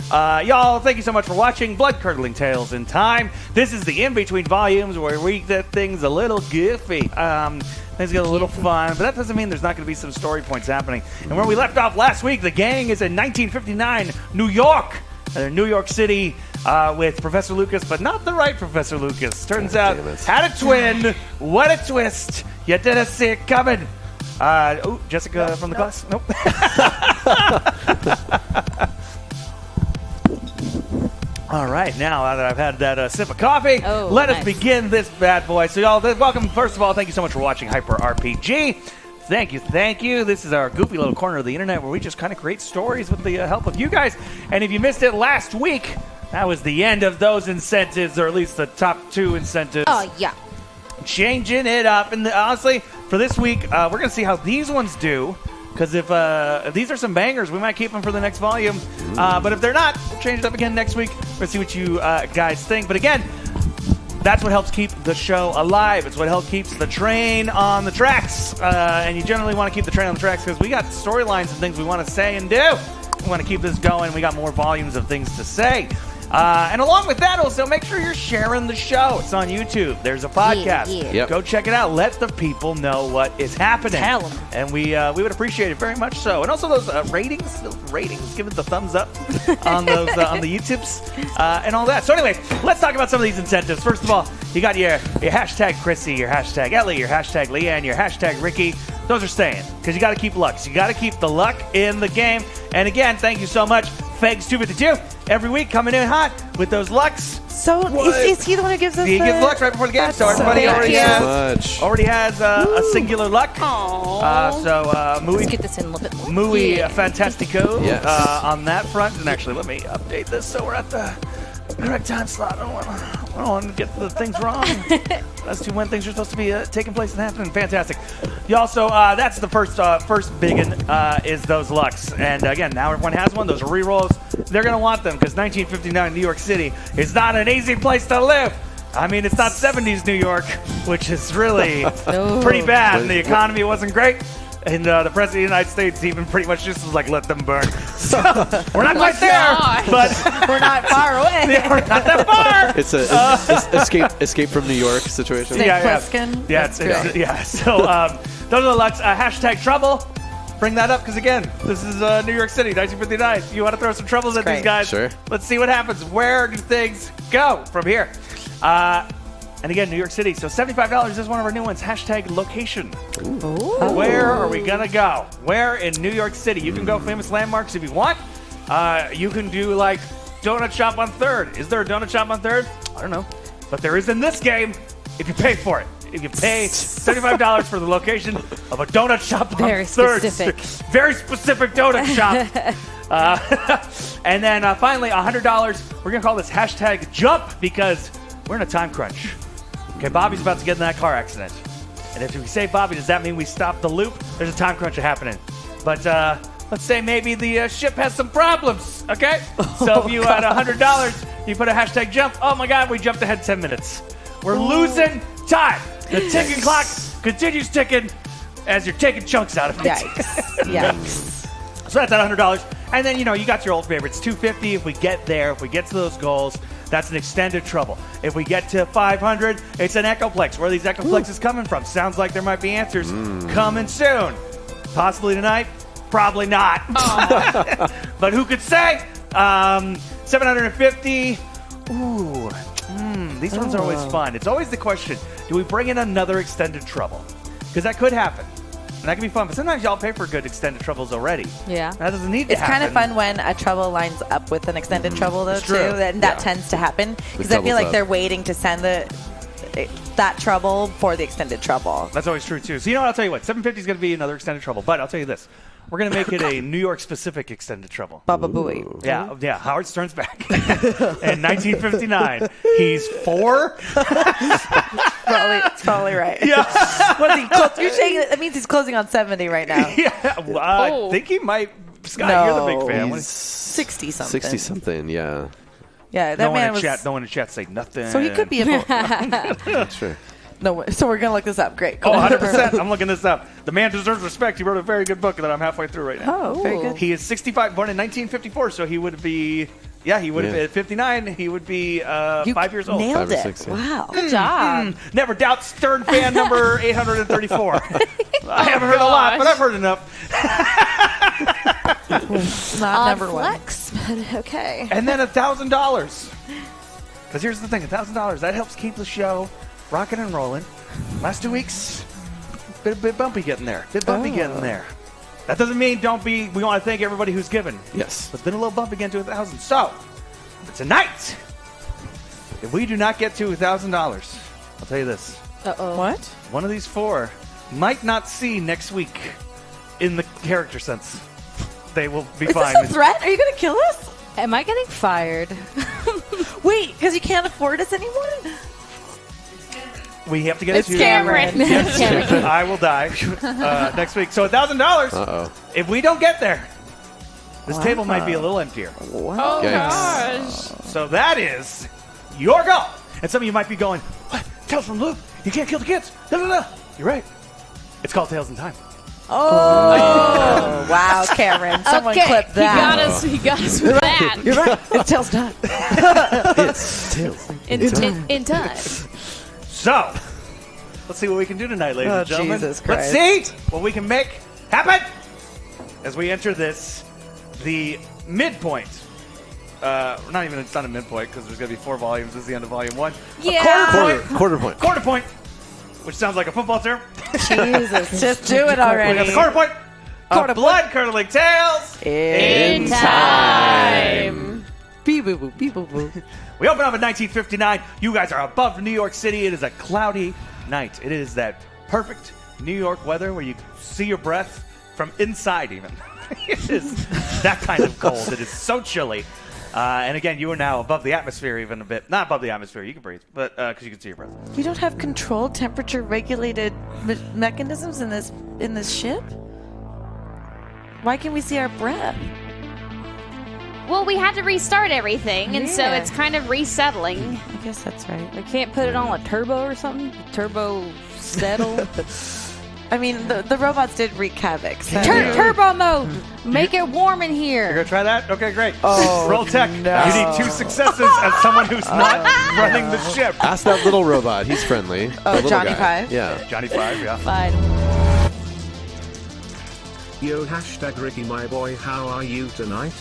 Y'all, thank you so much for watching Bloodcurdling Tales in Time. This is the in-between volumes where we get things a little goofy. Things get a little fun, but that doesn't mean there's not going to be some story points happening. And where we left off last week, the gang is in 1959, New York. New York City with Professor Lucas, but not the right Professor Lucas. Turns out, had a twin. What a twist. You didn't see it coming. Jessica from the class? Nope. All right, now that I've had that sip of coffee, let us begin this bad boy. So y'all, welcome. First of all, thank you so much for watching Hyper RPG. Thank you. This is our goofy little corner of the internet where we just kind of create stories with the help of you guys. And if you missed it last week, that was the end of those incentives, or at least the top 2 incentives. Oh, yeah. Changing it up. And honestly, for this week, we're going to see how these ones do. Because if these are some bangers, we might keep them for the next volume. But if they're not, we'll change it up again next week. We'll see what you guys think. But again, that's what helps keep the show alive. It's what helps keeps the train on the tracks. And you generally want to keep the train on the tracks because we got storylines and things we want to say and do. We want to keep this going. We got more volumes of things to say. And along with that, also, make sure you're sharing the show. It's on YouTube. There's a podcast. Yeah. Yep. Go check it out. Let the people know what is happening. Tell them. And we would appreciate it very much so. And also those ratings, give it the thumbs up on those on the YouTubes and all that. So anyway, let's talk about some of these incentives. First of all, you got your hashtag Chrissy, your hashtag Ellie, your hashtag Leanne, your hashtag Ricky. Those are staying because you got to keep luck. So you got to keep the luck in the game. And again, thank you so much, Fegs252. Every week coming in hot with those lucks. So is he the one who gives us He gives luck right before the game starts. Everybody already has a singular luck. Let's get this in a little bit more. Muy Fantastico Yes. on that front. And actually, let me update this so we're at the correct time slot. I don't want to get the things wrong. That's when things are supposed to be taking place and happening. Fantastic. You also, that's the first big one is those lucks. And again, now everyone has one. Those are rerolls. They're going to want them because 1959 New York City is not an easy place to live. I mean, it's not 70s New York, which is really pretty bad. And the economy wasn't great. And the President of the United States even pretty much just was like, let them burn. So, we're not quite there, but we're not far away. We're not that far. It's a escape from New York situation. Yeah. So those are the lucks. Hashtag trouble. Bring that up because, again, this is New York City, 1959. You want to throw some troubles at these guys? Sure. Let's see what happens. Where do things go from here? And again, New York City. So $75 is one of our new ones. Hashtag location. Ooh. Where are we going to go? Where in New York City? You can go famous landmarks if you want. You can do like Donut Shop on 3rd. Is there a Donut Shop on 3rd? I don't know. But there is in this game if you pay for it. If you pay $75 for the location of a donut shop on 3rd. Specific. Very specific donut shop. And then finally, $100. We're going to call this hashtag jump because we're in a time crunch. Okay, Bobby's about to get in that car accident. And if we save Bobby, does that mean we stop the loop? There's a time crunch happening. But let's say maybe the ship has some problems, okay? So if you had $100, you put a hashtag jump. Oh my God, we jumped ahead 10 minutes. We're losing time. The ticking clock continues ticking as you're taking chunks out of it. Yikes. So that's at $100. And then, you got your old favorites. $250 if we get there, if we get to those goals. That's an extended trouble. If we get to 500, it's an Echoplex. Where are these Echoplexes coming from? Sounds like there might be answers coming soon. Possibly tonight. Probably not. But who could say? 750. Ooh. These ones are always fun. It's always the question, do we bring in another extended trouble? Because that could happen. And that can be fun. But sometimes y'all pay for good extended troubles already. Yeah. That doesn't need to It's happen. kind of fun when a trouble lines up with an extended trouble, though, It's too. true. And that tends to happen. Because I feel like they're waiting to send that trouble for the extended trouble. That's always true, too. So, I'll tell you what. 750 is going to be another extended trouble. But I'll tell you this. We're going to make it a New York-specific extended trouble. Baba Booey. Yeah. Howard Stern's back. In 1959. He's 4? It's probably right. Yeah. What is he? You're saying that means he's closing on 70 right now. Yeah. Well, I think he might. Scott, you're the big fan. He's 60-something. 60-something, yeah. Yeah, that man was... No one in chat say nothing. So he could be a... That's true. No, so we're going to look this up. Great. Oh, 100%. I'm looking this up. The man deserves respect. He wrote a very good book that I'm halfway through right now. Oh, very good. He is 65, born in 1954, so he would be Yeah, he would have been at 59. He would be 5 years old. Nailed 5 or it. 6, yeah. Wow. Good job. Never doubt Stern fan number 834. I haven't heard a lot, but I've heard enough. Not number one. Flex, but okay. And then $1,000. Because here's the thing, $1,000, that helps keep the show rocking and rolling. Last 2 weeks, bit bumpy getting there. Getting there. That doesn't mean we want to thank everybody who's given. Yes. It's been a little bumpy getting to 1,000. So, tonight, if we do not get to $1,000, I'll tell you this. Uh-oh. What? One of these 4 might not see next week in the character sense. They will be fine. Is this a threat? Are you going to kill us? Am I getting fired? Wait, because you can't afford us anymore? We have to get It's it to Cameron. Yes, Cameron. I will die next week. So $1,000. Uh-oh. If we don't get there, this table might be a little emptier. Wow. Oh, Yikes. gosh. So that is your goal. And some of you might be going, what? Tales from Luke? You can't kill the kids. No. You're right. It's called Tales in Time. Oh, wow, Cameron. Someone Okay, clip that. He got us with that. You're right. It's Tails time. It's Tails. In time. So, let's see what we can do tonight, ladies and gentlemen. Jesus Let's Christ. see what we can make happen as we enter the midpoint. It's not a midpoint because there's going to be 4 volumes. This is the end of volume 1. Yeah. Quarter point. Quarter point, which sounds like a football term. Jesus, just do it already. We got the quarter point. Bloodcurdling Tales In time. Beep-boo-boo, beep-boo-boo. We open up in 1959. You guys are above New York City. It is a cloudy night. It is that perfect New York weather where you see your breath from inside even. It is that kind of cold. It is so chilly. And again, you are now above the atmosphere even a bit. Not above the atmosphere. You can breathe, but because you can see your breath. We don't have controlled temperature regulated mechanisms in this ship? Why can we see our breath? Well, we had to restart everything, and so Yeah. it's kind of resettling. I guess that's right. We can't put it on a turbo or something? Turbo settle? I mean, the robots did wreak havoc. So. Turbo mode! Make it warm in You're here. going to try that? Okay, great. Oh, Roll tech. no. You need 2 successes as someone who's not running the ship. Ask that little robot. He's friendly. The Oh, little Johnny guy. Five? Yeah. Johnny 5, yeah. Fine. Yo, #Ricky my boy, how are you tonight?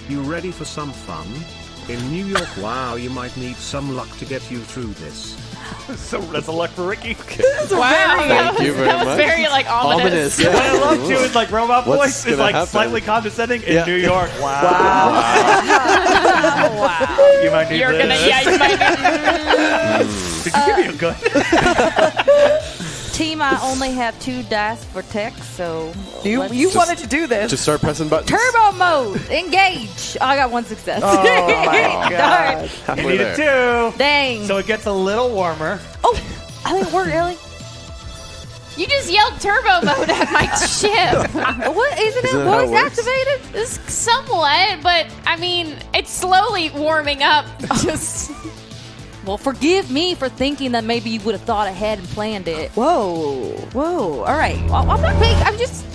You ready for some fun? In New York, wow, you might need some luck to get you through this. So that's a luck for Ricky. Wow. Thank you very That was much. very, like, ominous. Yeah. What I love too is like robot What's voice is gonna like happen? slightly condescending in Yeah. New York. Wow. Wow. You might need You're this. gonna, yeah, you might Did you give me a good? Team, I only have 2 dice for tech, so... You let's- wanted to do this. Just start pressing buttons. Turbo mode! Engage! I got 1 success. Oh, my God. You Halfway needed there. 2. Dang. So it gets a little warmer. Oh! I think it worked, Ellie. You just yelled turbo mode at my ship. What? Isn't Isn't it that how it voice works? activated? It's somewhat, but I mean, it's slowly warming up. Just Well, forgive me for thinking that maybe you would have thought ahead and planned it. Whoa. All right. Well, I'm not big. I'm just...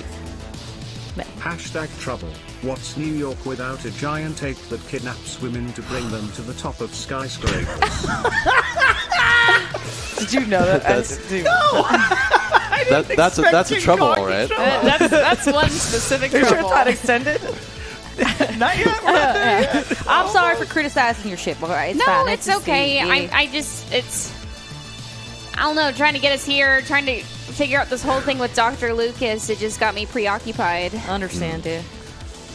#trouble. What's New York without a giant ape that kidnaps women to bring them to the top of skyscrapers? Did you know that? That's a trouble, all right? that's one specific Are you sure it's trouble. not extended? Not yet. We're not there yet. I'm sorry for criticizing your ship. All right, it's No, fine. it's just okay. the- I don't know, trying to get us here, trying to figure out this whole thing with Dr. Lucas, it just got me preoccupied. Understand, dude.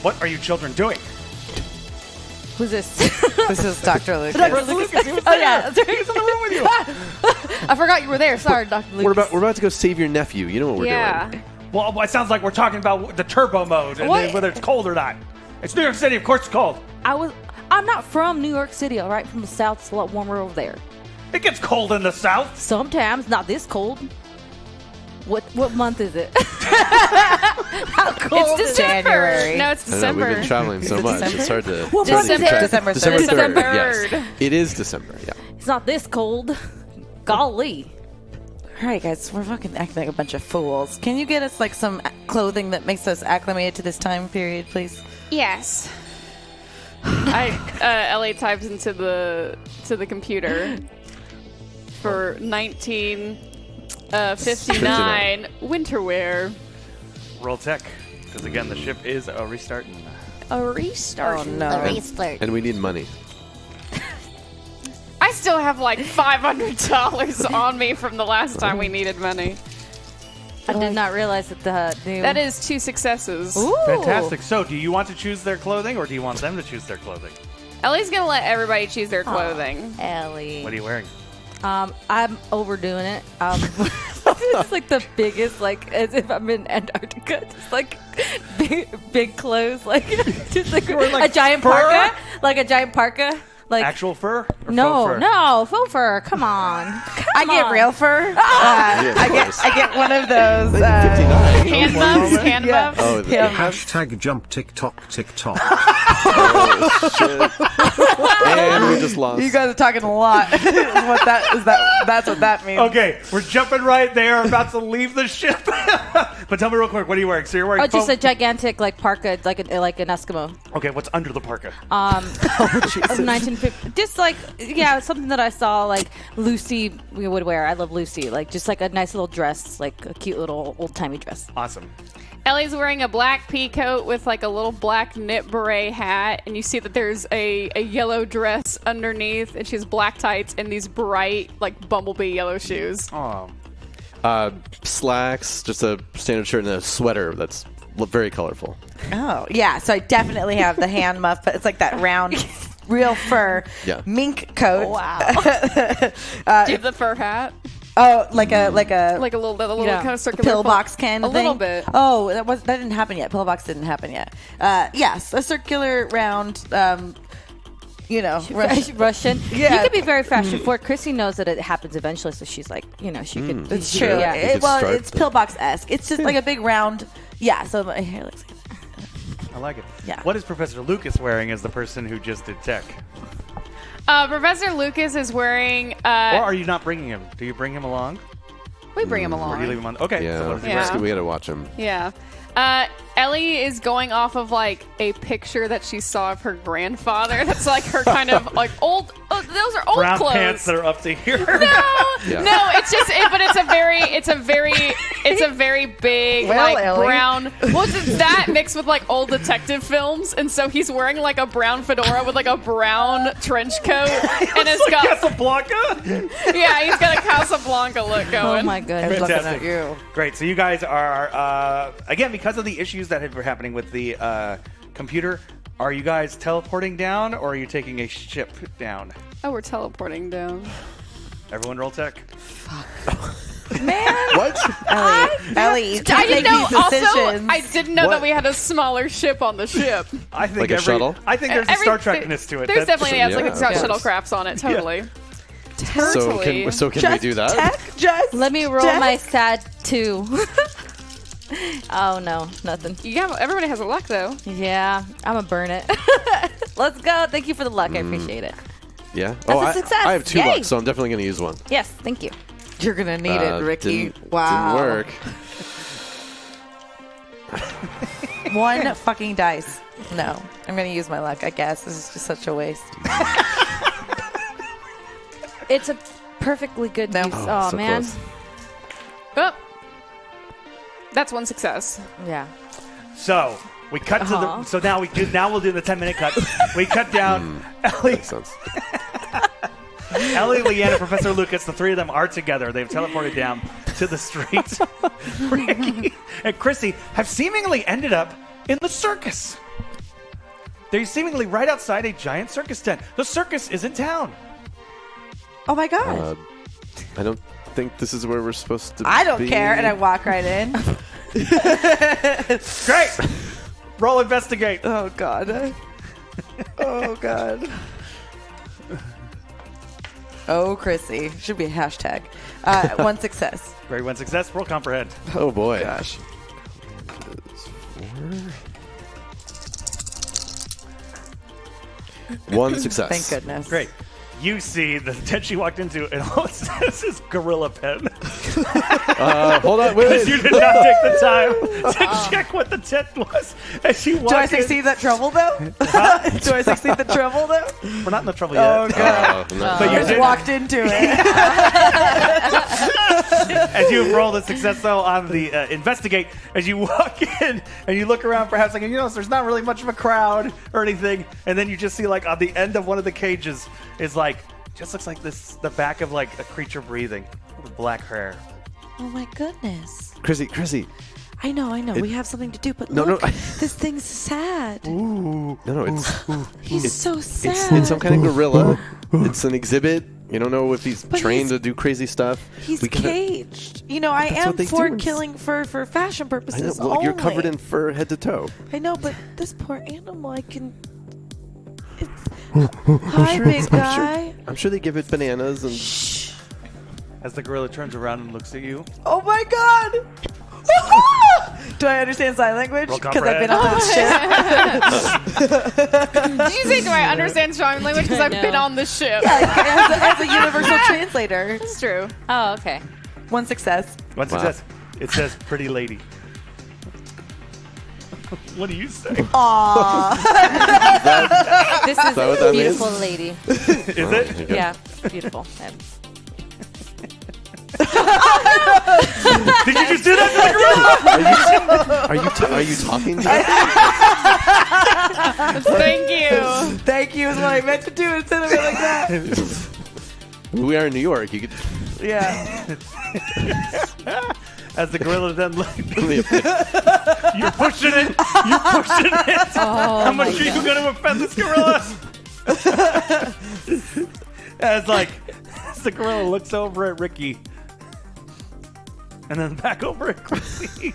What are you children doing? Who's this? This is Dr. Lucas. Oh, yeah. He's in the room with you. I forgot you were there. Sorry, Dr. Lucas. We're about to go save your nephew. You know what we're Yeah. doing. Well, it sounds like we're talking about the turbo mode and What? whether it's cold or not. It's New York City, of course it's cold. I'm not from New York City, all right? From the South, it's a lot warmer over there. It gets cold in the South. Sometimes, not this cold. What month is it? How cold It's is December. January. No, it's I know, we've December. been traveling so much. December? It's hard to. What it's hard to month is keep it? track. December December 3rd. 3rd. December. Yes. It is December. Yeah. It's not this cold. Golly. All right, guys, we're fucking acting like a bunch of fools. Can you get us like some clothing that makes us acclimated to this time period, please? Yes. Ellie types into the computer for 1959 winter wear. Roll tech, because again, the ship is a restarting. A restart. Oh no. A restart. And we need money. I still have like $500 on me from the last time we needed money. I did not realize that the new... That is 2 successes. Ooh. Fantastic. So, do you want to choose their clothing, or do you want them to choose their clothing? Ellie's gonna let everybody choose their clothing. Ellie. What are you wearing? I'm overdoing it. It's like the biggest, like as if I'm in Antarctica. Just like big clothes, like just like a giant parka, like a giant parka. Like Actual fur? Or no, faux fur? no, faux fur. Come on, I get real fur. I get one of those. 59. Hand buffs, hand Yeah. buffs. Oh, the Hashtag jump TikTok TikTok. oh, shit. And we just lost. You guys are talking a lot. That's what that means. Okay, we're jumping right there, about to leave the ship. But tell me real quick, what are you wearing? So you're wearing Oh, just faux- a gigantic like parka, like an Eskimo. Okay, what's under the parka? Of 1950, just like something that I saw like Lucy would wear. I love Lucy, like just like a nice little dress, like a cute little old timey dress. Awesome. Ellie's wearing a black pea coat with like a little black knit beret hat, and you see that there's a yellow dress underneath, and she has black tights and these bright like bumblebee yellow shoes. Oh. Slacks, just a standard shirt, and a sweater that's very colorful. Oh, yeah. So I definitely have the hand muff, but it's like that round, real fur mink coat. Wow. Do you have the fur hat? Oh, like a Like a little kind of circular pillbox kind of a thing. little bit. Oh, that didn't happen yet. Pillbox didn't happen yet. Yes, a circular round. Russian. Yeah. You could be very fashion forward. Chrissy knows that it happens eventually, so she's like, she could. It's true. Yeah. It's pillbox-esque. It's just like a big round. Yeah. So my hair looks like that. I like it. Yeah. What is Professor Lucas wearing as the person who just did tech? Professor Lucas is wearing. Or are you not bringing him? Do you bring him along? We bring him Or do you leave along. him on? Okay. Yeah, So what is he wearing? we gotta watch him. Yeah. Ellie is going off of like a picture that she saw of her grandfather. That's like her kind of like old. Oh, those are old Brown clothes. pants that are up to here. Yeah. No, it's just, but it's a very big, Well, like Ellie. brown. Well, it's that mixed with like old detective films, and so he's wearing like a brown fedora with like a brown trench coat, and it's got Casablanca? he's got a Casablanca look going. Oh my goodness. Looking Fantastic. at you. Great. So you guys are, again, because of the issues that have been happening with the computer, are you guys teleporting down, or are you taking a ship down? Oh, we're teleporting down. Everyone roll tech. Man. What? Ellie, you I can't didn't make know. these Also, decisions. I didn't know What? that we had a smaller ship on the ship. I think Like a shuttle? I think there's a Star Trek-ness to it. There's That's- definitely Yeah, like of it's got course. shuttlecrafts on it. Totally. So can we do that? Tech, just Let me roll tech. my sad 2. Oh no, nothing. Everybody has a luck though. Yeah, I'm gonna burn it. Let's go. Thank you for the luck. I appreciate it. Yeah. That's a success. I have 2 Yay. luck, so I'm definitely gonna use one. Yes, thank you. You're gonna need it, Ricky. Didn't Wow. work. One fucking dice. No, I'm gonna use my luck. I guess this is just such a waste. It's a perfectly good No. use. Oh, so man. close. Oh, that's one success. Yeah. So we cut to the. So now we'll do the 10-minute cut. We cut down Ellie, Makes sense. Ellie, Leanne, and Professor Lucas. The 3 of them are together. They've teleported down to the street. Ricky and Chrissy have seemingly ended up in the circus. They're seemingly right outside a giant circus tent. The circus is in town. Oh my god. I don't think this is where we're supposed to be. I don't care, and I walk right in. Great. Roll investigate. Oh god. Oh god. Oh, Chrissy. Should be a hashtag. 1 success. Great, 1 success. Roll comprehend. Oh boy. Gosh. 1 success. Thank goodness. Great. you see the tent she walked into, and all it says is gorilla pen. Hold on, wait. Because you did not take the time to check what the tent was as she walked Do I in. succeed that trouble though? Do I succeed the trouble though? We're not in the trouble yet. Oh god! But I you just did. walked into it. As you roll the success though on the investigate, as you walk in and you look around, perhaps like you notice there's not really much of a crowd or anything, and then you just see like on the end of one of the cages is like just looks like this the back of like a creature breathing with black hair. Oh my goodness! Chrissy. I know. We have something to do, but No, look, no. this thing's sad. No, it's He's so sad. it's some kind of gorilla. It's an exhibit. You don't know if he's But trained he's- to do crazy stuff. He's We gotta- caged. You know, I That's am what they for do. killing fur for fashion I know. purposes Well, only. you're covered in fur head to toe. I know, but this poor animal, I can. Hi, big guy. I'm sure they give it bananas and. As the gorilla turns around and looks at you. Oh my god! Do I understand sign language? Roll Because I've been comprehend. on this ship. Did you say, do I understand sign language? Because I've No. been on the ship. as a universal translator. That's true. Oh, okay. One success. One success. It says pretty lady. What do you say? Aww. This is that what a that beautiful means? lady. Is it? Yeah, beautiful. Did you just do that to the gorilla? Are you talking to me? Thank you. Thank you is what I meant to do instead of it like that. We are in New York. You could. Yeah. As the gorilla then you're pushing it. You're pushing it. How much are you going to offend this gorilla? As the gorilla looks over at Ricky. And then back over at Chrissy.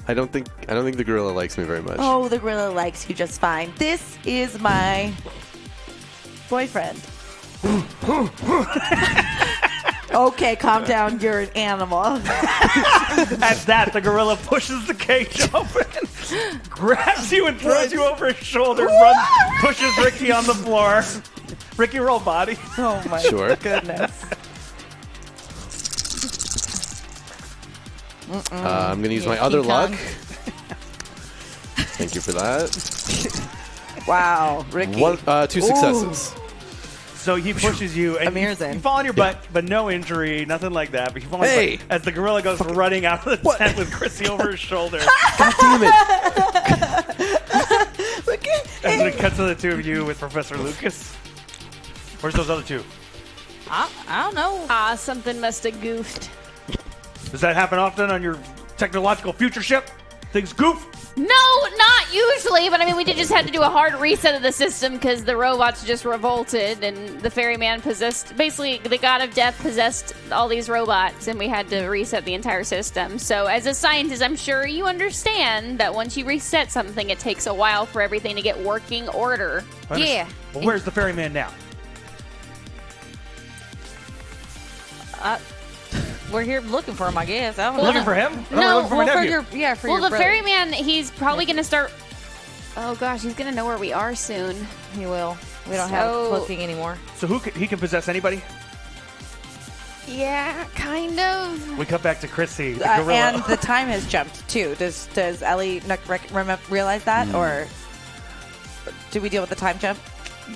I don't think the gorilla likes me very much. Oh, the gorilla likes you just fine. This is my boyfriend. Okay, calm down. You're an animal. At that, the gorilla pushes the cage open, grabs you and throws you over his shoulder, pushes Ricky on the floor. Ricky, roll body. Oh my Sure. goodness. I'm going to use my Yeah, other King luck. Kong. Thank you for that. Wow, Ricky. 2 successes. So he pushes you, and Amazing. you fall on your butt, but no injury, nothing like that. But you fall on your Hey! butt as the gorilla goes running out of the tent with Chrissy over his shoulder. God damn it. Look at And then it cuts to the two of you with Professor Lucas. Where's those other two? I don't know. Something must have goofed. Does that happen often on your technological future ship? Things goof? No, not usually, but I mean, we did just had to do a hard reset of the system because the robots just revolted and the ferryman possessed, basically the god of death possessed all these robots and we had to reset the entire system. So as a scientist, I'm sure you understand that once you reset something, it takes a while for everything to get working order. Yeah. Well, where's the ferryman now? We're here looking for him, I guess. I don't know. Looking for him? No, looking for my Well, for nephew. your for Well, your the brother. ferryman, he's probably going to start... Oh, gosh, he's going to know where we are soon. He will. We don't have So- cloaking anymore. So he can possess anybody? Yeah, kind of. We cut back to Chrissy, the gorilla. and the time has jumped too. Does Ellie realize that, or do we deal with the time jump?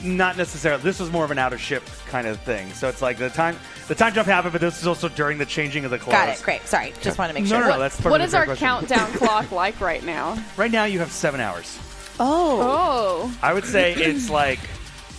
Not necessarily. This was more of an out of ship kind of thing. So it's like the time jump happened, but this is also during the changing of the clothes. Got it. Great. Sorry. Just want to make No, sure. no, that's What perfectly is fair our question. countdown clock like right now? Right now, you have 7 hours. Oh. Oh, I would say it's like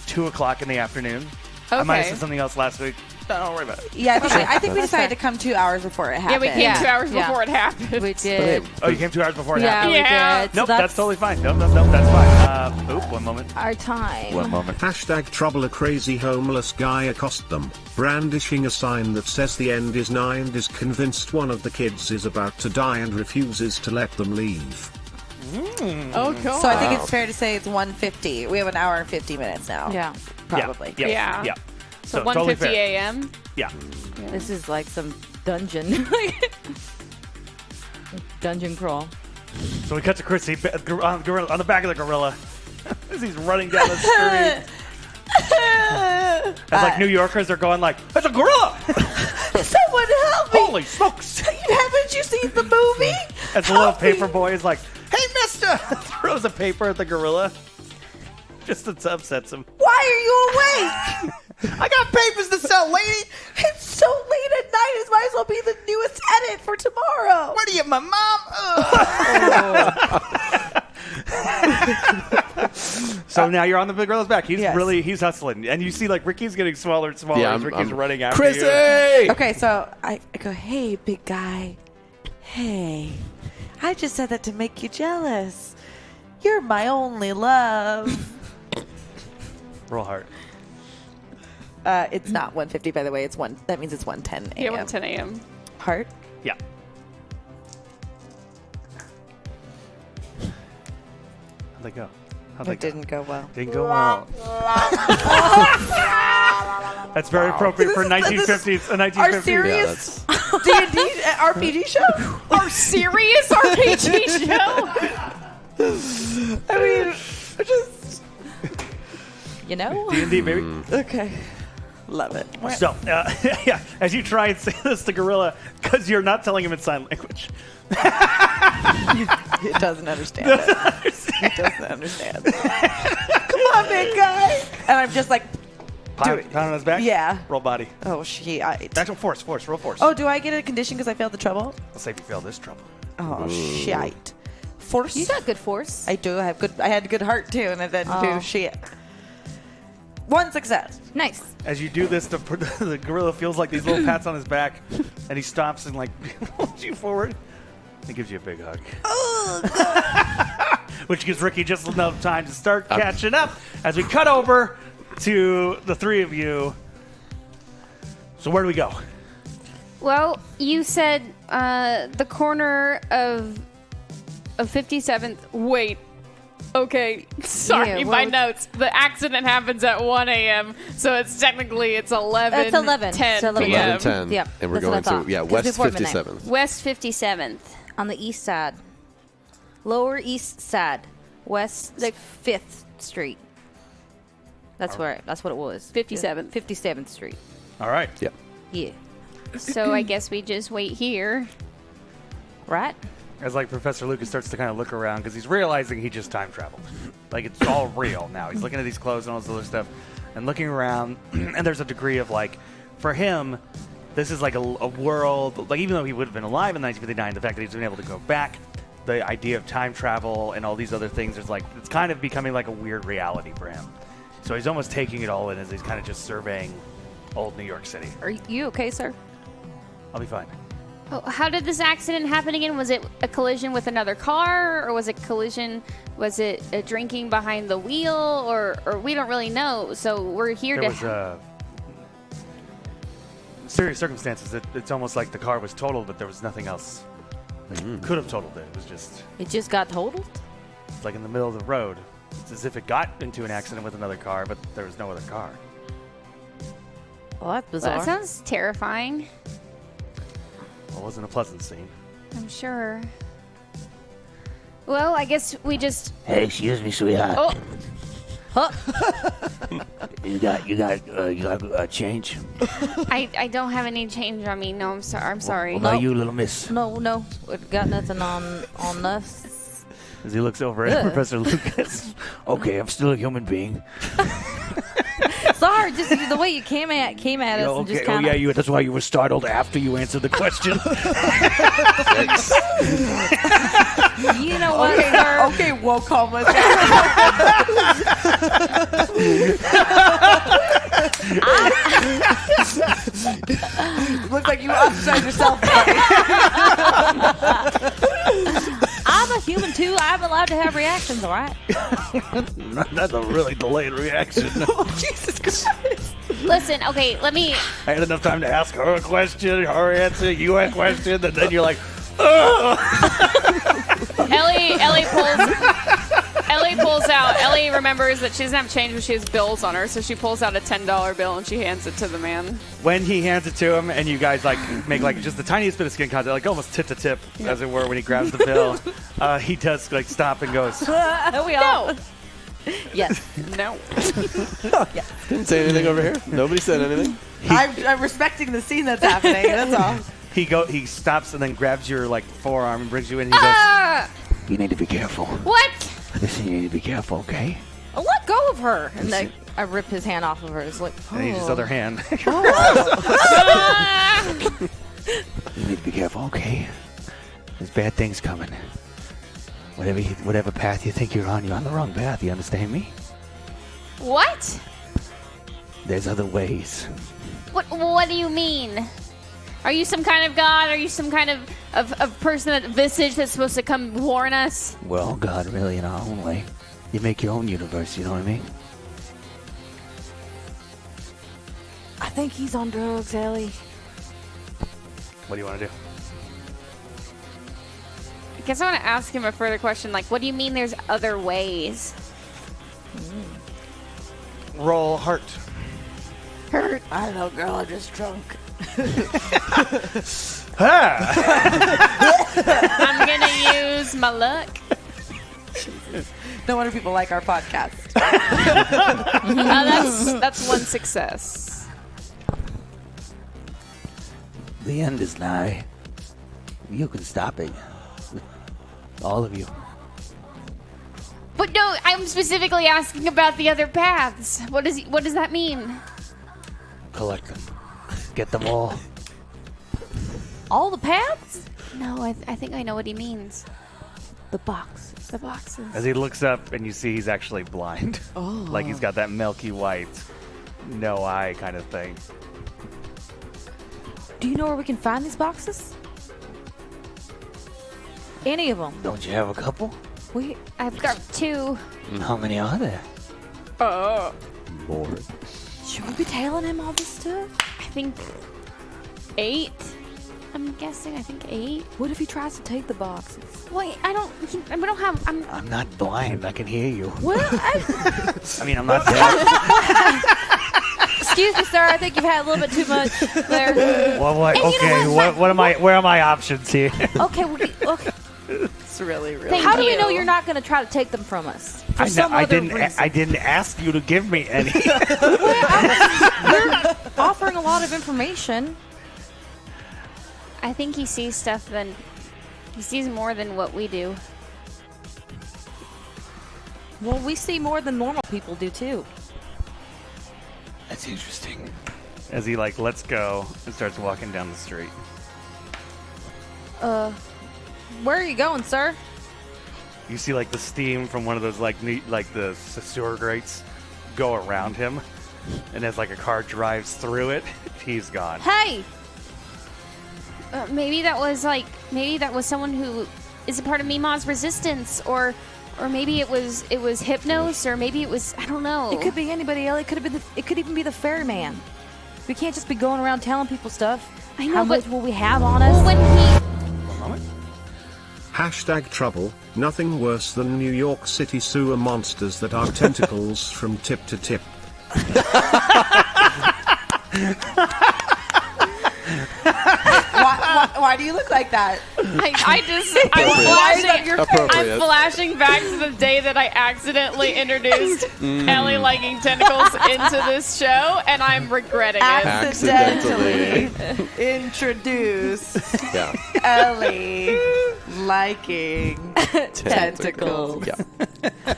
2 o'clock in the afternoon. I might have okay. said something else last week. Don't worry about it. Yeah, I think we decided to come 2 hours before it Yeah, happened. we came Yeah. 2 hours Yeah. before it happened. We did. Oh, you came 2 hours before it Yeah, happened? we Yeah. did. So Nope, that's totally fine. Nope, that's fine. Oop, one moment. our time. One moment. Hashtag trouble. A crazy homeless guy accost them, brandishing a sign that says the end is nigh and is convinced one of the kids is about to die and refuses to let them leave. Oh, God. So I think it's fair to say it's 1:50. We have an hour and 50 minutes now. Yeah. Probably. Yeah. Yeah. So totally 1:50 fair. a.m. Yeah. This is like some dungeon. Dungeon crawl. So we cut to Chrissy on the back of the gorilla as he's running down the street. As like New Yorkers are going like, "It's a gorilla!" Someone help me! Holy smokes! Haven't you seen the movie? As the little paper boy is like, "Hey, mister!" throws a paper at the gorilla. Just to upsets him. Why are you awake? I got papers to sell, lady! It's so late at night. It might as well be the newest edit for tomorrow. What are you, my mom? So now you're on the big gorilla's back. He's he's hustling. And you see like Ricky's getting smaller and smaller as Ricky's running after Chrissy! you. Okay, so I go, hey, big guy. Hey. I just said that to make you jealous. You're my only love. Roll hard. It's not 150, by the way. It's one. That means it's 1:10 a.m. Yeah, 10 a.m. Heart. Yeah. How'd they go? It didn't go well. Didn't go well. That's very appropriate for 1950s. Our serious D&D RPG show? Our serious RPG show? I mean, just... You know? D&D, baby. Okay. Love it. So, yeah, as you try and say this to gorilla, because you're not telling him in sign language. It doesn't understand it. It doesn't understand. Come on, big guy. And I'm just like... Pound on his back? Yeah. Roll body. Oh, shite. Actual force, roll force. Oh, do I get a condition because I failed the trouble? Let's say if you fail this trouble. Oh, shite. Force? You got good force. I do. I had good heart, too, and I didn't do shit. One success. Nice. As you do this, the gorilla feels like these little pats on his back, and he stops and like pulls you forward. He gives you a big hug. Which gives Ricky just enough time to start catching up as we cut over to the three of you. So where do we go? Well, you said the corner of 57th. Wait. Okay, sorry, Yeah, my notes. The accident happens at 1 a.m., so it's 11. It's 11. 10 So 11. p.m. 11:10. Yep, And we're that's going what I to, thought. 'Cause West before midnight. 57th. West 57th. On the east side. Lower east side. West 5th Street. That's what it was. 57th. 57th Street. All right. Yep. Yeah. So I guess we just wait here. Right? As like Professor Lucas starts to kind of look around because he's realizing he just time traveled. Like it's all real now. He's looking at these clothes and all this other stuff and looking around. And there's a degree of like, for him, this is like a world, like even though he would have been alive in 1959, the fact that he's been able to go back, the idea of time travel and all these other things is like, it's kind of becoming like a weird reality for him. So he's almost taking it all in as he's kind of just surveying old New York City. Are you okay, sir? I'll be fine. Oh, how did this accident happen again? Was it a collision with another car, or was it a drinking behind the wheel, or we don't really know. So we're here There to. was serious circumstances. It's almost like the car was totaled, but there was nothing else that could have totaled it. It was just It just got totaled? it's like in the middle of the road. It's as if it got into an accident with another car, but there was no other car. Well, that's Well, bizarre. that sounds terrifying. Well, it wasn't a pleasant scene. I'm sure. Well, I guess we just. Hey, excuse me, sweetheart. Oh, Huh? You got change? I don't have any change on me. No, I'm sorry. I'm sorry. What about you, little miss? No. We've got nothing on us. As he looks over at Professor Lucas. Okay, I'm still a human being. Sorry, just the way you came at us and just kind of. That's why you were startled after you answered the question. You know what, sir? Okay, we'll calm us down. Looks like you upside yourself. I'm a human too. I'm allowed to have reactions, all right? That's a really delayed reaction. Jesus Christ. Listen, okay, let me. I had enough time to ask her a question, her answer, you a question, and then you're like, ugh. Ellie pulls out. Ellie remembers that she doesn't have change, but she has bills on her, so she pulls out a $10 bill and she hands it to the man. When he hands it to him, and you guys like make like just the tiniest bit of skin contact, like almost tip to tip, as it were, when he grabs the bill, he does like stop and goes, We all. Yes. No. Didn't say anything over here. Nobody said anything. I'm respecting the scene that's happening. That's all. He stops and then grabs your like forearm and brings you in. And he goes, You need to be careful. What? Listen, you need to be careful, okay? Oh, let go of her. And I rip his hand off of her. It's like, and he his other hand. You need to be careful, okay? There's bad things coming. Whatever path you think you're on the wrong path. You understand me? What? There's other ways. What do you mean? Are you some kind of god? Are you some kind of person, that visage that's supposed to come warn us? Well, God, really, in our own way. You make your own universe, you know what I mean? I think he's on drugs, Ellie. What do you want to do? I guess I want to ask him a further question. Like, what do you mean there's other ways? Roll heart. Hurt. I don't know, girl. I'm just drunk. I'm going to use my luck. No wonder people like our podcast. That's one success. The end is nigh. You can stop it. All of you. But no, I'm specifically asking about the other paths. What does that mean? Collect them. Get them all. All the paths? No, I think I know what he means. The boxes. The boxes. As he looks up and you see he's actually blind. Like he's got that milky white, no eye kind of thing. Do you know where we can find these boxes? Any of them? Don't you have a couple? I've got 2. And how many are there? More. Should we be telling him all this stuff? I think 8. I'm guessing. I think 8. What if he tries to take the boxes? Wait, we don't have. I'm not blind. I can hear you. Well, I mean, I'm not deaf. excuse me, sir. I think you've had a little bit too much there. Well, what? And you know Okay, what? what am I? Where are my options here? Okay, okay. It's really. Thank How do we you. know you're not going to try to take them from us? For I some other didn't. reason. I didn't ask you to give me any. You're offering a lot of information. I think he sees stuff he sees more than what we do. Well, we see more than normal people do too. That's interesting. As he like lets go and starts walking down the street. Where are you going, sir? You see like the steam from one of those like the sewer grates go around him, and as like a car drives through it, he's gone. Hey! Maybe that was someone who is a part of Mima's resistance, or maybe it was Hypnos, or maybe it was, I don't know. It could be anybody else. It could even be the ferryman. We can't just be going around telling people stuff. I know, How but much will we have on us? well, when he #trouble, nothing worse than New York City sewer monsters that are tentacles from tip to tip. Why do you look like that? I'm flashing back to the day that I accidentally introduced Ellie liking tentacles into this show, and I'm regretting it. Accidentally introduce Ellie liking tentacles. Yeah.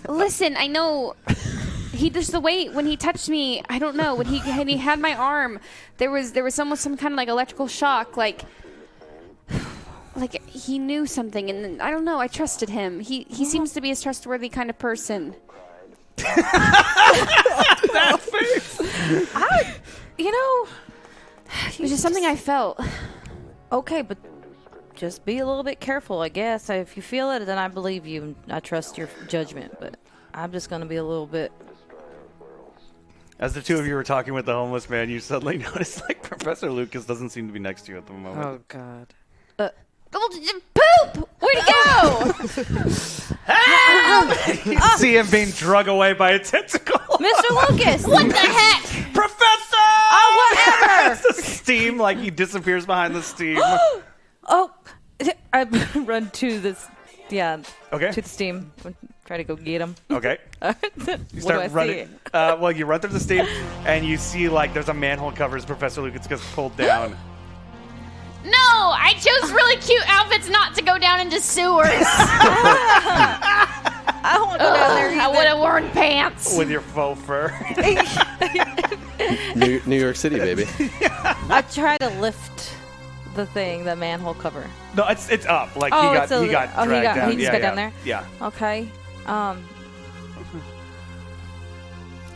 listen, I know. He just the way when he touched me, I don't know, when he had my arm, there was almost some kind of like electrical shock, like he knew something, and then, I don't know, I trusted him. He seems to be a trustworthy kind of person. That face. It was just something I felt. Okay, but just be a little bit careful, I guess. If you feel it, then I believe you, and I trust your judgment, but I'm just going to be a little bit... As the two of you were talking with the homeless man, you suddenly noticed like Professor Lucas doesn't seem to be next to you at the moment. Oh God. Poop! Where'd he go? You see him being drug away by a tentacle. Mr. Lucas! What the heck? Professor! Oh, whatever! The steam, like he disappears behind the steam. Oh, I run to this, Okay. to the steam. Try to go get him. Okay. You start running. Well, you run through the steam, and you see like there's a manhole cover as Professor Lucas gets pulled down. No, I chose really cute outfits not to go down into sewers. I don't want to go down there either. I would have worn pants. With your faux fur. New York City, baby. I try to lift the manhole cover. No, it's up. Like he got dragged down. He just got down there? Yeah. Okay.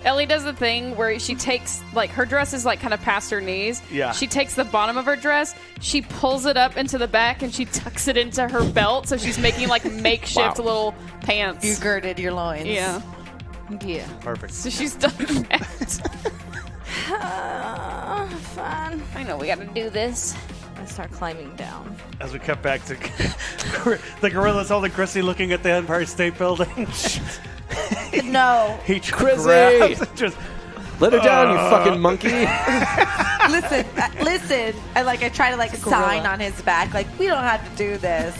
Ellie does the thing where she takes, like, her dress is, like, kind of past her knees. Yeah. She takes the bottom of her dress, she pulls it up into the back, and she tucks it into her belt, so she's making, like, makeshift little pants. You girded your loins. Yeah. Yeah. Perfect. So she's done that. Fine. I know we gotta do this. I start climbing down. As we cut back to the gorilla's holding Chrissy looking at the Empire State Building. No. He Chrissy! just Let her down, you fucking monkey. Listen. I try to sign on his back. Like, we don't have to do this.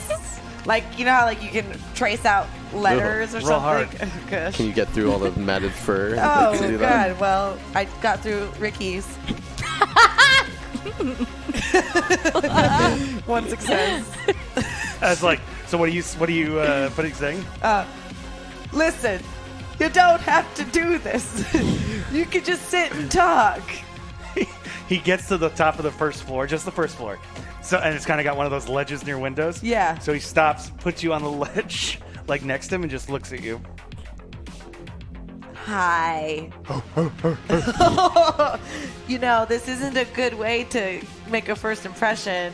Like, you know how you can trace out letters or Real something? hard. Gosh. Can you get through all the matted fur? Oh, See that? God. Well, I got through Ricky's. One success. That's like, so what are you saying? Listen, you don't have to do this. You can just sit and talk. He gets to the top of the first floor, just the first floor. So, and it's kind of got one of those ledges near windows. Yeah. So he stops, puts you on the ledge, like next to him, and just looks at you. Hi. You know, this isn't a good way to make a first impression.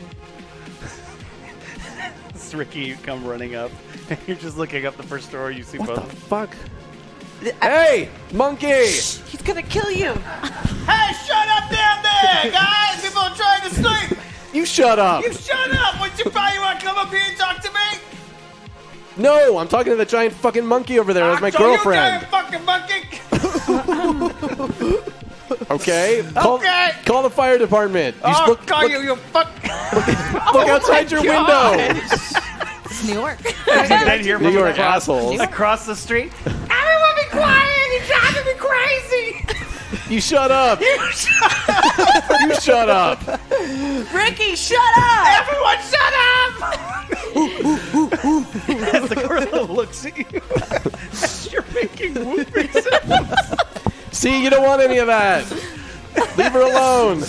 It's Ricky, you come running up, and you're just looking up the first door. You see What both. the fuck? Hey, monkey! He's gonna kill you. Hey, shut up down there, guys! People are trying to sleep. You shut up! You shut up! What you probably want to come up here and talk to me? No, I'm talking to the giant fucking monkey over there. That's my girlfriend. You fucking monkey. Okay. Okay. Call the fire department. Look outside your window. It's New York. Then hear New from York assholes. across the street. Everyone be quiet! You're driving me crazy. You shut up. You shut up. Ricky, shut up! Everyone, shut up! As the gorilla looks at you, as you're making whooping sounds. See, you don't want any of that. Leave her alone.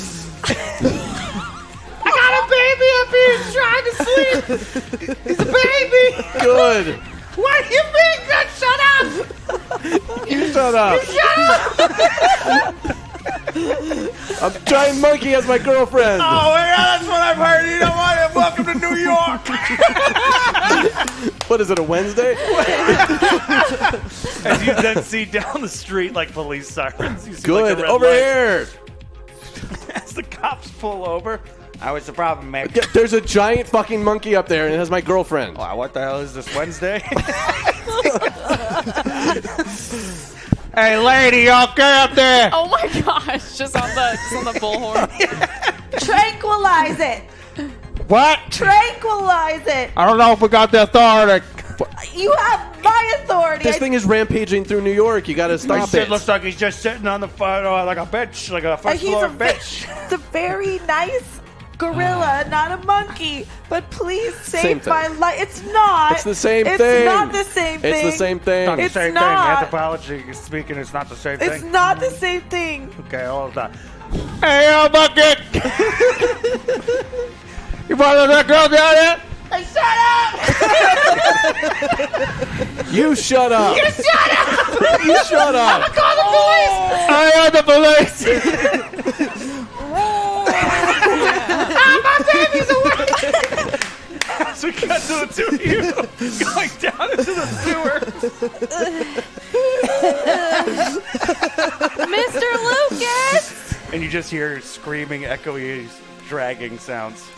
I got a baby up here trying to sleep. He's a baby. Good. What do you mean? Shut up! You shut up. A giant monkey as my girlfriend. Oh, yeah, that's what I've heard. You know what? Welcome to New York. What is it, a Wednesday? As you then see down the street like police sirens. You see Good. like a red Over light. here. As the cops pull over. What's the problem, man? There's a giant fucking monkey up there, and it has my girlfriend. Wow, what the hell is this, Wednesday? Hey, lady, you okay up there? Oh my gosh, just on the bullhorn. Tranquilize it. What? Tranquilize it. I don't know if we got the authority. You have my authority. This thing is rampaging through New York. You gotta stop Shit it. looks like he's just sitting on the like a bench, like a first floor bench. He's a very nice gorilla, not a monkey. But please Same save my thing. life. It's not. It's the same It's thing. not the same thing. It's the same thing. Not the It's same not. thing. Anthropology speaking, it's not the same It's thing. not the same thing. Okay, hold on. Hey, bucket! You follow that girl down there? Hey, shut up! You shut up. You shut up! You shut up. Call the police! I am the police! My baby's awake! As we cut to the two of you going down into the sewer. Mr. Lucas! And you just hear screaming, echoey, dragging sounds.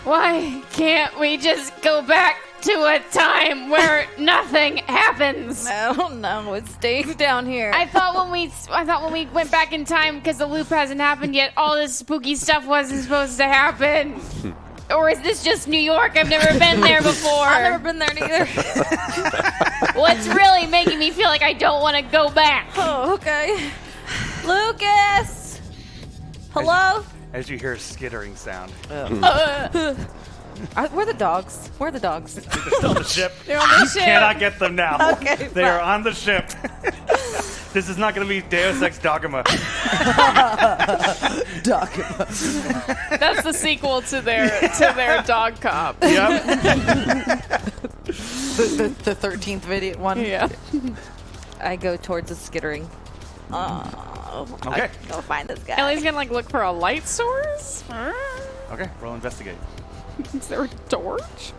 Why can't we just go back to a time where nothing happens? I don't know. It stays down here. I thought when we went back in time because the loop hasn't happened yet, all this spooky stuff wasn't supposed to happen. Or is this just New York? I've never been there before. I've never been there neither. what's really making me feel like I don't want to go back. Oh, okay. Lucas! Hello? As you hear a skittering sound. Where are the dogs? Where are the dogs? They're still on the ship. They're on the You ship. cannot get them now. Okay, They are on the ship. This is not going to be Deus Ex Dogma. That's the sequel to their dog cop. Yep. The 13th video one. Yeah. I go towards the skittering. Okay. Go find this guy. Ellie's gonna like look for a light source. Okay, roll investigate. Is there a torch?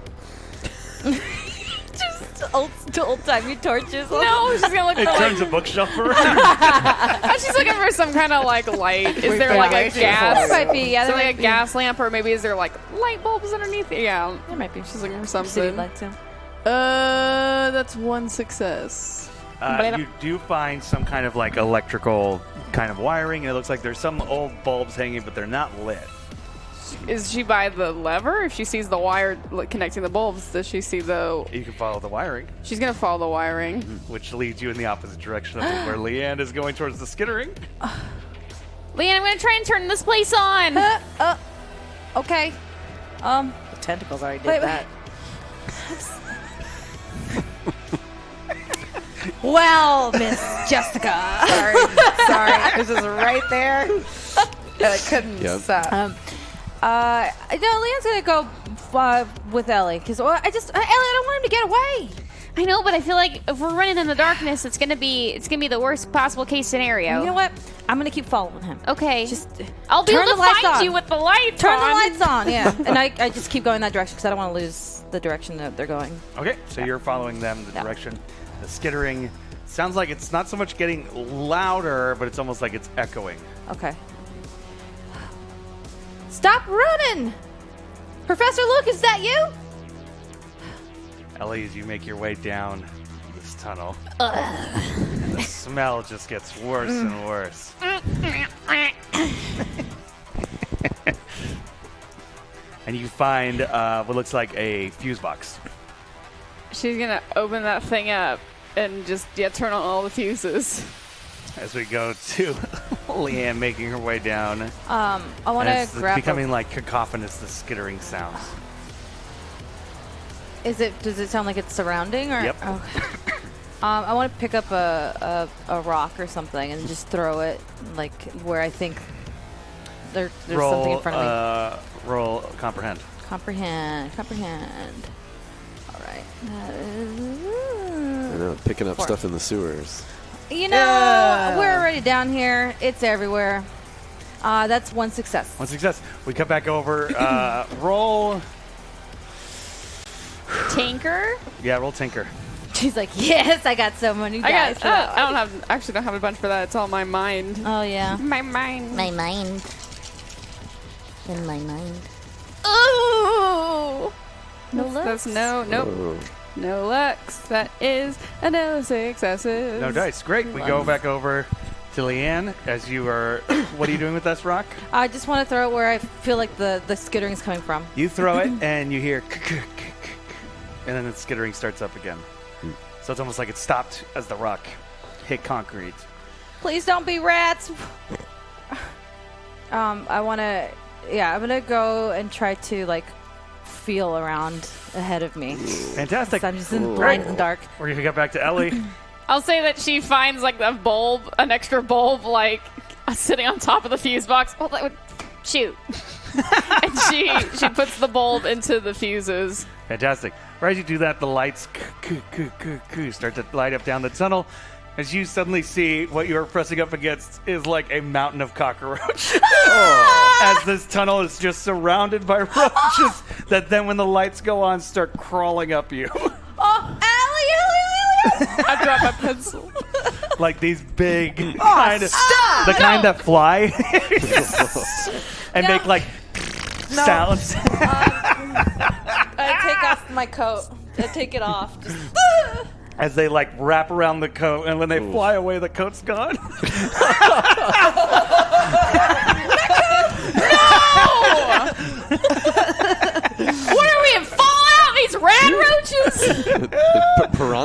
Just old-timey torches. No, she's gonna look It for turns like. a bookshelf around. She's looking for some kind of like light. Is there like a There gas? might be. Yeah, Is there there like might a be. gas lamp, or maybe is there like light bulbs underneath it? Yeah, There might be. she's looking for City something. lights, yeah. That's one success. But I don't- You do find some kind of like electrical kind of wiring, and it looks like there's some old bulbs hanging, but they're not lit. Is she by the lever? If she sees the wire connecting the bulbs, does she see the? You can follow the wiring, She's gonna follow the wiring. which leads you in the opposite direction of where Leanne is going towards the skittering. Leanne, I'm going to try and turn this place on. Okay. The tentacles already did Wait, that. Well, Miss Jessica. Sorry. This is right there. And I couldn't Yep. stop. No, Leanne's gonna go with Ellie because Ellie, I don't want him to get away. I know, but I feel like if we're running in the darkness, it's gonna be the worst possible case scenario. You know what? I'm gonna keep following him. Okay. Just I'll be turn able the to lights find on. you with the lights turn on. the lights on, yeah. And I just keep going that direction because I don't want to lose the direction that they're going. Okay, so you're following them the Yeah. direction. The skittering sounds like it's not so much getting louder, but it's almost like it's echoing. Okay. Stop running! Professor Luke, is that you? Ellie, as you make your way down this tunnel, and the smell just gets worse and worse. And you find what looks like a fuse box. She's gonna open that thing up and just turn on all the fuses. As we go to Leanne making her way down. I want And it's to grab. becoming like cacophonous, the skittering sounds. Does it sound like it's surrounding or? Yep. Okay. I want to pick up a rock or something and just throw it like where I think there's something in front of me. Roll comprehend. Comprehend. All right. That is. You know, picking up 4. stuff in the sewers. You know, we're already down here. It's everywhere. That's one success. One success. We come back over. Roll. Tinker? Yeah, roll tinker. She's like, yes, I got so many I dice. got. I don't have a bunch for that. It's all my mind. Oh yeah. My mind. My mind. In my mind. Ooh! That's nope. No Lux. That is a no successes. No dice. Great. We go back over to Leanne as you are. What are you doing with this rock? I just want to throw it where I feel like the skittering is coming from. You throw it and you hear, and then the skittering starts up again. So it's almost like it stopped as the rock hit concrete. Please don't be rats. I want to. Yeah, I'm gonna go and try to like feel around ahead of me. Fantastic. 'Cause I'm just blind in the dark. We're going to get back to Ellie. I'll say that she finds like a bulb, an extra bulb, like sitting on top of the fuse box. Well, that would shoot. And she puts the bulb into the fuses. Fantastic. Right as you do that, the lights start to light up down the tunnel. As you suddenly see what you're pressing up against is like a mountain of cockroaches. As this tunnel is just surrounded by roaches that then when the lights go on start crawling up you. Oh, Allie! I drop my pencil. Like these big kind of the kind that fly and make like sounds. I take off my coat. I take it off. Just As they like wrap around the coat, and when they fly away, the coat's gone. What are we in Fallout? These rad roaches?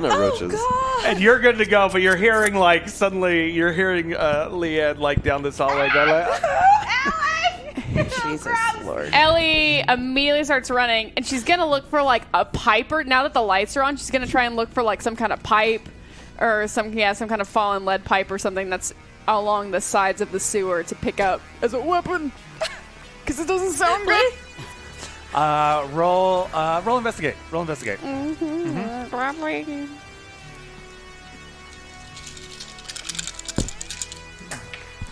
piranha roaches. And you're good to go, but you're hearing like suddenly Leanne like down this hallway go like, Jesus Lord. Ellie immediately starts running, and she's gonna look for like a pipe. Or now that the lights are on, she's gonna try and look for like some kind of pipe or some kind of fallen lead pipe or something that's along the sides of the sewer to pick up as a weapon. Because it doesn't sound good. roll investigate. Roll investigate.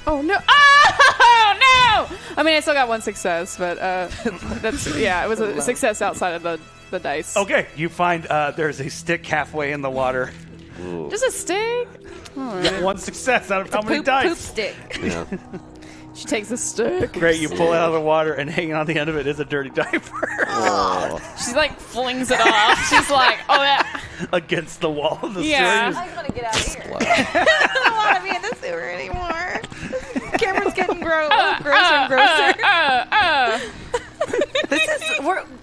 Oh no! Oh no! I mean, I still got one success, but it was a success outside of the dice. Okay, you find there's a stick halfway in the water. Ooh. Just a stick. You got one success out of how many Poop dice? stick. Yeah. She takes the stick. Great, you pull it out of the water, and hanging on the end of it is a dirty diaper. She like flings it off. She's like, oh yeah. Against the wall of the Yeah. sewer. I just want to get out of here. I don't want to be in the sewer anymore. Cameron's getting grosser and grosser.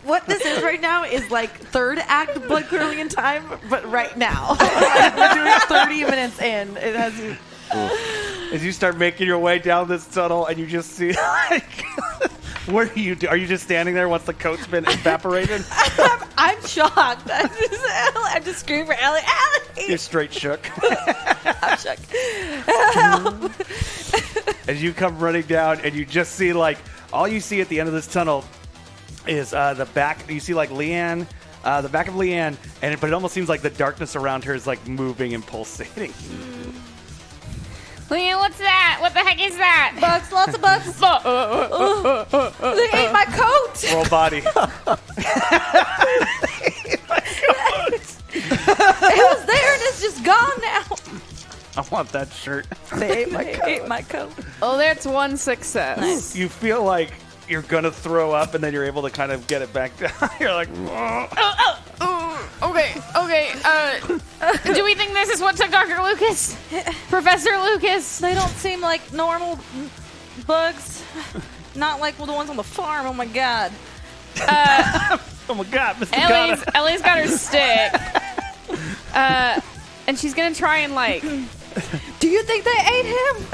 What this is right now is like third act Bloodcurdling in time, but right now. Like, we're doing 30 minutes in. It has. As you start making your way down this tunnel, and you just see like, what do you do? Are you just standing there once the coat's been evaporated? I'm shocked. I'm just screaming for Ellie. Ellie! You're straight shook. I'm shook. Help! As you come running down, and you just see like all you see at the end of this tunnel is the back. You see like Leanne, the back of Leanne, but it almost seems like the darkness around her is like moving and pulsating. Leanne, what's that? What the heck is that? Bugs, lots of bugs. They ate my coat. Roll body. It was there and it's just gone now. I want that shirt. They ate my They coat. ate my coat. Oh, that's one success. Nice. You feel like you're gonna throw up, and then you're able to kind of get it back down. You're like, Okay. Do we think this is what took Dr. Lucas? Professor Lucas? They don't seem like normal bugs. Not like the ones on the farm. Oh my god. oh my God, Mr. Gotta. Ellie's got her stick. And she's gonna try and like. Do you think they ate him?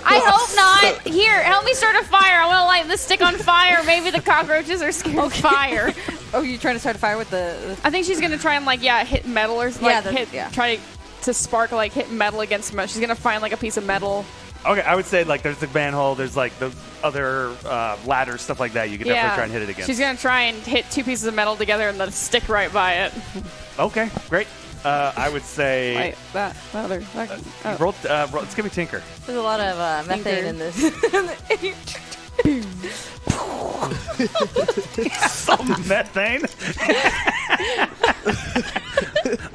I hope not. Here, help me start a fire. I want to light this stick on fire. Maybe the cockroaches are scared of fire. Oh, you trying to start a fire with the? I think she's gonna try and like hit metal or try to spark hit metal against metal. She's gonna find like a piece of metal. Okay, I would say like there's the manhole, there's like the other ladders, stuff like that. You could definitely try and hit it against. She's gonna try and hit two pieces of metal together and let it stick right by it. Okay, great. I would say. Wait, that other. Roll, let's give me Tinker. There's a lot of methane in this. Some methane.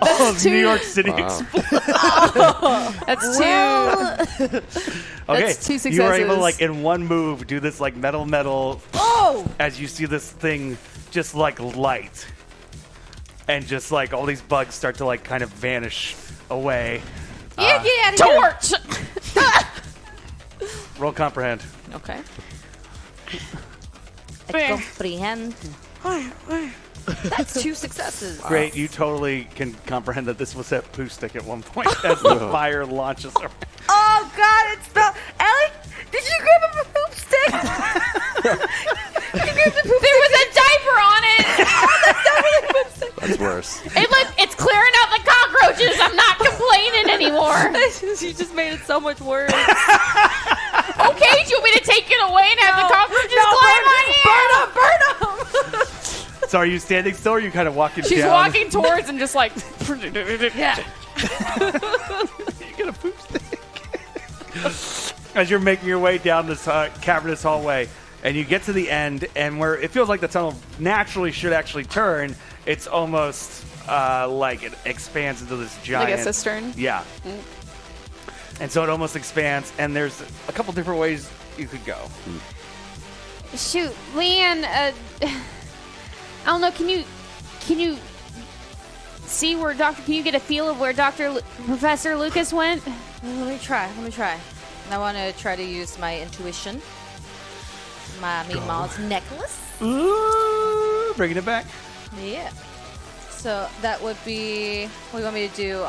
All of New York City explodes. That's two. Okay, That's two you were able to, successes. like, in one move, do this, like, metal, as you see this thing just, like, light. And just, like, all these bugs start to, like, kind of vanish away. Yeah, get out of here. Torch! Roll comprehend. Okay. Comprehend. That's two successes. Great, you totally can comprehend that this was at Pooh Stick at one point as the fire launches around. Oh God! It's the Ellie. Did you grab a poop stick? There was a diaper on it. That's worse. It's clearing out the cockroaches. I'm not complaining anymore. You just made it so much worse. Okay, do you want me to take it away and have the cockroaches climb on you? Burn them! So are you standing still or are you kind of walking She's down? walking towards and just like. Yeah. You get a poop stick. As you're making your way down this cavernous hallway, and you get to the end, and where it feels like the tunnel naturally should actually turn, it's almost like it expands into this giant... Like a cistern? Yeah. And so it almost expands, and there's a couple different ways you could go. Shoot, Leanne, I don't know, can you see where can you get a feel of where Professor Lucas went? Let me try. I want to try to use my intuition. My Mean Mall's necklace. Ooh, bringing it back. Yeah. So that would be. What do you want me to do?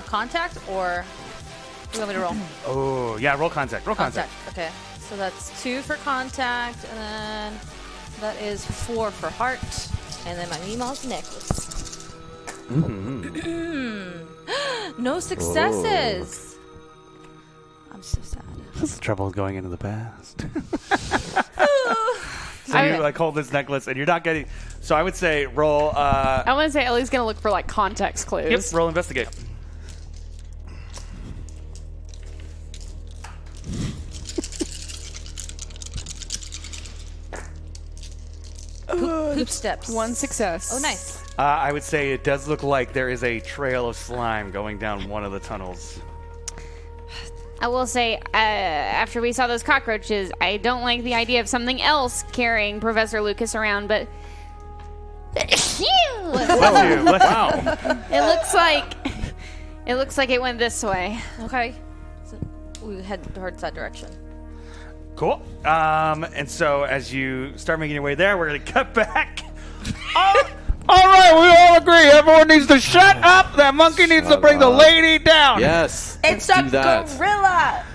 Contact or? What do you want me to roll? Oh, yeah, roll contact. Roll contact. Okay. So that's 2 for contact, and then that is 4 for heart, and then my Meemaw's necklace. No successes. I'm so sad. That's the trouble with going into the past. So you like hold this necklace and you're not getting. So I would say roll. I want to say Ellie's gonna look for like context clues. Yep. Roll investigate. Poop steps. 1 success. Oh, nice. I would say it does look like there is a trail of slime going down one of the tunnels. I will say, after we saw those cockroaches, I don't like the idea of something else carrying Professor Lucas around, but... Bless you. Wow. It looks like it went this way. Okay. So we head towards that direction. Cool. And so as you start making your way there, we're going to cut back. Oh, all right, we all agree. Everyone needs to shut up. That monkey needs to bring the lady down. Yes. It's let's a do that. gorilla.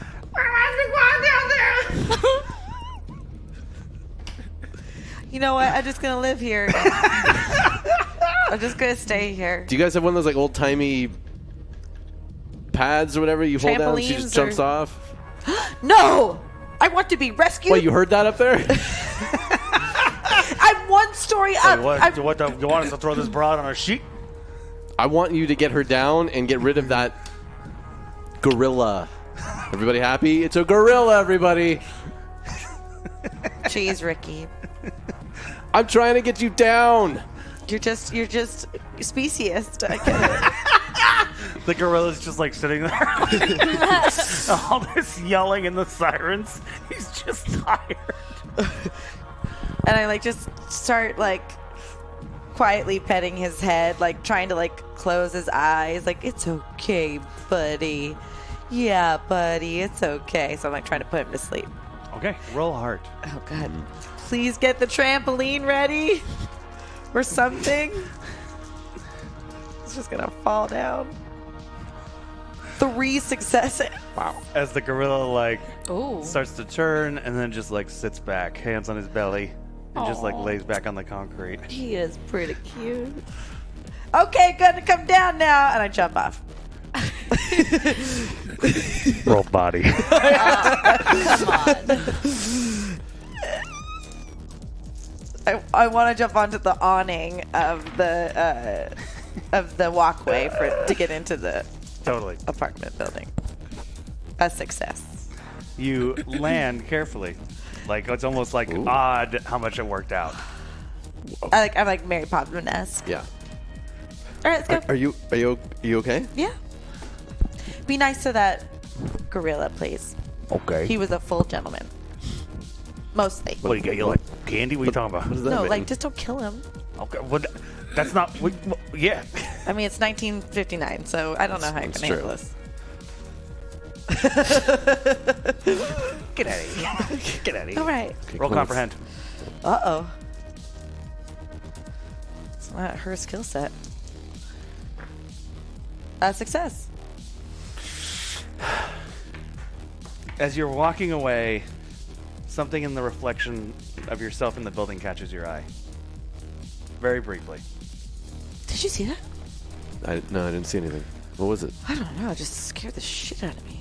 You know what? I'm just gonna live here. I'm just gonna stay here. Do you guys have one of those like old timey pads or whatever you hold down and she just jumps off? No! I want to be rescued. Wait, you heard that up there? I'm one story up. You want us to throw this broad on our sheet? I want you to get her down and get rid of that gorilla. Everybody happy? It's a gorilla, everybody. Jeez, Ricky. I'm trying to get you down. You're just speciesist. I get it. The gorilla's just like sitting there. All this yelling and the sirens. He's just tired. And I like just start like quietly petting his head, like trying to like close his eyes. Like, it's okay, buddy. Yeah, buddy, it's okay. So I'm like trying to put him to sleep. Okay, roll hard. Oh God. Please get the trampoline ready or something. It's just gonna fall down. 3 successes. Wow. As the gorilla like Ooh. starts to turn and then just like sits back, hands on his belly, and just like lays back on the concrete. He is pretty cute. Okay, gonna come down now, and I jump off. Roll body. Come on. I want to jump onto the awning of the walkway to get into the Totally. apartment building. A success. You land carefully. Like it's almost like odd how much it worked out. I'm like Mary Poppins-esque. Yeah. All right, let's go. Are you okay? Yeah. Be nice to that gorilla, please. Okay. He was a full gentleman. Mostly. What do you get? You like candy? What are you talking What about? does that No, mean? like just don't kill him. Okay, well, that's not. Yeah. I mean, it's 1959, so I don't know how you're That's gonna handle true. this. Get out of here. Get out of here. All right. Okay, Roll cool. comprehend. Uh-oh. It's not her skill set. A success. As you're walking away, something in the reflection of yourself in the building catches your eye. Very briefly. Did you see that? No, I didn't see anything. What was it? I don't know. It just scared the shit out of me.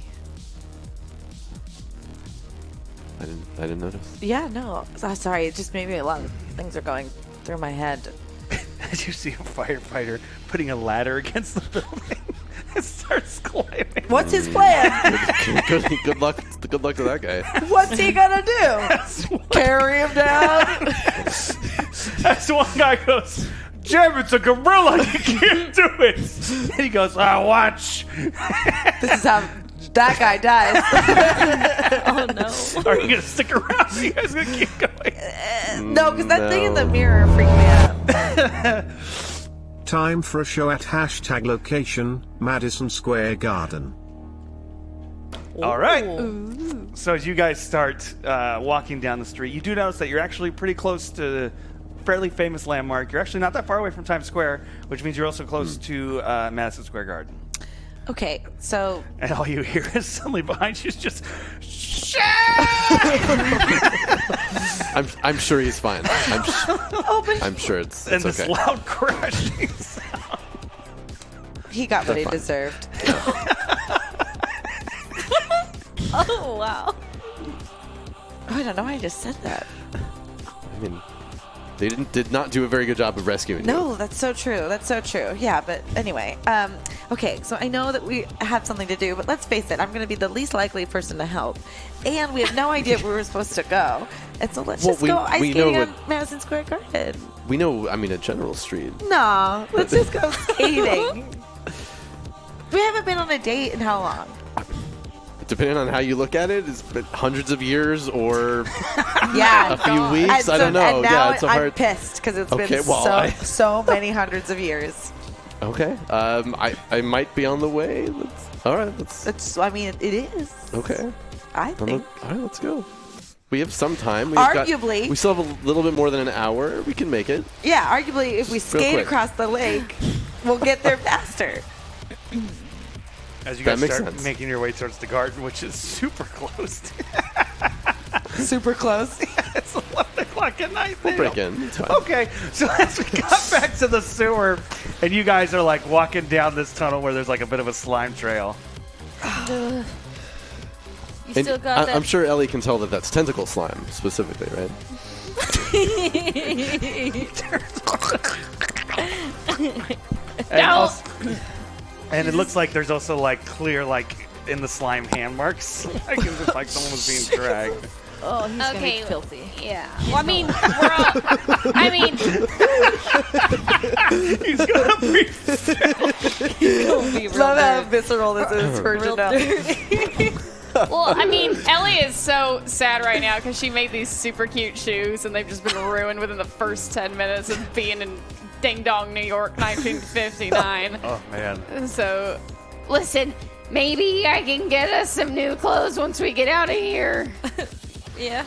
I didn't notice. Yeah, no. Sorry. It just maybe a lot of things are going through my head. As you see a firefighter putting a ladder against the building and starts climbing. What's his plan? Good luck to that guy. What's he gonna do? Carry him down? As one guy goes, Jim, it's a gorilla. You can't do it. And he goes, watch. This is how that guy dies. Oh no. Are you going to stick around? Are you guys going to keep going? No, because that thing in the mirror freaked me out. Time for a show at #location, Madison Square Garden. All right. So as you guys start walking down the street, you do notice that you're actually pretty close to fairly famous landmark. You're actually not that far away from Times Square, which means you're also close to Madison Square Garden. Okay, so And all you hear is suddenly behind you is just, shit! I'm sure he's fine. I'm sure it's And this okay. loud crashing sound. he got what he fine. deserved. Oh, wow. Oh, I don't know why I just said that. I mean, they did not do a very good job of rescuing you. No, that's so true. That's so true. Yeah, but anyway. Okay, so I know that we have something to do, but let's face it, I'm going to be the least likely person to help. And we have no idea where we're supposed to go. And so let's just go ice skating on Madison Square Garden. We know, I mean, a general street. No, let's just go skating. We haven't been on a date in how long? Depending on how you look at it, it's been hundreds of years or Yeah. a few weeks. I don't know. And now Yeah, it's a I'm hard. pissed because it's Okay, been well, so many hundreds of years. Okay. I might be on the way. All right. I mean, it is. Okay. I think. All right. Let's go. We have some time. Arguably. We still have a little bit more than an hour. We can make it. Yeah, arguably, if we skate quick. across the lake, we'll get there faster. As you That guys makes start sense. making your way towards the garden, which is super close. Super close. It's 11 o'clock at night. We'll break in. It's fine. Okay, so as we got back to the sewer, and you guys are like walking down this tunnel where there's like a bit of a slime trail. You And still got that. I'm sure Ellie can tell that that's tentacle slime specifically, right? And it looks like there's also like clear like in the slime hand marks, like as if like someone was being dragged. Oh, he's gonna Okay. be filthy. Yeah. Well, I mean, we're all. I mean, He's gonna be. He'll be real Love how dirty. visceral this is for Real Janelle. well, I mean, Ellie is so sad right now because she made these super cute shoes and they've just been ruined within the first 10 minutes of being in Ding Dong, New York, 1959. Oh man. So, listen, maybe I can get us some new clothes once we get out of here. Yeah.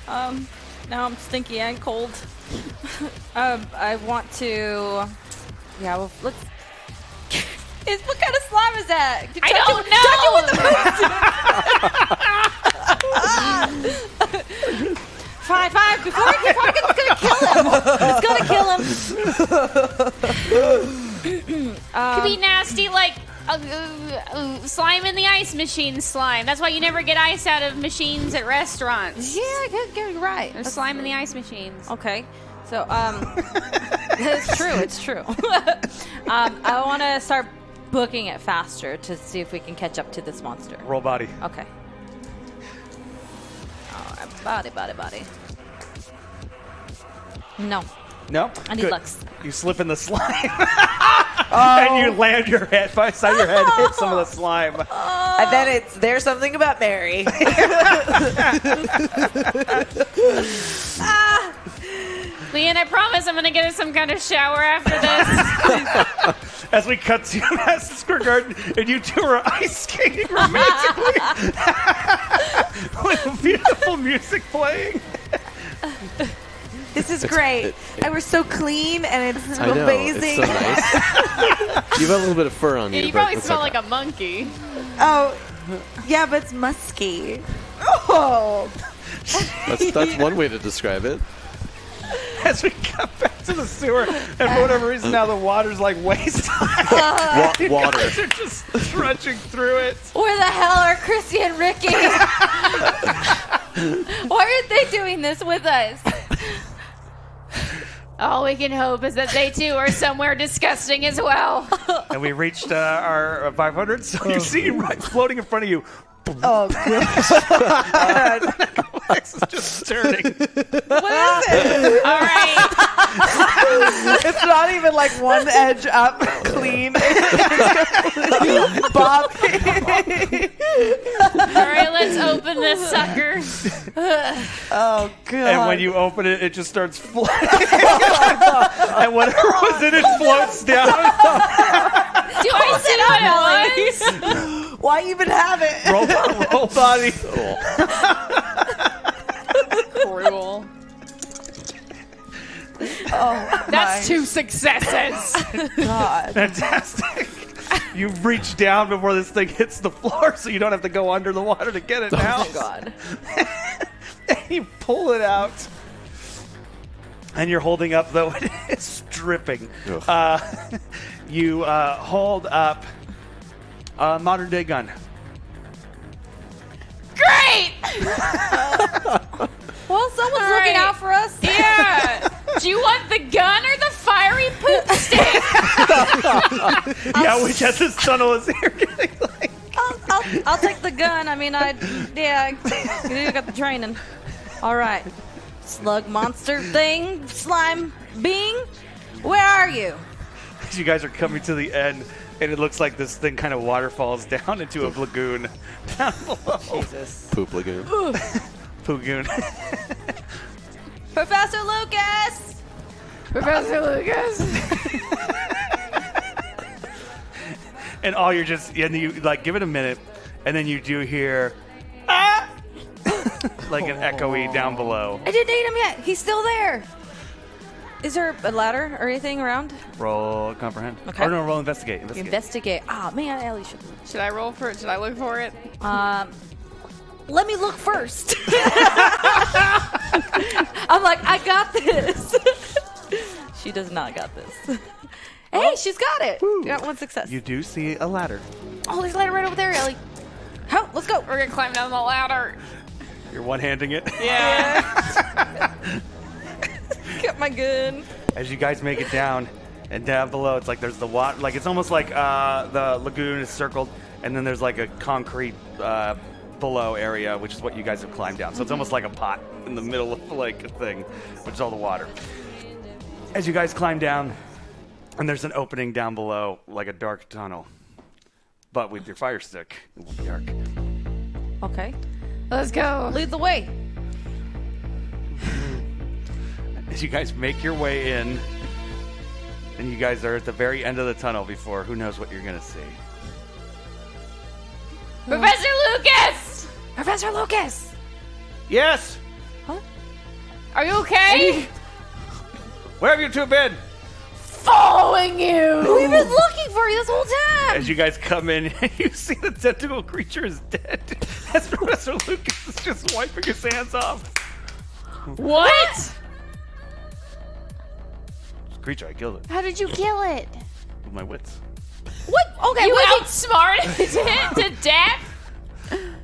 Now I'm stinky and cold. I want to. Yeah. Well, let's. What kind of slime is that? I don't know. Fine. Before it's gonna kill him. Could be nasty, like slime in the ice machine slime. That's why you never get ice out of machines at restaurants. Yeah, you're right. There's slime in the ice machines. Okay. So, it's true. I want to start booking it faster to see if we can catch up to this monster. Roll body. Okay. All right, body. No, No. I need Good. Lux. You slip in the slime, and you land your head by side your head, hit some of the slime. And then it's There's Something About Mary. Leanne, I promise I'm gonna get us some kind of shower after this. As we cut to Madison Square Garden, and you two are ice skating romantically with beautiful music playing. This is great. And we're so clean, and it's I know. amazing. It's so nice. You have a little bit of fur on you. Yeah, you but probably it's smell okay. like a monkey. Oh, yeah, but it's musky. Oh. That's one way to describe it. As we cut back to the sewer, and for whatever reason now the water's like waist high. You Water. guys are just trudging through it. Where the hell are Chrissy and Ricky? Why aren't they doing this with us? All we can hope is that they too are somewhere disgusting as well. And we reached our 500, so you see right floating in front of you. Oh, good. Lex is just turning. What is it? All right. It's not even like one edge up clean. Bob. All right, let's open this sucker. Oh, God. And when you open it, it just starts floating. And whatever was in it floats down. Do I see what it was? Why even have it? Roll body. Cruel. That's 2 successes. God. Fantastic. You reach down before this thing hits the floor so you don't have to go under the water to get it out. Oh, God. And you pull it out. And you're holding up, though it is dripping. You hold up a modern day gun. Great! Well, someone's looking out for us. Yeah. Do you want the gun or the fiery poop stick? Yeah, which as this tunnel is here getting like. I'll take the gun. I mean, you got the training. All right. Slug monster thing, slime being, where are you? You guys are coming to the end, and it looks like this thing kind of waterfalls down into a lagoon down below. Jesus. Poop lagoon. Poogoon. Professor Lucas! Professor Lucas. And all you're just, and you like give it a minute, and then you do hear, ah! Like an echoey down below. I didn't eat him yet. He's still there. Is there a ladder or anything around? Roll comprehend. Okay. Or no, roll investigate. Investigate. Oh, man, Ellie should. Should I roll for it? Should I look for it? Let me look first. I'm like, I got this. She does not got this. Hey, she's got it. Woo. Got 1 success. You do see a ladder. Oh, there's a ladder right over there, Ellie. Ho, let's go. We're gonna climb down the ladder. You're one-handing it. Yeah. Get my gun. As you guys make it down, and down below, it's like there's the water. Like it's almost like the lagoon is circled, and then there's like a concrete below area, which is what you guys have climbed down. So it's almost like a pot in the middle of like a thing, which is all the water. As you guys climb down, and there's an opening down below, like a dark tunnel. But with your fire stick, it will be dark. Okay. Let's go. Lead the way. As you guys make your way in, and you guys are at the very end of the tunnel before who knows what you're going to see. Professor Lucas! Professor Lucas. Yes! Are you okay? Where have you two been? Following you! We've been looking for you this whole time. As you guys come in, you see the tentacle creature is dead. As Professor Lucas is just wiping his hands off. What? This creature, I killed it How did you kill it? with my wits. What? Okay, You what outsmarted it to death?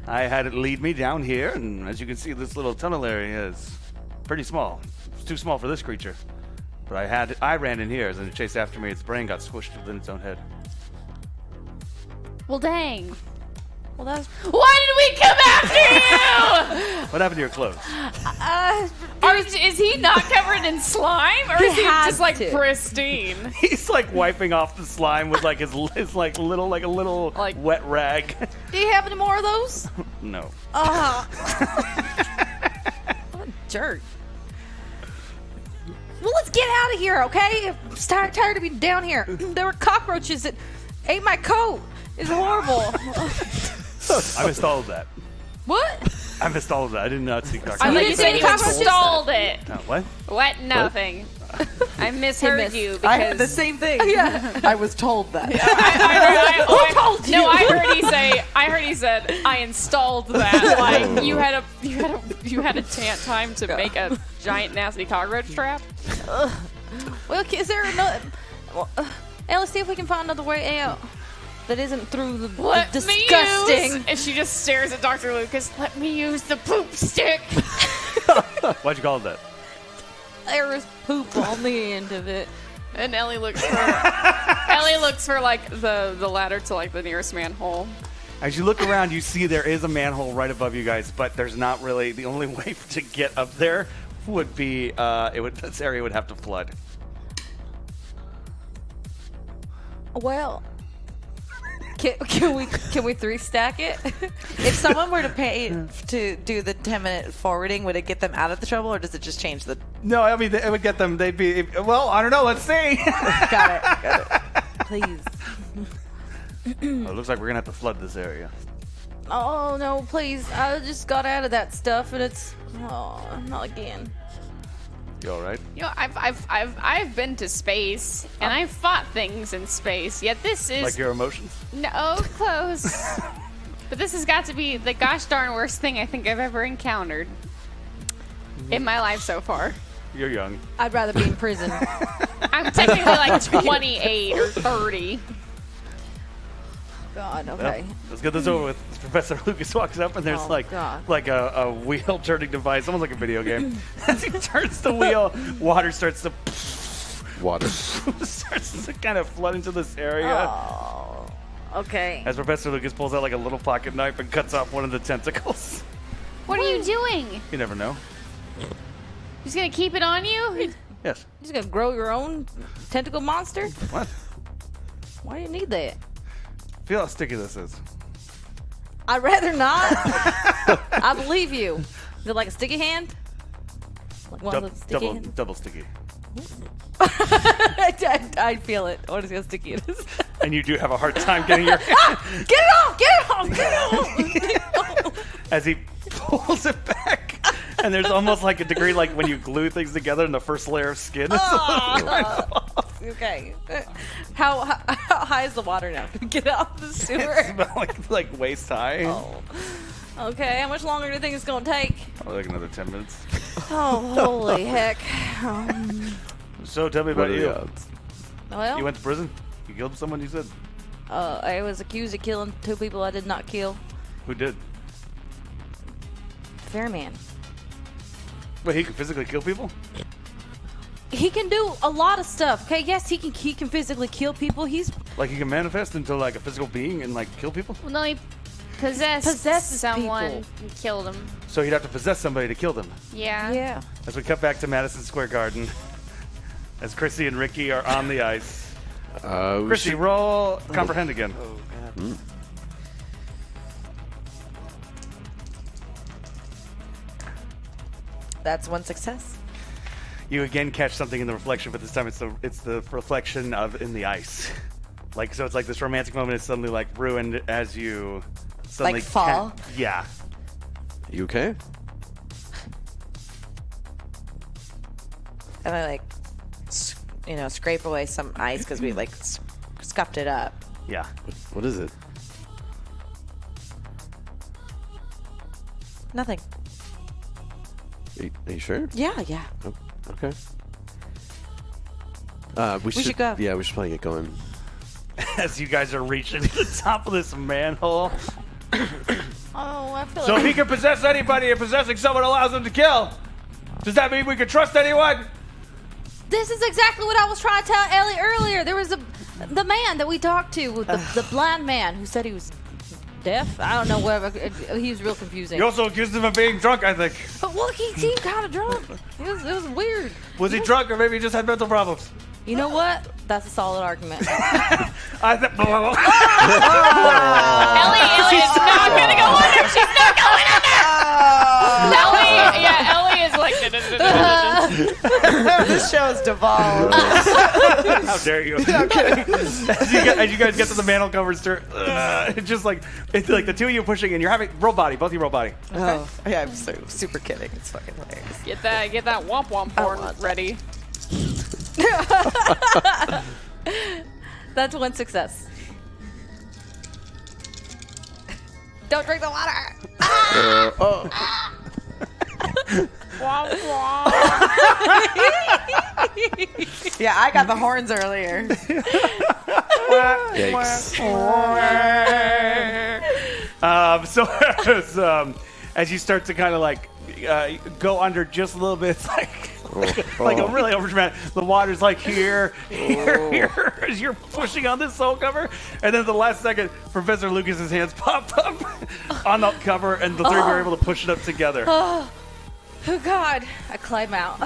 I had it lead me down here, and as you can see, this little tunnel area is pretty small. It's too small for this creature. But I ran in here, and it chased after me. Its brain got squished within its own head. Well, dang. Well, that was. Why did we come after you? What happened to your clothes? Is he not covered in slime, or He is he had just like to. pristine? He's like wiping off the slime with like his like little Like- wet rag. Do you have any more of those? No. What a jerk. Well, let's get out of here, okay? I'm tired of being down here. There were cockroaches that ate my coat. It's horrible. I missed all of that. What? I missed all of that. I did not see Dr. I You thought didn't you see said any you cockroaches? installed it. Oh, what? What? Nothing. I misheard missed. you I had the because same thing. Yeah. I was told that. Who told you? No, I heard he said I installed that. Like you had a time to make a giant nasty cockroach trap. Well, is there another? Well, let's see if we can find another way out that isn't through the Let disgusting. me use. And she just stares at Dr. Lucas. Let me use the poop stick. Why'd you call it that? There was poop on the end of it. And Ellie looks for like the ladder to like the nearest manhole. As you look around, you see there is a manhole right above you guys, but there's not really. The only way to get up there would be this area would have to flood. Well, can we 3-stack it? If someone were to pay to do the 10-minute forwarding, would it get them out of the trouble, or does it just change the? No, I mean it would get them. They'd be well. I don't know. Let's see. Got it. Please. Well, it looks like we're gonna have to flood this area. Oh no, please! I just got out of that stuff, and it's not again. You all right? You know, I've been to space and I've fought things in space. Yet this is Like your emotions? no close. But this has got to be the gosh darn worst thing I think I've ever encountered in my life so far. You're young. I'd rather be in prison. I'm technically like 28 or 30. God, Well, okay. let's get this over with. Professor Lucas walks up and there's Oh, like God. a wheel turning device, almost like a video game. As he turns the wheel, water starts to Water. starts to kind of flood into this area. Oh, okay. As Professor Lucas pulls out like a little pocket knife and cuts off one of the tentacles. What are you doing? You never know. Just gonna keep it on you? Yes. You're just gonna grow your own tentacle monster? What? Why do you need that? Feel how sticky this is. I'd rather not. I believe you. Is it like a sticky hand? Like one of those sticky hands? Double sticky. I feel it. What is how sticky it is. And you do have a hard time getting your hand Get it off! Get it off! Get it off! as he pulls it back. And there's almost like a degree like when you glue things together and the first layer of skin is Okay. How high is the water now? Get it off the sewer. like waist high. Oh. Okay. How much longer do you think it's gonna take? Probably like another 10 minutes. Oh, holy heck. So tell me What about are you. the odds? Well, You went to prison? You killed someone, you said? I was accused of killing 2 people I did not kill. Who did? Fairman. Wait, he can physically kill people? He can do a lot of stuff. Okay, yes, he can physically kill people. He's Like he can manifest into like a physical being and like kill people? Well, no, he possessed someone people. and killed him. So he'd have to possess somebody to kill them. Yeah. yeah. As we cut back to Madison Square Garden, as Chrissy and Ricky are on the ice. We Chrissy, should- roll comprehend again. Oh, God. That's one success. You again catch something in the reflection, but this time it's the reflection of in the ice. Like so, it's like this romantic moment is suddenly like ruined as you suddenly Like fall? Yeah. You okay? And I scrape away some ice because we like scuffed it up. Yeah. What is it? Nothing. Are you sure? Yeah, yeah. Oh, okay. We should go. Yeah, we should probably get going. As you guys are reaching the top of this manhole. Oh, I feel So if he can possess anybody and possessing someone allows him to kill, does that mean we can trust anyone? This is exactly what I was trying to tell Ellie earlier. There was the man that we talked to, the blind man who said he was deaf. I don't know whether he was real confusing. You also accused him of being drunk, I think. But look, he seemed kind of drunk. It was weird. Was he drunk or maybe he just had mental problems? You know what? That's a solid argument. I think. Ellie is not gonna go under. She's not going under. Ellie is like. This show's devolved. How dare you? I'm kidding. As you guys get to the manhole covers, it's just like the two of you pushing, and you're having roll body. Both of you roll body. Oh, yeah, I'm so super kidding. It's fucking hilarious. Get that womp womp porn ready. That's one success. Don't drink the water. Womp womp. Yeah, I got the horns earlier. Yikes. As you start to kind of like go under just a little bit, it's like a really overdramatic. The water's like here, as you're pushing on this soul cover, and then at the last second, Professor Lucas's hands pop up on the cover, and the three were able to push it up together. Oh God! I climb out.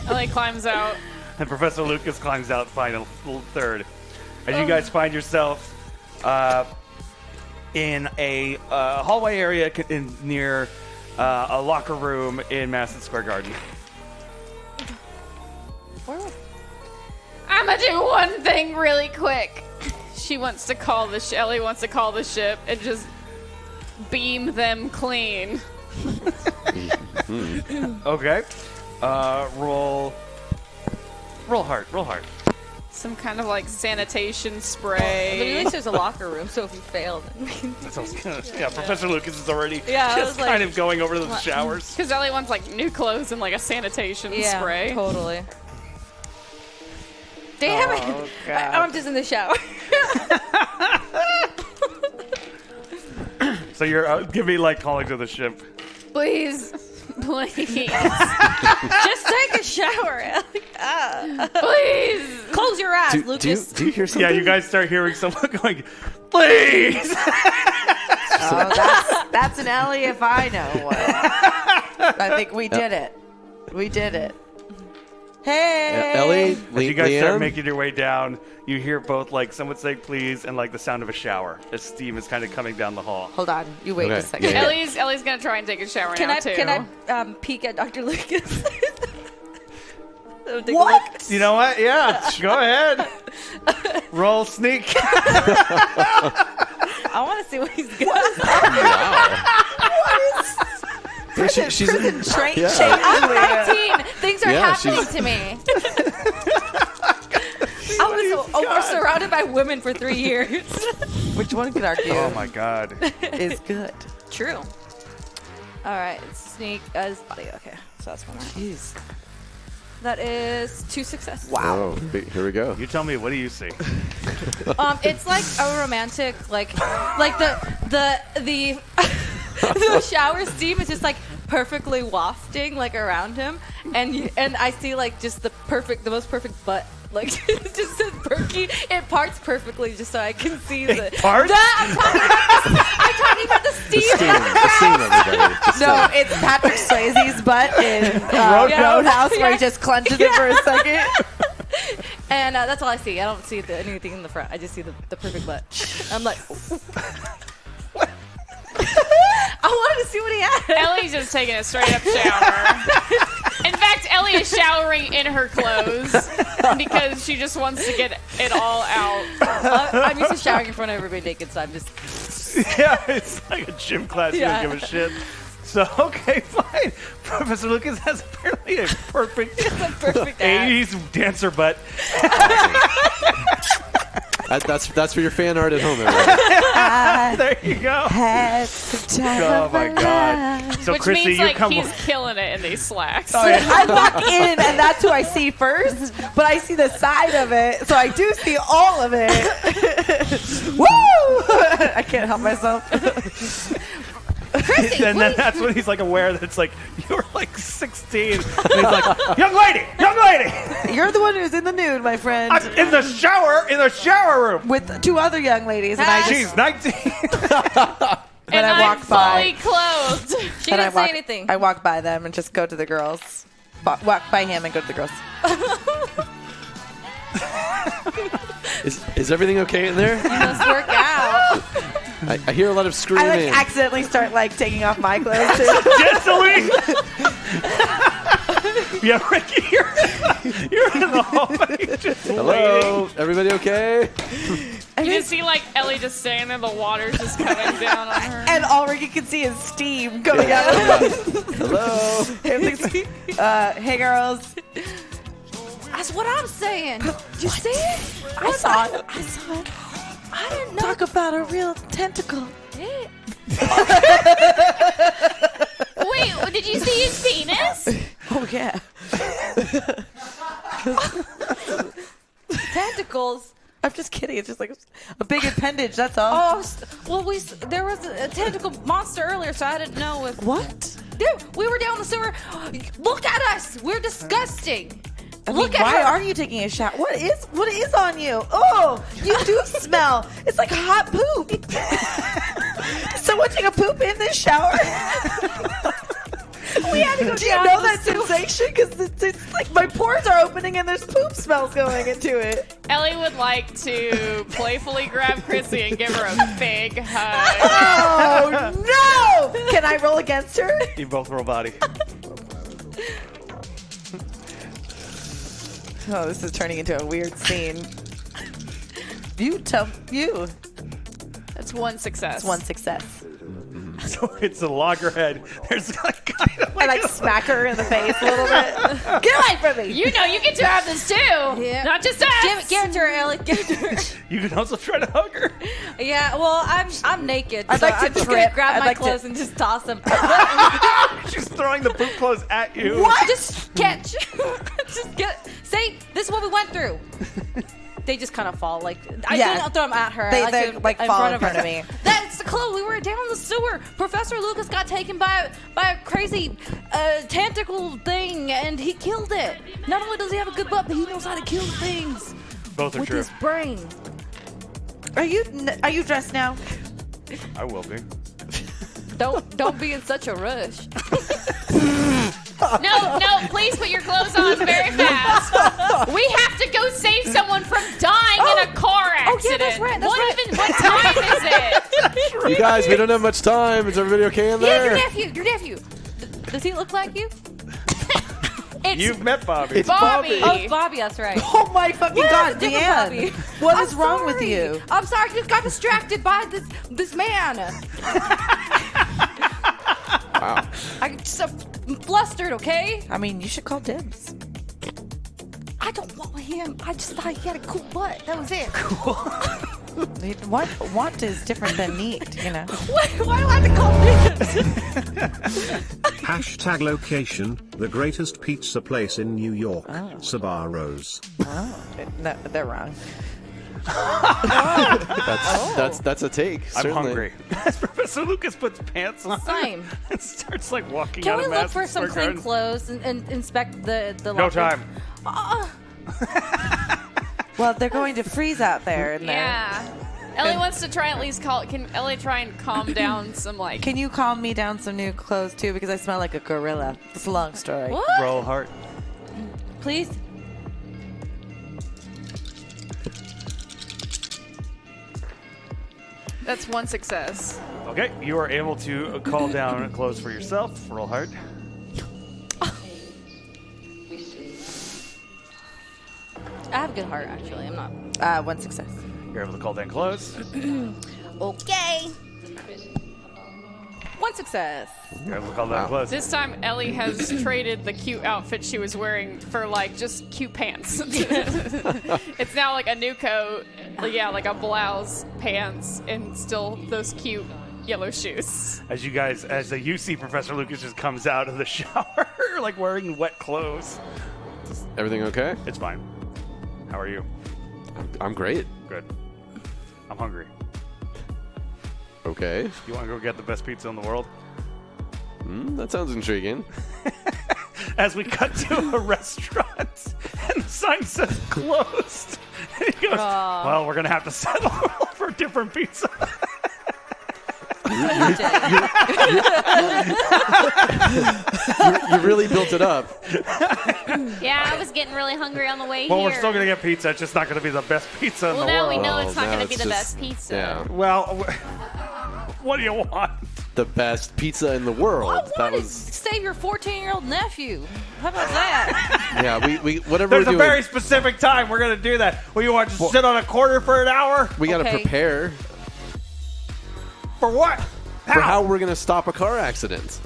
Ellie climbs out. And Professor Lucas climbs out final third. As you guys find yourself in a hallway area near a locker room in Madison Square Garden. I'm gonna do one thing really quick. She wants to call the Ellie wants to call the ship and just beam them clean. Okay. Roll hard. Roll hard. Some kind of like sanitation But at spray. least there's a locker room, so if we fail, then we can. That sounds good. Yeah, Professor Lucas is already Yeah, I just was kind like, of going over to the showers. Because Ellie wants like new clothes and like a sanitation Yeah, spray. totally. Damn it! I'm just in the shower. So you're give me like calling to the ship. Please. Please. Just take a shower, Ellie. Please. Close your eyes, Do Lucas. you hear something? Yeah, you guys start hearing someone going, please! Oh, that's an Ellie if I know one. I think we did it. We did it. Hey! Ellie, As you guys Leanne? start making your way down, you hear both like someone saying please and like the sound of a shower as steam is kind of coming down the hall. Hold on. You wait Okay. a second. Yeah. Ellie's gonna try and take a shower Can now I too. peek at Dr. Lucas? What? You know what? Yeah, go ahead. Roll sneak. I want to see what he's got. She's Train Yeah. change. I'm 19. Things are Yeah, happening she's- to me. I was surrounded by women for 3 years. Which one could argue Oh my god. is good? True. All right, sneak as body. Okay, so that's one. Jeez. That is 2 successes. Wow. Here we go. You tell me, what do you see? It's like a romantic, like the the shower steam is just like perfectly wafting like around him, and I see like just the most perfect butt. Like it's just so perky. It parts perfectly just so I can see the parts? I'm talking about the steam. The steam, everybody. The steam. No, it's Patrick Swayze's butt in Roadhouse where he just clenches it for a second. And that's all I see. I don't see anything in the front. I just see the perfect butt. I'm like, I wanted to see what he had. Ellie's just taking a straight up shower. In fact, Ellie is showering in her clothes because she just wants to get it all out. I'm used to showering in front of everybody naked, so I'm just. Yeah, it's like a gym class. Yeah. You don't give a shit. So, okay, fine. Professor Lucas has apparently a perfect Perfect ass. 80s dancer butt. That's for your fan art at home, everybody. There you go. Oh my god. So, Which Chrissy, means you like come. he's killing it in these slacks. Oh, yeah. I walk in and that's who I see first, but I see the side of it, so I do see all of it. Woo! I can't help myself. And then that's when he's like aware that it's like you're like 16. And he's like, young lady, You're the one who's in the nude, my friend. I'm in the shower room. With 2 other young ladies, and I just She's 19. And I I'm walk by. fully clothed. She and I didn't walk, say anything. I walk by them and just go to the girls. Walk by him and go to the girls. Is everything okay in there? Must work out. I hear a lot of I screaming. like accidentally start like taking off my clothes too. Gently. Yeah, Ricky, you're in the hallway just Hello, waiting. everybody okay? You just see like Ellie just standing there, the water's just coming down on her. And all Ricky can see is steam coming out of him. Hello. Hey girls. That's what I'm saying. Did you see it? I saw it. I didn't know. Talk about a real tentacle. it. Wait, did you see his penis? Oh yeah. Tentacles. I'm just kidding. It's just like a big appendage. That's all. Oh, well, there was a tentacle monster earlier, so I didn't know if. What? Dude, we were down the sewer. Look at us. We're disgusting. I mean, Look at why her. are you taking a shower? What is on you? Oh, you do smell. It's like hot poop. Did someone take a poop in this shower? We had to go Do you down know the that sewer. sensation? Because it's like my pores are opening and there's poop smells going into it. Ellie would like to playfully grab Chrissy and give her a big hug. Oh no! Can I roll against her? You both roll body. Oh, this is turning into a weird scene. You tell you. That's one success. It's one success. So it's a loggerhead. There's like kind of I smack her in the face a little bit. Get away from me! You know, you get to have this too. Yeah. Not just us. Give it to her, Ellie. Give it to her. You can also try to hug her. Yeah, well, I'm naked. I'd so like to I'm just trip. gonna grab I'd my like to- clothes and just toss them. She's throwing the boot clothes at you. What? Just catch. Just get. See, this is what we went through. They just kind of fall. Like I Yeah. didn't throw them at her. They I fall in front of me. That's the clue. We were down in the sewer. Professor Lucas got taken by a crazy tentacle thing, and he killed it. Not only does he have a good butt, but he knows how to kill things Both are with true. his brain. Are you dressed now? I will be. Don't be in such a rush. No, please put your clothes on very fast. We have to go save someone from dying in a car accident. Oh, yeah, that's right. What time is it? You guys, we don't have much time. Is everybody okay in Yeah, there? your nephew. Does he look like you? It's You've met Bobby. It's Bobby. Oh, it's Bobby, that's right. Oh my fucking god, different Deanne! Bobby. What I'm is wrong with sorry. you? I'm sorry, I just got distracted by this man. Wow. I'm so flustered, okay? I mean, you should call dibs. I don't want him. I just thought he had a cool butt. That was it. Want is different than need, you know. Why do I have to call dibs? Hashtag location, the greatest pizza place in New York, Sabaros. No, they're wrong. That's a take. I'm certainly. hungry. As Professor Lucas puts pants on Same. and starts walking Can out we of look Madison for some Square clean Garden. clothes and inspect the No locker? time. Well, they're going to freeze out there in there. Yeah. Ellie wants to try at least Can Ellie try and calm down some Can you calm me down some new clothes too? Because I smell like a gorilla. It's a long story. What? Roll heart. Please? That's one success. Okay, you are able to call down clothes for yourself. Roll hard. I have a good heart, actually. I'm not. One success. You're able to call down clothes. Okay. One success. You're able to call down clothes. This time, Ellie has traded the cute outfit she was wearing for just cute pants. It's now a new coat, like a blouse, pants, and still those cute yellow shoes. As you see Professor Lucas just comes out of the shower, wearing wet clothes. Everything okay? It's fine. How are you? I'm great. Good. I'm hungry. Okay. You want to go get the best pizza in the world? That sounds intriguing. As we cut to a restaurant, and the sign says closed. And he goes, well, we're going to have to settle for different pizza. You really built it up. Yeah, I was getting really hungry on the way Well, here. we're still going to get pizza. It's just not going to be the best pizza in Well, the now world. we know it's not now going to be it's the just- best pizza. Yeah. Well, what do you want? The best pizza in the world. I That want to was. save your 14-year-old nephew. How about that? Yeah, we whatever There's we're a doing. very specific time we're going to do that. Well, you want to sit on a corner for an hour? We got to Okay. prepare For what? for how we're going to stop a car accident.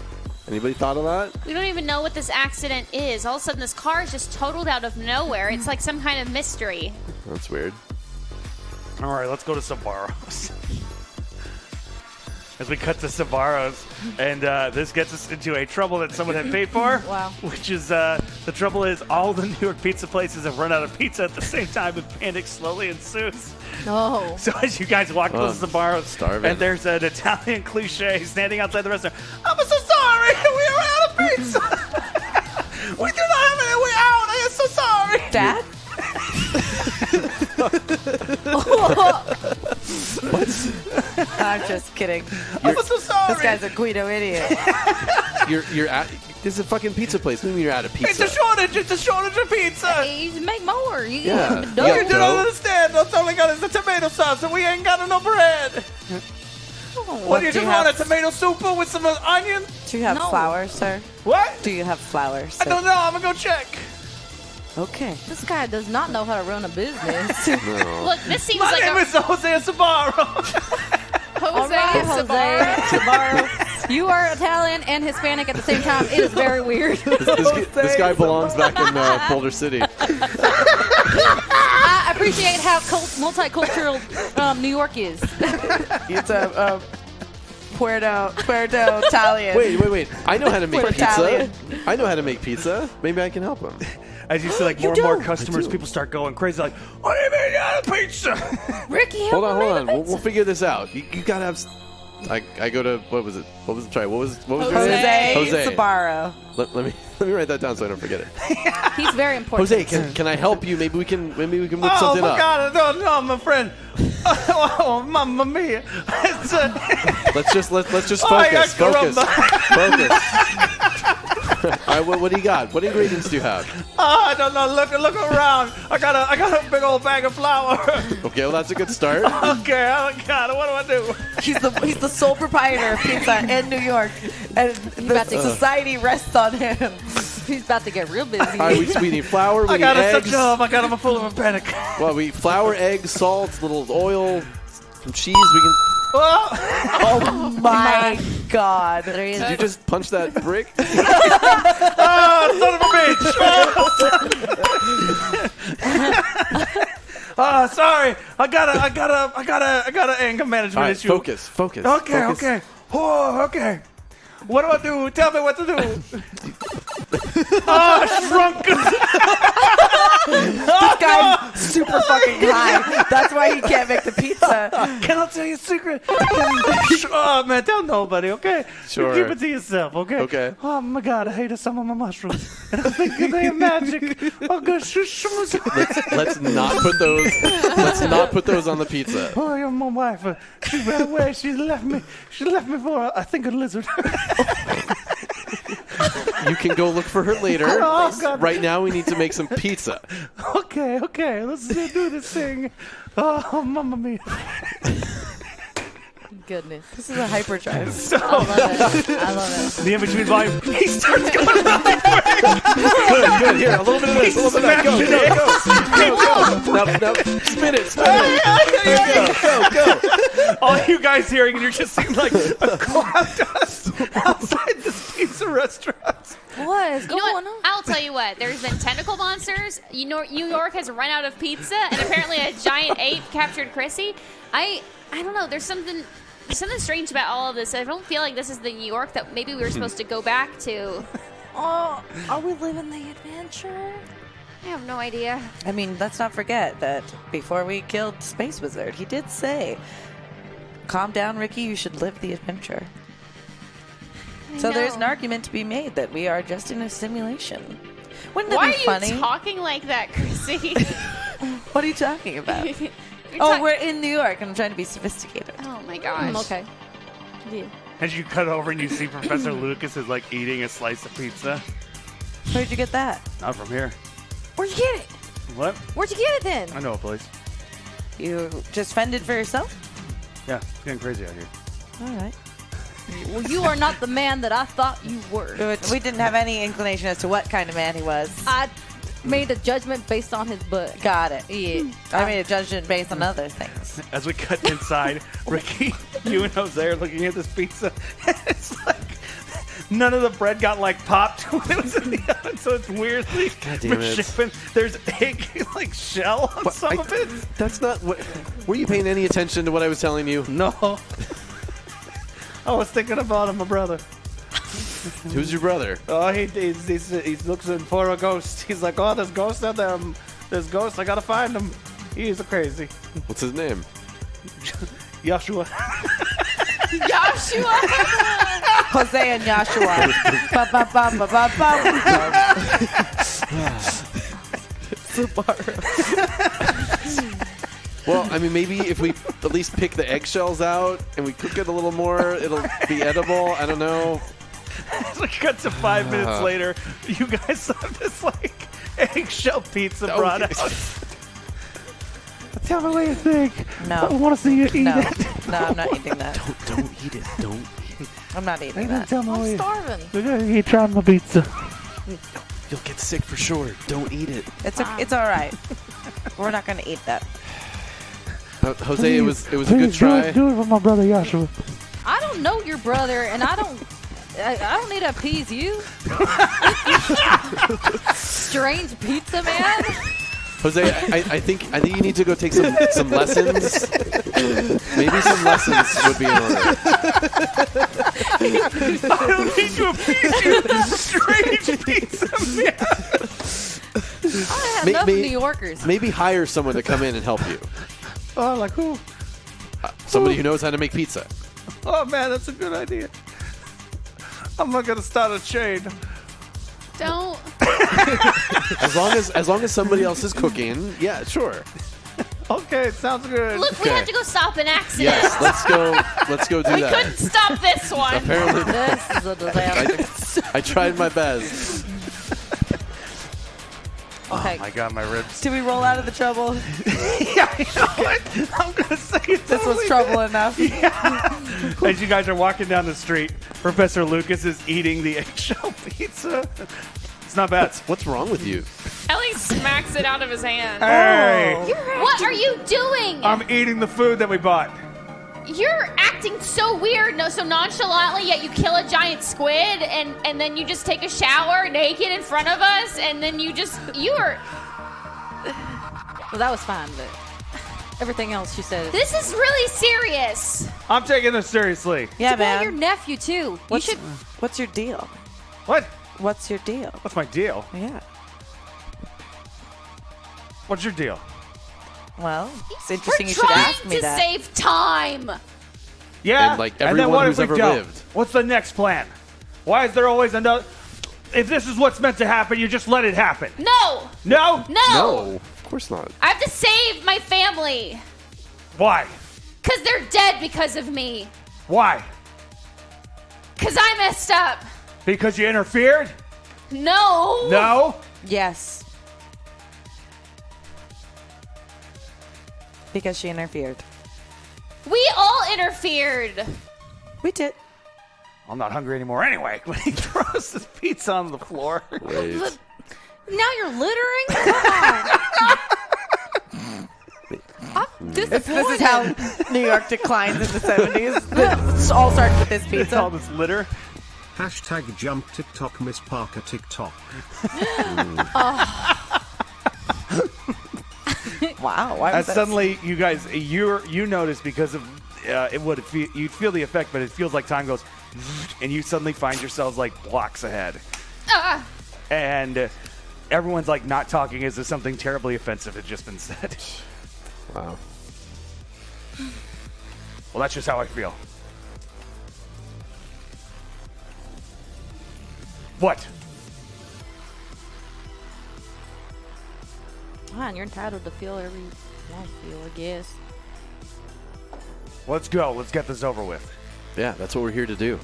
Anybody thought of that? We don't even know what this accident is. All of a sudden, this car is just totaled out of nowhere. It's like some kind of mystery. That's weird. All right, let's go to Sabaros. As we cut to Sabaros, and this gets us into a trouble that someone had paid for. Wow. Which is, the trouble is all the New York pizza places have run out of pizza at the same time, and panic slowly ensues. No. So as you guys walk to Sabaros, starving. and there's an Italian cliche standing outside the restaurant. I'm so sorry, we are out of pizza. We do not have any way out. I am so sorry. Dad? I'm just kidding. I'm so sorry. This guy's a Guido idiot. You're at. This is a fucking pizza place. What do you mean you're out of pizza? It's a shortage. It's a shortage of pizza. You make more. Yeah. Duh. You You got don't dough. understand. That's all I got is the tomato sauce, and we ain't got no bread. What do you do just you want? A have? tomato soup with some onion? Do you have No. flowers, sir? What? Do you have flowers? I Sir? don't know. I'm gonna go check. Okay. This guy does not know how to run a business. No. Look, this seems My like name a... is Jose Sabaro. Jose All right, Jose. Sabaro. Sabaro. You are Italian and Hispanic at the same time. It is very weird. This guy belongs back in Boulder City. I appreciate how multicultural New York is. It's a Puerto Italian. Wait. I know how to make pizza. Italian. I know how to make pizza. Maybe I can help him. As you see, like more and more customers, people start going crazy. Like, what do you mean you got a pizza? Ricky, Hold on. We'll figure this out. You gotta have. I go to what was it? What was your name? Jose Sabaro. Let me write that down so I don't forget it. He's very important. Jose, can I help you? Maybe we can whip something up. Oh my God! No, my friend. Oh, mamma mia! Let's just focus. Focus. All right, what do you got? What ingredients do you have? Oh, I don't know. Look around. I got a big old bag of flour. Okay, well that's a good start. Okay, I got it. What do I do? He's the sole proprietor of pizza in New York, and the society rests on him. He's about to get real busy. All right, we need flour. We need got eggs. a job. I got him full of a panic. Well, we flour, eggs, salt, little oil, some cheese. We can. Oh my God! Did you just punch that brick? Oh, son of a bitch! Oh, sorry. I got an anger management issue. Focus. Okay. Oh, okay. What do I do? Tell me what to do. Oh, shrunk. This guy's super fucking high. That's why he can't make the pizza. Can I tell you a secret? Oh, man, tell nobody, okay? Sure. You keep it to yourself, okay? Okay. Oh, my God, I hated some of my mushrooms. And I think they are magic. Oh, God, Let's not put those. Let's not put those on the pizza. Oh, you're my wife. She ran away. She left me for, I think, a lizard. You can go look for her later. Oh, God. Right now, we need to make some pizza. Okay, let's do this thing. Oh, mamma mia. Goodness. This is a hyperdrive. I love it. The in-between volume, he starts going really quick. Good. Here, a little bit of this. A little bit of that. Go. Now, spin it. Go. All you guys hearing, and you're just seeing like a cloud dust outside this pizza restaurant. What is going on? I'll tell you what. There's been tentacle monsters. New York has run out of pizza, and apparently a giant ape captured Chrissy. I don't know. There's something strange about all of this. I don't feel like this is the New York that maybe we were supposed to go back to. Oh, are we living the adventure? I have no idea. I mean, let's not forget that before we killed Space Wizard, he did say, "Calm down, Ricky. You should live the adventure." So there's an argument to be made that we are just in a simulation. Wouldn't that be funny? Why are you talking like that, Chrissy? What are you talking about? We're in New York. I'm trying to be sophisticated. Oh my gosh. Okay. Yeah. As you cut over and you see Professor Lucas is like eating a slice of pizza. Where'd you get that? Not from here. Where'd you get it? What? Where'd you get it then? I know a place. You just fended for yourself? Yeah, it's getting crazy out here. All right. Well, you are not the man that I thought you were. We didn't have any inclination as to what kind of man he was. I made a judgment based on his butt. Got it. Yeah. I made a judgment based on other things. As we cut inside, Ricky, you and Jose are looking at this pizza. It's like none of the bread got like popped when it was in the oven, so it's weirdly misshapen. There's egg like shell on some of it. That's not what. Were you paying any attention to what I was telling you? No. I was thinking about my brother. Who's your brother? Oh, he looking for a ghost. He's like, oh, there's ghosts out there. There's ghosts. I gotta find them. He's a crazy. What's his name? Joshua. Joshua. Jose and Joshua. Well, I mean, maybe if we at least pick the eggshells out and we cook it a little more, it'll be edible. I don't know. As we cut to 5 minutes later, you guys have this like eggshell pizza brought out. Tell me what you think. No. I want to see you eat it. No, I'm not eating that. Don't eat it. Don't eat it. I'm not eating that. Tell me I'm starving. We're gonna eat trying my pizza. You'll get sick for sure. Don't eat it. It's all right. We're not gonna eat that. Jose, it was a good try. Do it for my brother Joshua. I don't don't know your brother, and I don't need to appease you. Strange pizza man. Jose, I think you need to go take some lessons. Maybe some lessons would be in order. I don't need to appease you, strange pizza man. I have enough New Yorkers. Maybe hire someone to come in and help you. Oh, like who? Somebody who knows how to make pizza. Oh man, that's a good idea. I'm not gonna start a chain. Don't. As long as somebody else is cooking, yeah, sure. Okay, sounds good. Look, we have to go stop an accident. Yes, let's go do We that. couldn't stop this one. Apparently, This is a disaster. I tried my best. Okay. Oh my god, my ribs. Did we roll out of the trouble? Yeah, you know what? I'm gonna say it This was trouble enough. Yeah. As you guys are walking down the street, Professor Lucas is eating the eggshell pizza. It's not bad. What's wrong with you? Ellie smacks it out of his hand. Hey, What are you doing? I'm eating the food that we bought. You're acting so weird, so nonchalantly, yet you kill a giant squid, and then you just take a shower naked in front of us, and then you are... Well, that was fine, but everything else you said. This is really serious. I'm taking this seriously. Yeah, Well, your man. nephew too. What's, You should. what's your deal? What? What's your deal? What's my deal? Yeah. What's your deal? Well, it's interesting We're you should trying ask me to that. save time. Yeah. And, like, then everyone what who's if we ever don't? lived. What's the next plan? Why is there always another? If this is what's meant to happen, you just let it happen. No, No? No, of course not. I have to save my family. Why? Because they're dead because of me. Why? Because I messed up. Because you interfered? No. No? Yes. Because she interfered. We all interfered. We did. I'm not hungry anymore anyway. When he throws this pizza on the floor. Wait. Now you're littering. Come on. I'm disappointed. This is how New York declines in the 70s. It all started with this It's all pizza. this litter. Hashtag jump TikTok Miss Parker TikTok. Wow. Why was And that? suddenly, you guys, you notice because of you'd feel the effect, but it feels like time goes, and you suddenly find yourselves like blocks ahead, and everyone's like not talking as if something terribly offensive had just been said. Wow. Well, that's just how I feel. What? Fine, you're entitled to feel whatever you want to feel, I guess. Let's go. Let's get this over with. Yeah, that's what we're here to do.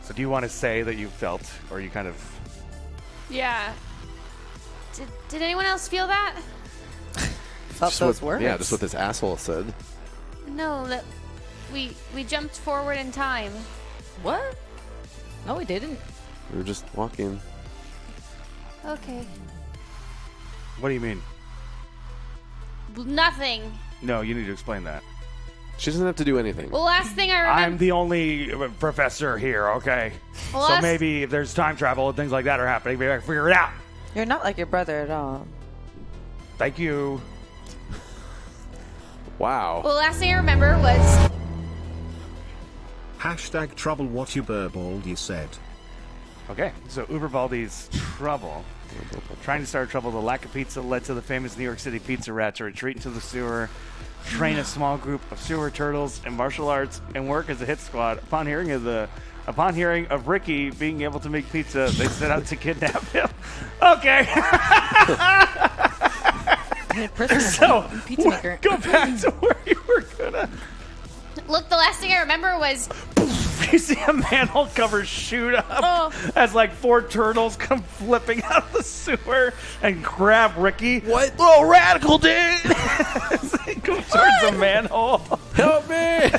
So do you want to say that you felt, or you kind of... Yeah. Did anyone else feel that? Felt those words. Yeah, just what this asshole said. No, that we jumped forward in time. What? No, we didn't. We were just walking. Okay. What do you mean? Nothing. No, you need to explain that. She doesn't have to do anything. Well, last thing I remember. I'm the only professor here, okay? Well, So last- maybe if there's time travel and things like that are happening, maybe I can figure it out. You're not like your brother at all. Thank you. Wow. Well, last thing I remember was Hashtag trouble what you burballed you said. Okay, so Uberbaldi's trouble. Trying to start trouble, the lack of pizza led to the famous New York City pizza rat to retreat into the sewer, train a small group of sewer turtles in martial arts, and work as a hit squad. Upon hearing of Ricky being able to make pizza, they set out to kidnap him. Okay. So, Pizza maker. go back to where you were gonna. look. The last thing I remember was You see a manhole cover shoot up as like 4 turtles come flipping out of the sewer and grab Ricky. What? Little radical dude! As they go towards the manhole. Help me!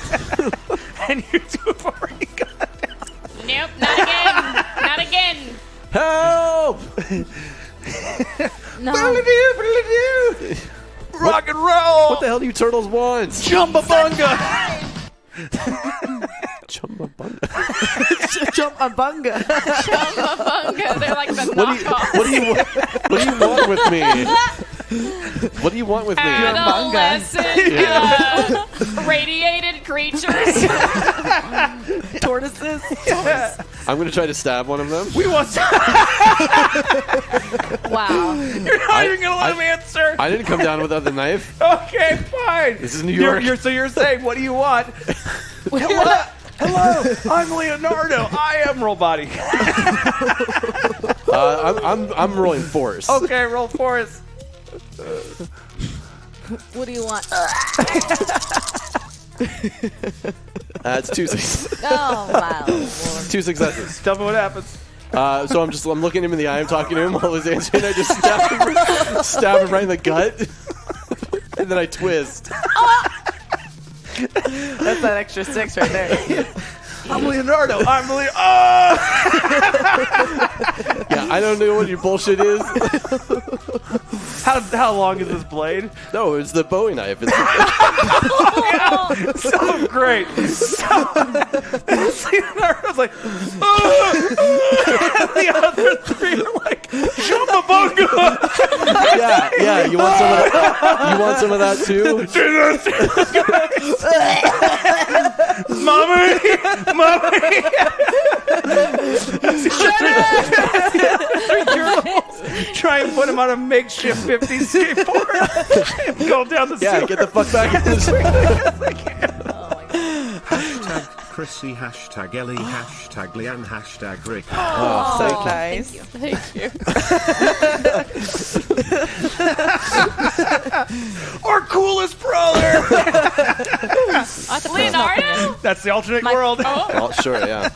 And you two have already got it. nope, not again, not again. Help! No. Rock and roll! What the hell do you turtles want? Chumbabunga! Chumbawamba. Chumbawamba. Chumbawamba. They're like the knockoff. What do you want with me? What do you want with me? Adolescent radiated creatures. Tortoises. I'm going to try to stab one of them. We want Wow. You're not even going to let him answer. I didn't come down without the knife. Okay, fine. This is New York. So you're saying, what do you want? Hello, I'm Leonardo. I am roll body. I'm rolling force. Okay, roll force. What do you want? It's 2 successes. Oh, wow. 2 successes. Tell me what happens. So I'm looking him in the eye. I'm talking to him while he's answering. I just stab him right in the gut, and then I twist. That's that extra 6 right there. I'm Leonardo. Yeah, I don't know what your bullshit is. How long is this blade? No, it's the Bowie knife. It's So great. Leonardo's like, and the other 3 are like, Chumbawamba. yeah. You want some of that? You want some of that too? Mommy. Try and put him on a makeshift 50 skateboard and go down the street. Yeah, get the fuck back in the street. Hashtag Chrissy, hashtag Ellie, hashtag Leanne, hashtag Rick. Oh, so nice. Thank you. Our coolest brother. Leonardo? That's the alternate world. Oh, sure, yeah.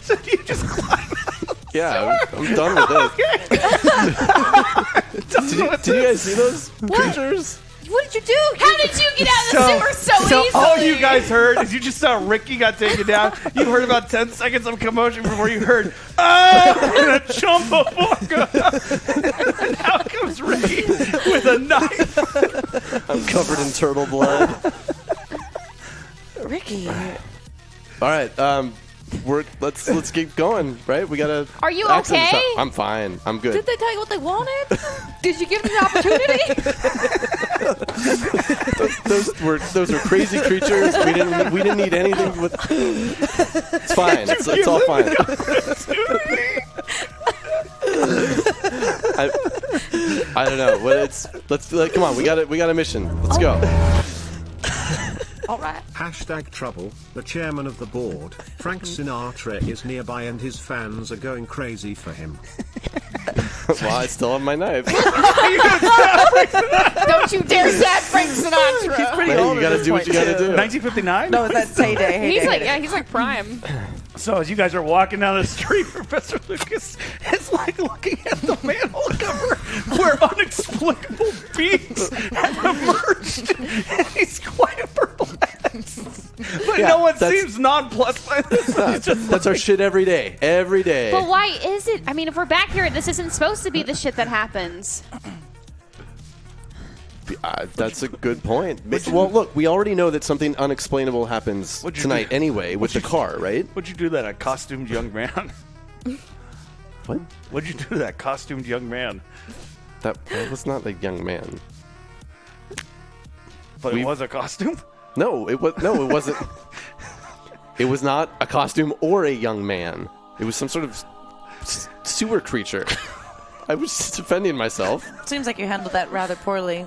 So you just climb Yeah, I'm done with this. Did you guys see those creatures? What did you do? How did you get out of the sewer so easily? All you guys heard is you just saw Ricky got taken down. You heard about 10 seconds of commotion before you heard, and a Chumbawamba. And out comes Ricky with a knife. I'm covered in turtle blood. Ricky. All right, let's keep going, right? We gotta. Are you accent okay? this up. I'm fine. I'm good. Did they tell you what they wanted? Did you give them the opportunity? those were crazy creatures. We didn't need anything with. It's fine. It's all fine. I don't know. Let's come on. We got a mission. Let's go. All right. Hashtag trouble. The chairman of the board, Frank Sinatra, is nearby and his fans are going crazy for him. Well, I still have my knife. Don't you dare stab Frank Sinatra. He's pretty Hey, old. you gotta do what you gotta do. 1959? No, that's heyday. He's like prime. So as you guys are walking down the street, Professor Lucas is like looking at the manhole cover where unexplicable beings have emerged, and he's quite perplexed. But Yeah, no one that's- seems nonplussed by this. He's just That's our shit every day. Every day. But why is it? I mean, if we're back here, this isn't supposed to be the shit that happens. That's a good point. Well, look, we already know that something unexplainable happens What'd you tonight do? anyway with the car, right? What'd you do to that costumed young man? What? What'd you do to that costumed young man? That was not a young man. But it was a costume? No, it wasn't. It was not a costume or a young man. It was some sort of sewer creature. I was just defending myself. Seems like you handled that rather poorly.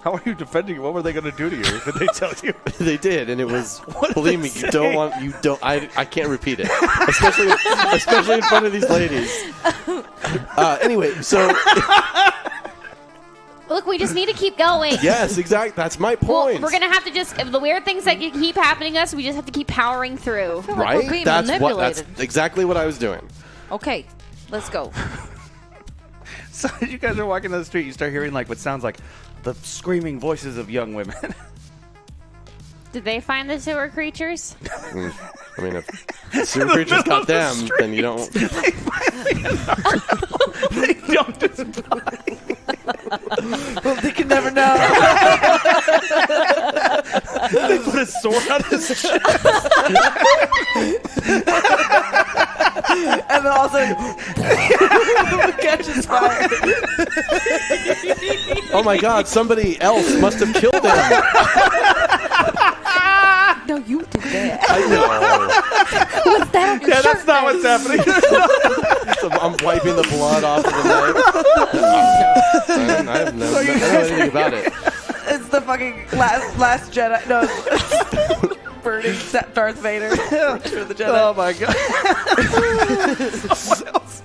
How are you defending it? What were they going to do to you? Did they tell you? They did, and it was. What did Believe they me, say? you don't want. You don't. I can't repeat it, especially in front of these ladies. Anyway, so Look, we just need to keep going. yes, exactly. That's my Well, point. we're gonna have to just the weird things that keep happening to us. We just have to keep powering through. Like we're right. being That's manipulated. exactly what I was doing. Okay, let's go. So as you guys are walking down the street, you start hearing like what sounds like the screaming voices of young women. Did they find the sewer creatures? I mean, if sewer creatures got them, then you don't. They dumped his body. Well, they can never know. They put a sword on his chest. And then also catches fire. Oh my God! Somebody else must have killed him. No, you did that. I know. What's that on your Yeah, shirt? that's not what's happening. So I'm wiping the blood off of the knife. I don't know anything about it. It's the fucking last Jedi. No, burning Darth Vader. For the Jedi. Oh my God. What else?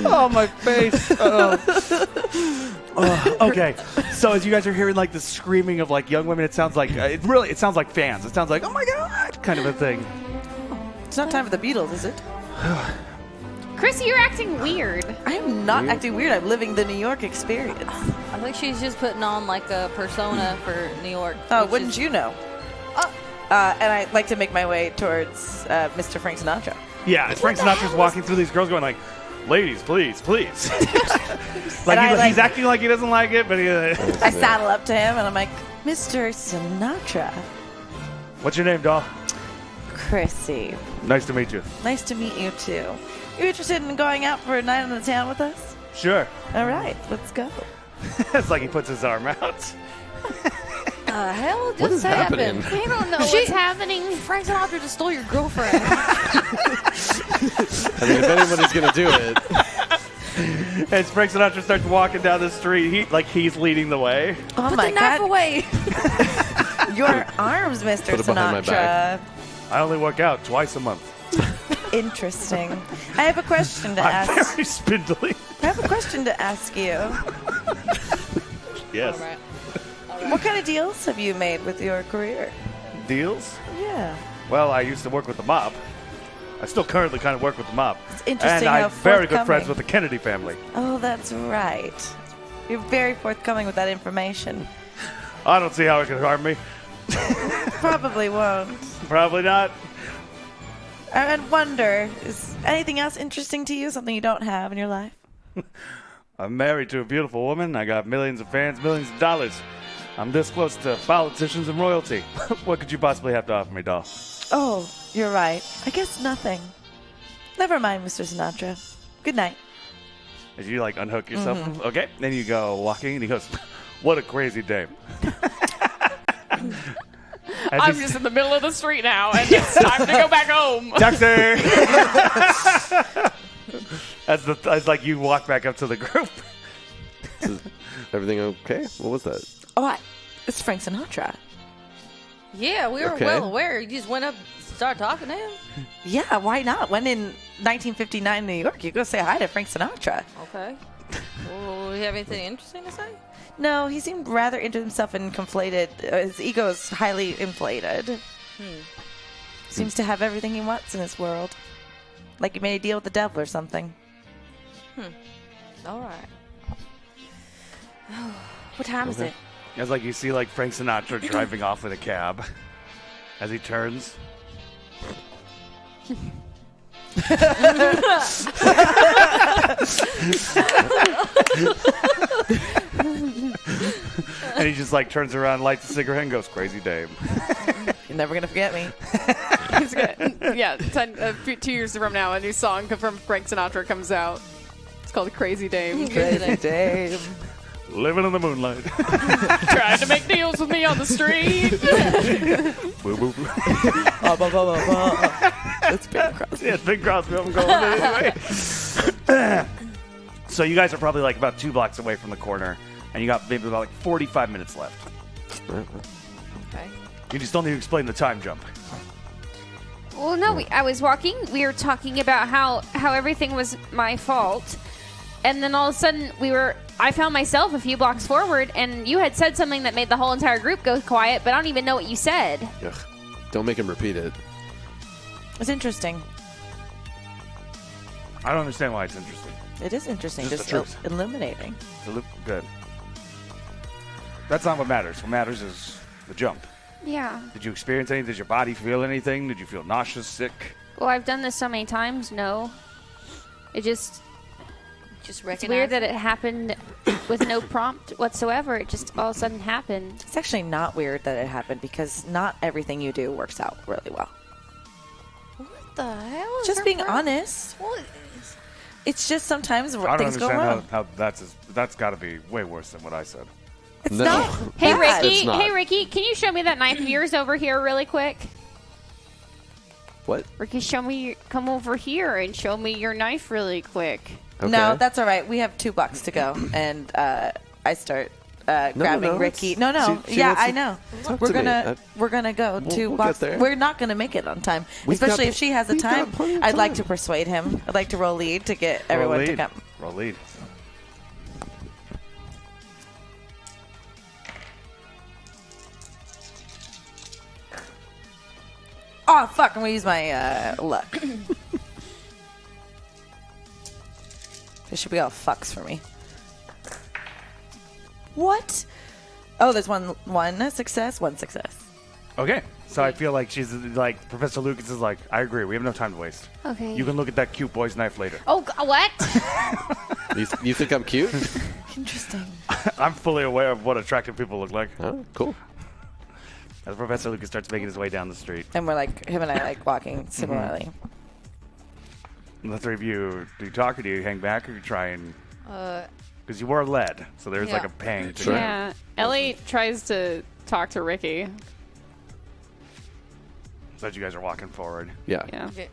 Oh, my face. Okay, so as you guys are hearing like the screaming of like young women, it sounds like it sounds like fans. It sounds like, oh my God, kind of a thing. It's not time for the Beatles, is it? Chrissy, you're acting weird. I am not acting weird. I'm living the New York experience. I think she's just putting on like a persona for New York. Oh, wouldn't you know? And I like to make my way towards Mr. Frank Sinatra. Yeah, as Frank Sinatra's walking through these girls going like, ladies, please, please. He's acting like he doesn't like it, but I saddle up to him and I'm like, Mr. Sinatra. What's your name, doll? Chrissy. Nice to meet you. Nice to meet you, too. You interested in going out for a night in the town with us? Sure. All right, let's go. It's like he puts his arm out. Hell just What is happening? I don't know what's happening. Frank Sinatra just stole your girlfriend. I mean, if anybody's gonna do it, As Frank Sinatra starts walking down the street, he's leading the way. Oh Put my the knife God. away. Your arms, Mr. Put it behind my Sinatra. I only work out twice a month. Interesting. I have a question to I'm ask. very spindly. I have a question to ask you. Yes. What kind of deals have you made with your career? Deals? Yeah. Well, I used to work with the mob. I still currently kind of work with the mob. It's interesting And how I'm very good forthcoming. friends with the Kennedy family. Oh, that's right. You're very forthcoming with that information. I don't see how it could harm me. Probably won't. Probably not. I wonder, is anything else interesting to you? Something you don't have in your life? I'm married to a beautiful woman. I got millions of fans, millions of dollars. I'm this close to politicians and royalty. What could you possibly have to offer me, doll? Oh, you're right. I guess nothing. Never mind, Mr. Sinatra. Good night. As you unhook yourself, okay? Then you go walking, and he goes, "What a crazy day." I'm just in the middle of the street now, and it's time to go back home. Taxi! As you walk back up to the group. is everything okay? What was that? Oh, it's Frank Sinatra. Yeah, we were Okay. well aware. You just went up and started talking to him. Yeah, why not? When in 1959 New York, you go say hi to Frank Sinatra. Okay. Well, you have anything interesting to say? No, he seemed rather into himself and conflated. His ego is highly inflated. Seems to have everything he wants in this world. Like he made a deal with the devil or something. All right. What time is it? As you see Frank Sinatra driving off with a cab. As he turns. And he just turns around, lights a cigarette, and goes, "Crazy Dame." You're never gonna forget me. He's gonna, yeah, 2 years from now, a new song from Frank Sinatra comes out. It's called "Crazy Dame." Crazy Dame. Living in the moonlight. Trying to make deals with me on the street. Boo, boo, boo. It's Bing Crosby. Yeah, it's Bing Crosby. I'm going anyway. So you guys are probably about 2 blocks away from the corner, and you got maybe about 45 minutes left. Okay. You just don't need to explain the time jump. Well, no, I was walking. We were talking about how everything was my fault. And then all of a sudden, I found myself a few blocks forward, and you had said something that made the whole entire group go quiet, but I don't even know what you said. Ugh. Don't make him repeat it. It's interesting. I don't understand why it's interesting. It is interesting. Just Just the truth. illuminating. Good. That's not what matters. What matters is the jump. Yeah. Did you experience anything? Did your body feel anything? Did you feel nauseous, sick? Well, I've done this so many times. No. It just Just It's weird that it happened with no prompt whatsoever. It just all of a sudden happened. It's actually not weird that it happened because not everything you do works out really well. What the hell? Is Just her being friend? honest. What? It's just sometimes I don't things go understand wrong. how that's got to be way worse than what I said. It's No. not. Hey, bad. Ricky. It's not. Hey, Ricky. Can you show me that knife of yours over here really quick? What? Ricky, come over here and show me your knife really quick. Okay. No, that's all right. We have 2 bucks to go, and I start grabbing no, Ricky. it's- No. she yeah, wants I to know. talk We're to me. gonna we're gonna go We'll 2 get bucks. there. We're not gonna make it on time, We've especially got- if she has the we've got time. plenty of I'd like time. to persuade him. I'd like to roll lead to get everyone to come. Roll lead. Oh fuck! I'm gonna use my luck. This should be all fucks for me. What? Oh, there's one success, 1 success. Okay. So I feel like she's like Professor Lucas is like, I agree. We have no time to waste. Okay. You can look at that cute boy's knife later. Oh, what? You think I'm cute? Interesting. I'm fully aware of what attractive people look like. Oh, cool. As Professor Lucas starts making his way down the street, And we're like, him and I like walking similarly. the 3 of you, do you talk or do you hang back or you try and? Because you were led, so there's like Yeah. a pang to Sure. it. Yeah. Ellie tries to talk to Ricky. So as you guys are walking forward. Yeah. Yeah. Okay.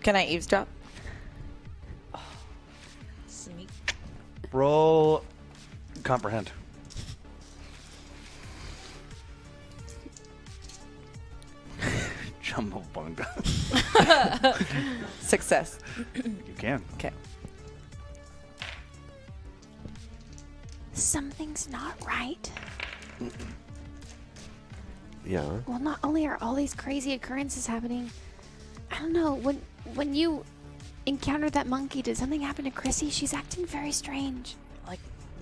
Can I eavesdrop? Sneak. Roll comprehend. Jumbo bunga. Success. You can. Okay. Something's not right. Yeah. Well, not only are all these crazy occurrences happening, I don't know, when you encountered that monkey, did something happen to Chrissy? She's acting very strange. Like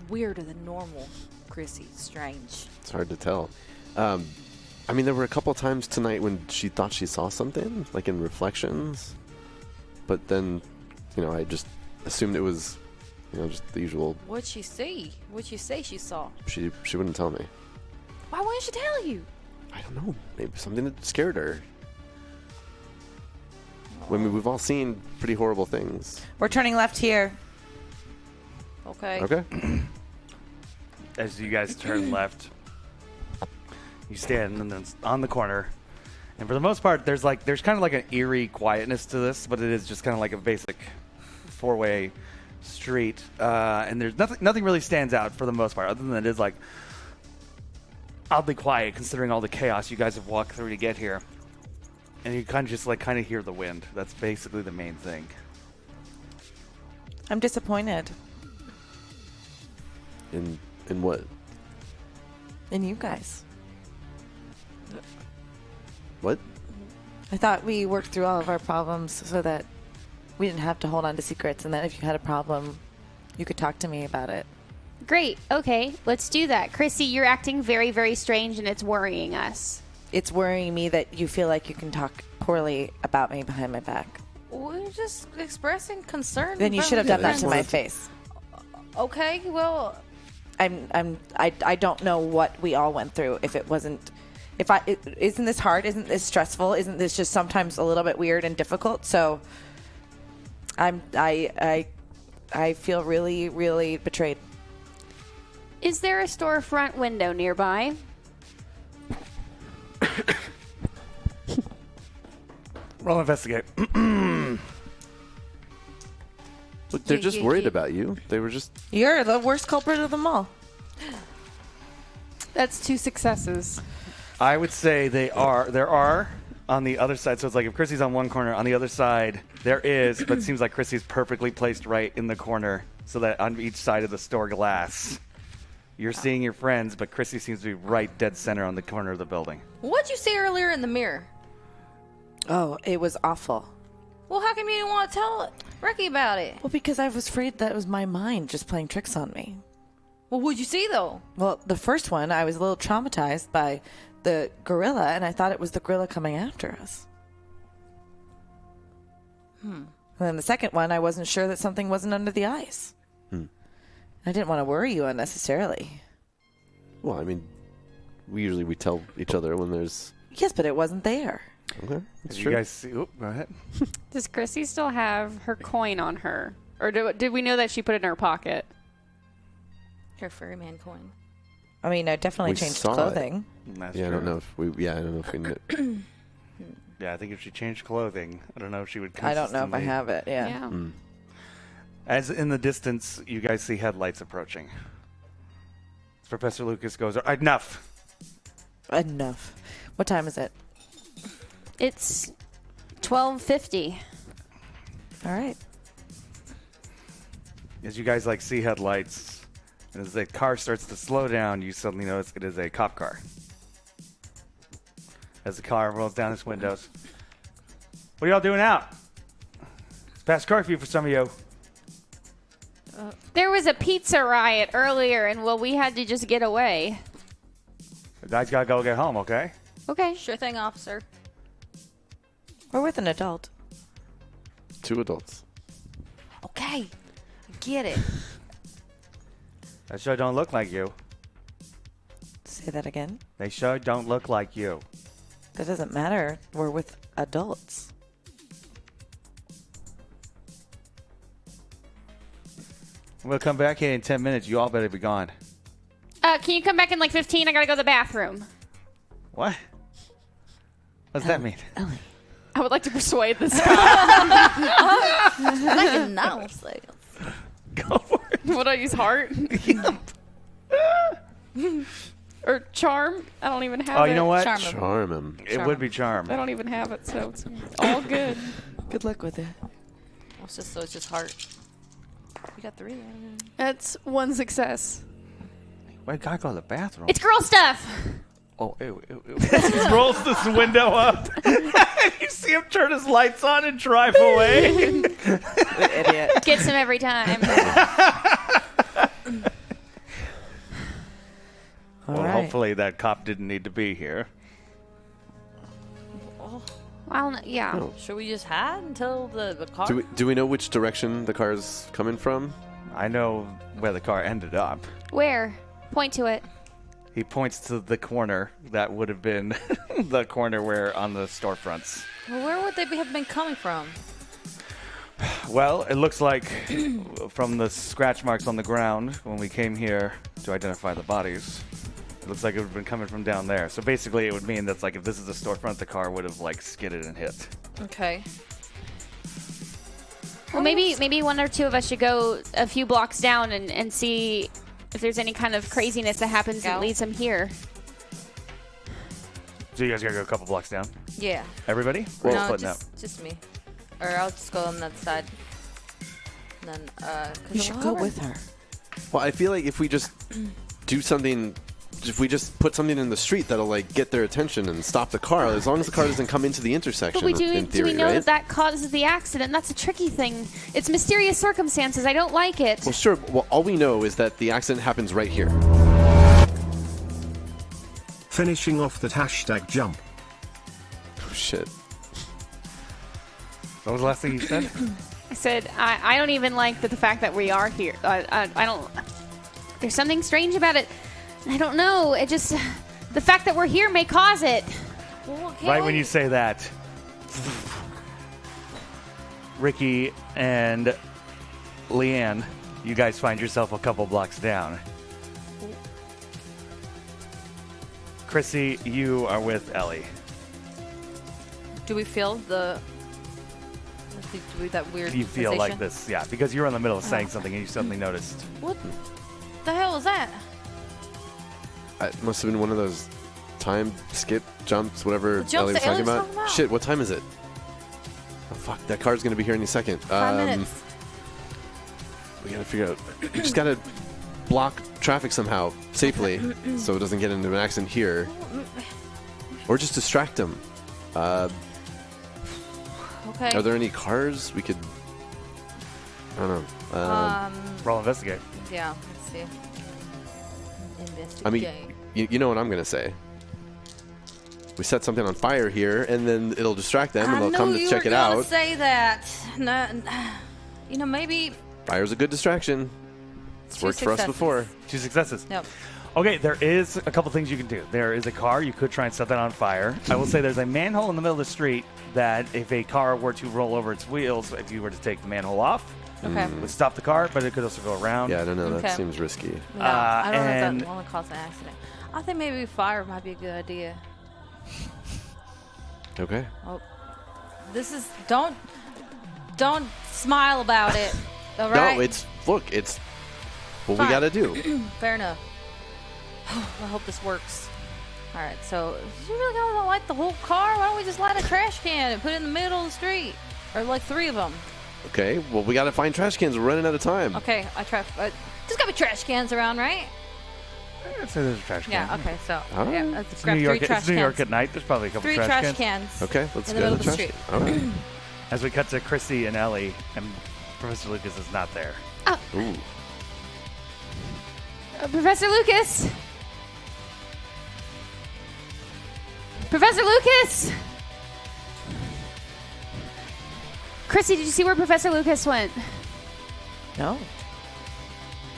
weirder than normal. Chrissy, strange. It's hard to tell. I mean, there were a couple times tonight when she thought she saw something, like in reflections. But then, I just assumed it was, just the usual. What'd she see? What'd you say she saw? She wouldn't tell me. Why wouldn't she tell you? I don't know. Maybe something that scared her. I mean, we've all seen pretty horrible things. We're turning left here. Okay. Okay. As you guys turn left, you stand on the corner, and for the most part, there's kind of like an eerie quietness to this, but it is just kind of like a basic 4-way street, and there's nothing really stands out for the most part, other than it is like oddly quiet considering all the chaos you guys have walked through to get here, and you kind of just hear the wind. That's basically the main thing. I'm disappointed In what? in you guys. What? I thought we worked through all of our problems so that we didn't have to hold on to secrets, and that if you had a problem, you could talk to me about it. Great. Okay, let's do that. Chrissy, you're acting very, very strange, and it's worrying us. It's worrying me that you feel like you can talk poorly about me behind my back. We're just expressing concern. Then you about should have your done that to my wanted to- face. Okay, well, I don't know what we all went through. If it wasn't, isn't this hard? Isn't this stressful? Isn't this just sometimes a little bit weird and difficult? So, I feel really, really betrayed. Is there a storefront window nearby? Roll investigate. Look, they're just yeah, worried yeah. about you. They were just. You're the worst culprit of them all. That's 2 successes. I would say there are on the other side. So it's like if Chrissy's on one corner, on the other side there is, but it seems like Chrissy's perfectly placed right in the corner, so that on each side of the store glass, you're seeing your friends, but Chrissy seems to be right dead center on the corner of the building. what'd you see earlier in the mirror? Oh, it was awful. Well, how come you didn't want to tell Ricky about it? Well, because I was afraid that it was my mind just playing tricks on me. Well, what'd you see, though? Well, the first one, I was a little traumatized by the gorilla, and I thought it was the gorilla coming after us. And then the second one, I wasn't sure that something wasn't under the ice. I didn't want to worry you unnecessarily. Well, I mean, we tell each other when there's... Yes, but it wasn't there. Okay, that's Did true. you guys see? Oop, go ahead. Does Chrissy still have her coin on her? Or did we know that she put it in her pocket? Her furryman coin. I mean, I definitely We changed saw it. clothing. That's Yeah, I true. don't know if we... Yeah, I don't know if we knew. Yeah, I think if she changed clothing, I don't know if she would. I don't know if I consistently- have it. Yeah. As in the distance, you guys see headlights approaching. Professor Lucas goes, enough. Enough. What time is it? It's 12:50. All right. As you guys see headlights, and as the car starts to slow down, you suddenly notice it is a cop car. As the car rolls down its windows. What are y'all doing out? It's past curfew for some of you. There was a pizza riot earlier, and we had to just get away. The guys gotta go get home, okay? Okay. Sure thing, officer. We're with an adult. 2 adults. Okay. Get it. That sure don't look like you. Say that again. They sure don't look like you. That doesn't matter. We're with adults. We'll come back here in 10 minutes. You all better be gone. Can you come back in 15? I gotta go to the bathroom. What? What's that mean? Ellie. I would like to persuade this guy. Like a mouse. Like, Go for it. Would I use heart? Or charm? I don't even have it. Oh, you know what? Charm him. Charm him. It would be charm. I don't even have it, so it's all good. Good luck with it. It's just heart. You got 3. That's 1 success. Wait, gotta go to the bathroom. It's girl stuff. Oh, ew, ew, ew. He rolls this window up. You see him turn his lights on and drive away. Idiot. Gets him every time. Well, right. hopefully that cop didn't need to be here. Well, yeah. Oh. Should we just hide until the car? Do we know which direction the car's coming from? I know where the car ended up. Where? Point to it. He points to the corner that would have been the corner where on the storefronts. Well, where would they have been coming from? Well, it looks like from the scratch marks on the ground when we came here to identify the bodies, it looks like it would have been coming from down there. So basically it would mean that's if this is a storefront, the car would have skidded and hit. Okay. Well, maybe 1 or 2 of us should go a few blocks down and see if there's any kind of craziness that happens that Scout. leads them here. So you guys gotta go a couple blocks down. Yeah. Everybody? We're No, splitting up. just me. Or I'll just go on that side. And then, 'cause You the should go water- with her. Well, I feel like if we just do something, if we just put something in the street that'll get their attention and stop the car, as long as the car doesn't come into the intersection. But we do. in theory, Do we know right? that causes the accident? That's a tricky thing. It's mysterious circumstances. I don't like it. Well, sure. Well, all we know is that the accident happens right here. Finishing off that hashtag jump. Oh shit. What was the last thing you said? I said I don't even like the fact that we are here. I don't. There's something strange about it. I don't know. It just the fact that we're here may cause it. Well, Right when you say that, Ricky and Leanne, you guys find yourself a couple blocks down. Chrissy, you are with Ellie. Do we feel that weird You feel like sensation? this, yeah, because you're in the middle of saying something and you suddenly noticed. What the hell is that? It must have been one of those time skip jumps, whatever The jumps Ellie was that talking Ellie was about. talking about. Shit, what time is it? Oh fuck, that car's gonna be here any second. 5 minutes. We gotta figure out. We just gotta block traffic somehow safely, so it doesn't get into an accident here, or just distract them. Okay. Are there any cars we could? I don't know. Roll investigate. Yeah. Let's see. Investigate. I mean, you know what I'm gonna say. we set something on fire here, and then it'll distract them, and they'll come to check it out. I knew you were gonna say that. No, maybe. Fire's a good distraction. It's worked for us before. 2 successes. Yep. Okay, there is a couple things you can do. There is a car. You could try and set that on fire. I will say there's a manhole in the middle of the street that if a car were to roll over its wheels, if you were to take the manhole off, it would stop the car, but it could also go around. Yeah, I don't know. That seems risky. No, I don't know if that will cause an accident. I think maybe fire might be a good idea. Okay. Oh, this is don't smile about it. All right. No, it's what we got to do. Fair enough. I hope this works. All right, so you really gonna light the whole car? Why don't we just light a trash can and put it in the middle of the street, or like 3 of them? Okay. Well, we got to find trash cans. We're running out of time. Okay, there's gotta be trash cans around, right? I'd say there's a trash can. Yeah. Okay, so yeah, let's It's grab New York, 3 trash it's New York cans. at night. There's probably a couple 3 trash cans. Okay, let's in the go middle to of the the trash. street. All right. As we cut to Chrissy and Ellie, and Professor Lucas is not there. Ooh. Professor Lucas! Professor Lucas! Chrissy, did you see where Professor Lucas went? No.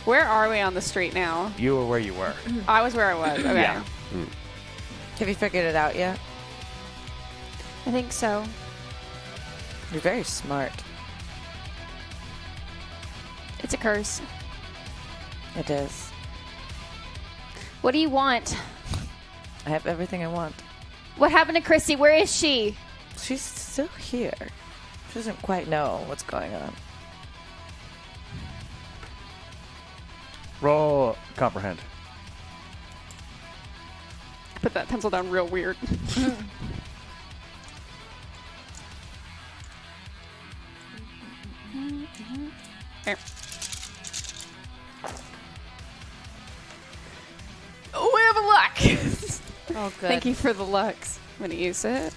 Where are we on the street now? You were where you were. I was where I was. Okay. Yeah. Have you figured it out yet? I think so. You're very smart. It's a curse. It is. What do you want? I have everything I want. What happened to Chrissy? Where is she? She's still here. She doesn't quite know what's going on. Roll comprehend. Put that pencil down real weird. There. Oh, we have a luck. Oh, good. Thank you for the lux. I'm going to use it.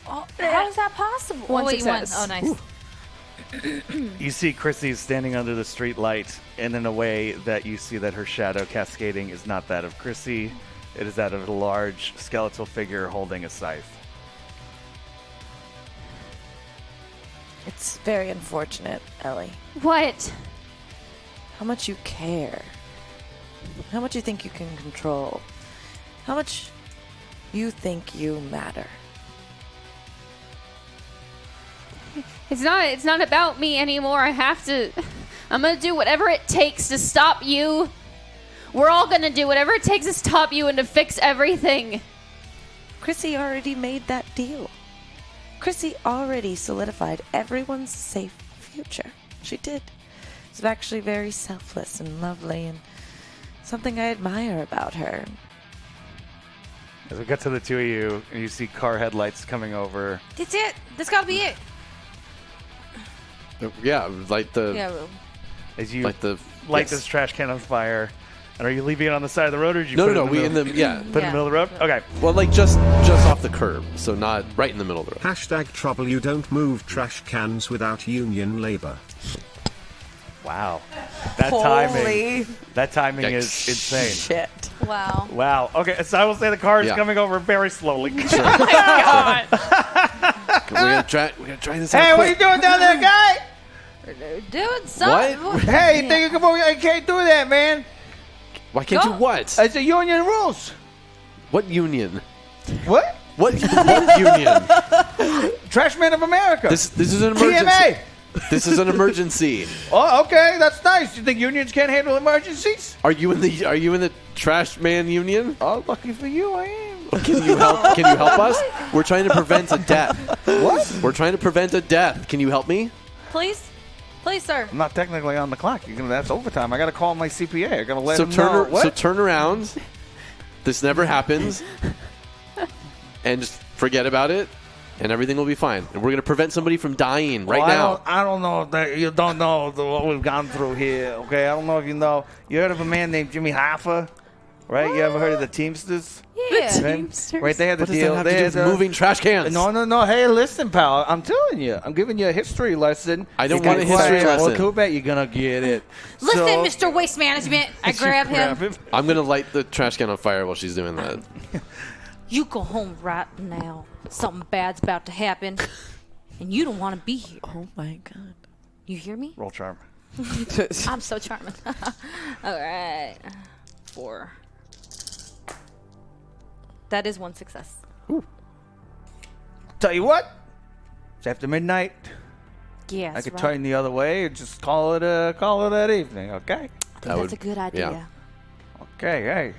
Oh, how is that possible? One wait, success. Oh, nice. You see Chrissy standing under the street light, and in a way that you see that her shadow cascading is not that of Chrissy. It is that of a large skeletal figure holding a scythe. It's very unfortunate, Ellie. What? How much you care. How much you think you can control. How much you think you matter. It's not about me anymore. I'm going to do whatever it takes to stop you. We're all going to do whatever it takes to stop you and to fix everything. Chrissy already made that deal. Chrissy already solidified everyone's safe future. She did. It's actually very selfless and lovely and something I admire about her. As we get to the two of you, and you see car headlights coming over. That's it. That's got to be it. Yeah, like the Yeah. Well, As you like the light yes. this trash can on fire. And are you leaving it on the side of the road, or did you No, put no, it no. We in the yeah. put it in the middle of the road? Okay. Well, like just off the curb, so not right in the middle of the road. Hashtag trouble, you don't move trash cans without union labor. Wow. That timing is insane. Shit. wow. Wow. Okay, so I will say the car is Yeah. coming over very slowly. We're gonna try this out. Hey, what quick. are you doing down there, guy? Doing something. What? Hey, you think you can move? You can't do that, man. Why can't you what? It's the union rules. What union? What? What union? Trashmen of America. This is an emergency. TMA. This is an emergency. Oh, okay, that's nice. You think unions can't handle emergencies? Are you in the trash man union? Oh, lucky for you, I am. Can you help? Can you help us? We're trying to prevent a death. What? We're trying to prevent a death. Can you help me? Please, sir. I'm not technically on the clock. That's overtime. I got to call my CPA. I got to let him turn know. What? So turn around. This never happens. And just forget about it, and everything will be fine. And we're going to prevent somebody from dying right now. I don't know that you don't know what we've gone through here. Okay, I don't know if you know. You heard of a man named Jimmy Hoffa? right? You ever heard of the Teamsters? Yeah. Right, they had the What does deal. that have to They do had with moving trash cans? No. Hey, listen, pal. I'm telling you. I'm giving you a history lesson. I don't You want a got history quiet. lesson. Well, cool bet you're going to get it. Listen, Mr. Waste Management. I grab him. I'm going to light the trash can on fire while she's doing that. You go home right now. Something bad's about to happen, and you don't want to be here. Oh my god. You hear me? Roll charm. I'm so charming. All right. 4. That is 1 success. Tell you what. It's after midnight. Yeah, I could turn the other way and just call it that evening, okay? That's a good idea. yeah. Okay,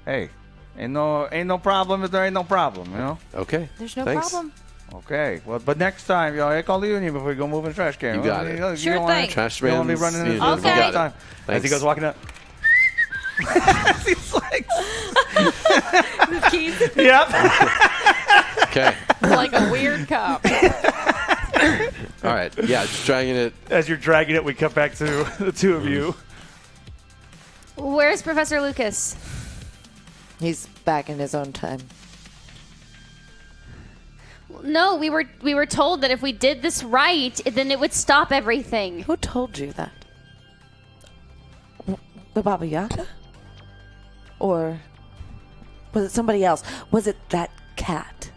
hey. Ain't no problem if there ain't no problem, you know? Okay. There's no Thanks. problem. Okay, well, but next time, I call the union before we go move in the trash can. You got it. You Sure don't wanna- thing. Trash You don't want me man's running into union. this Okay. all Got the time. it. As he Thanks. goes walking up. He's like, Keys. yep. Okay. Like a weird cop. All right. Yeah, just dragging it. As you're dragging it, we cut back to the two of you. Where's Professor Lucas? He's back in his own time. No, we were told that if we did this right, then it would stop everything. Who told you that? The Baba Yaga? Or was it somebody else? Was it that cat?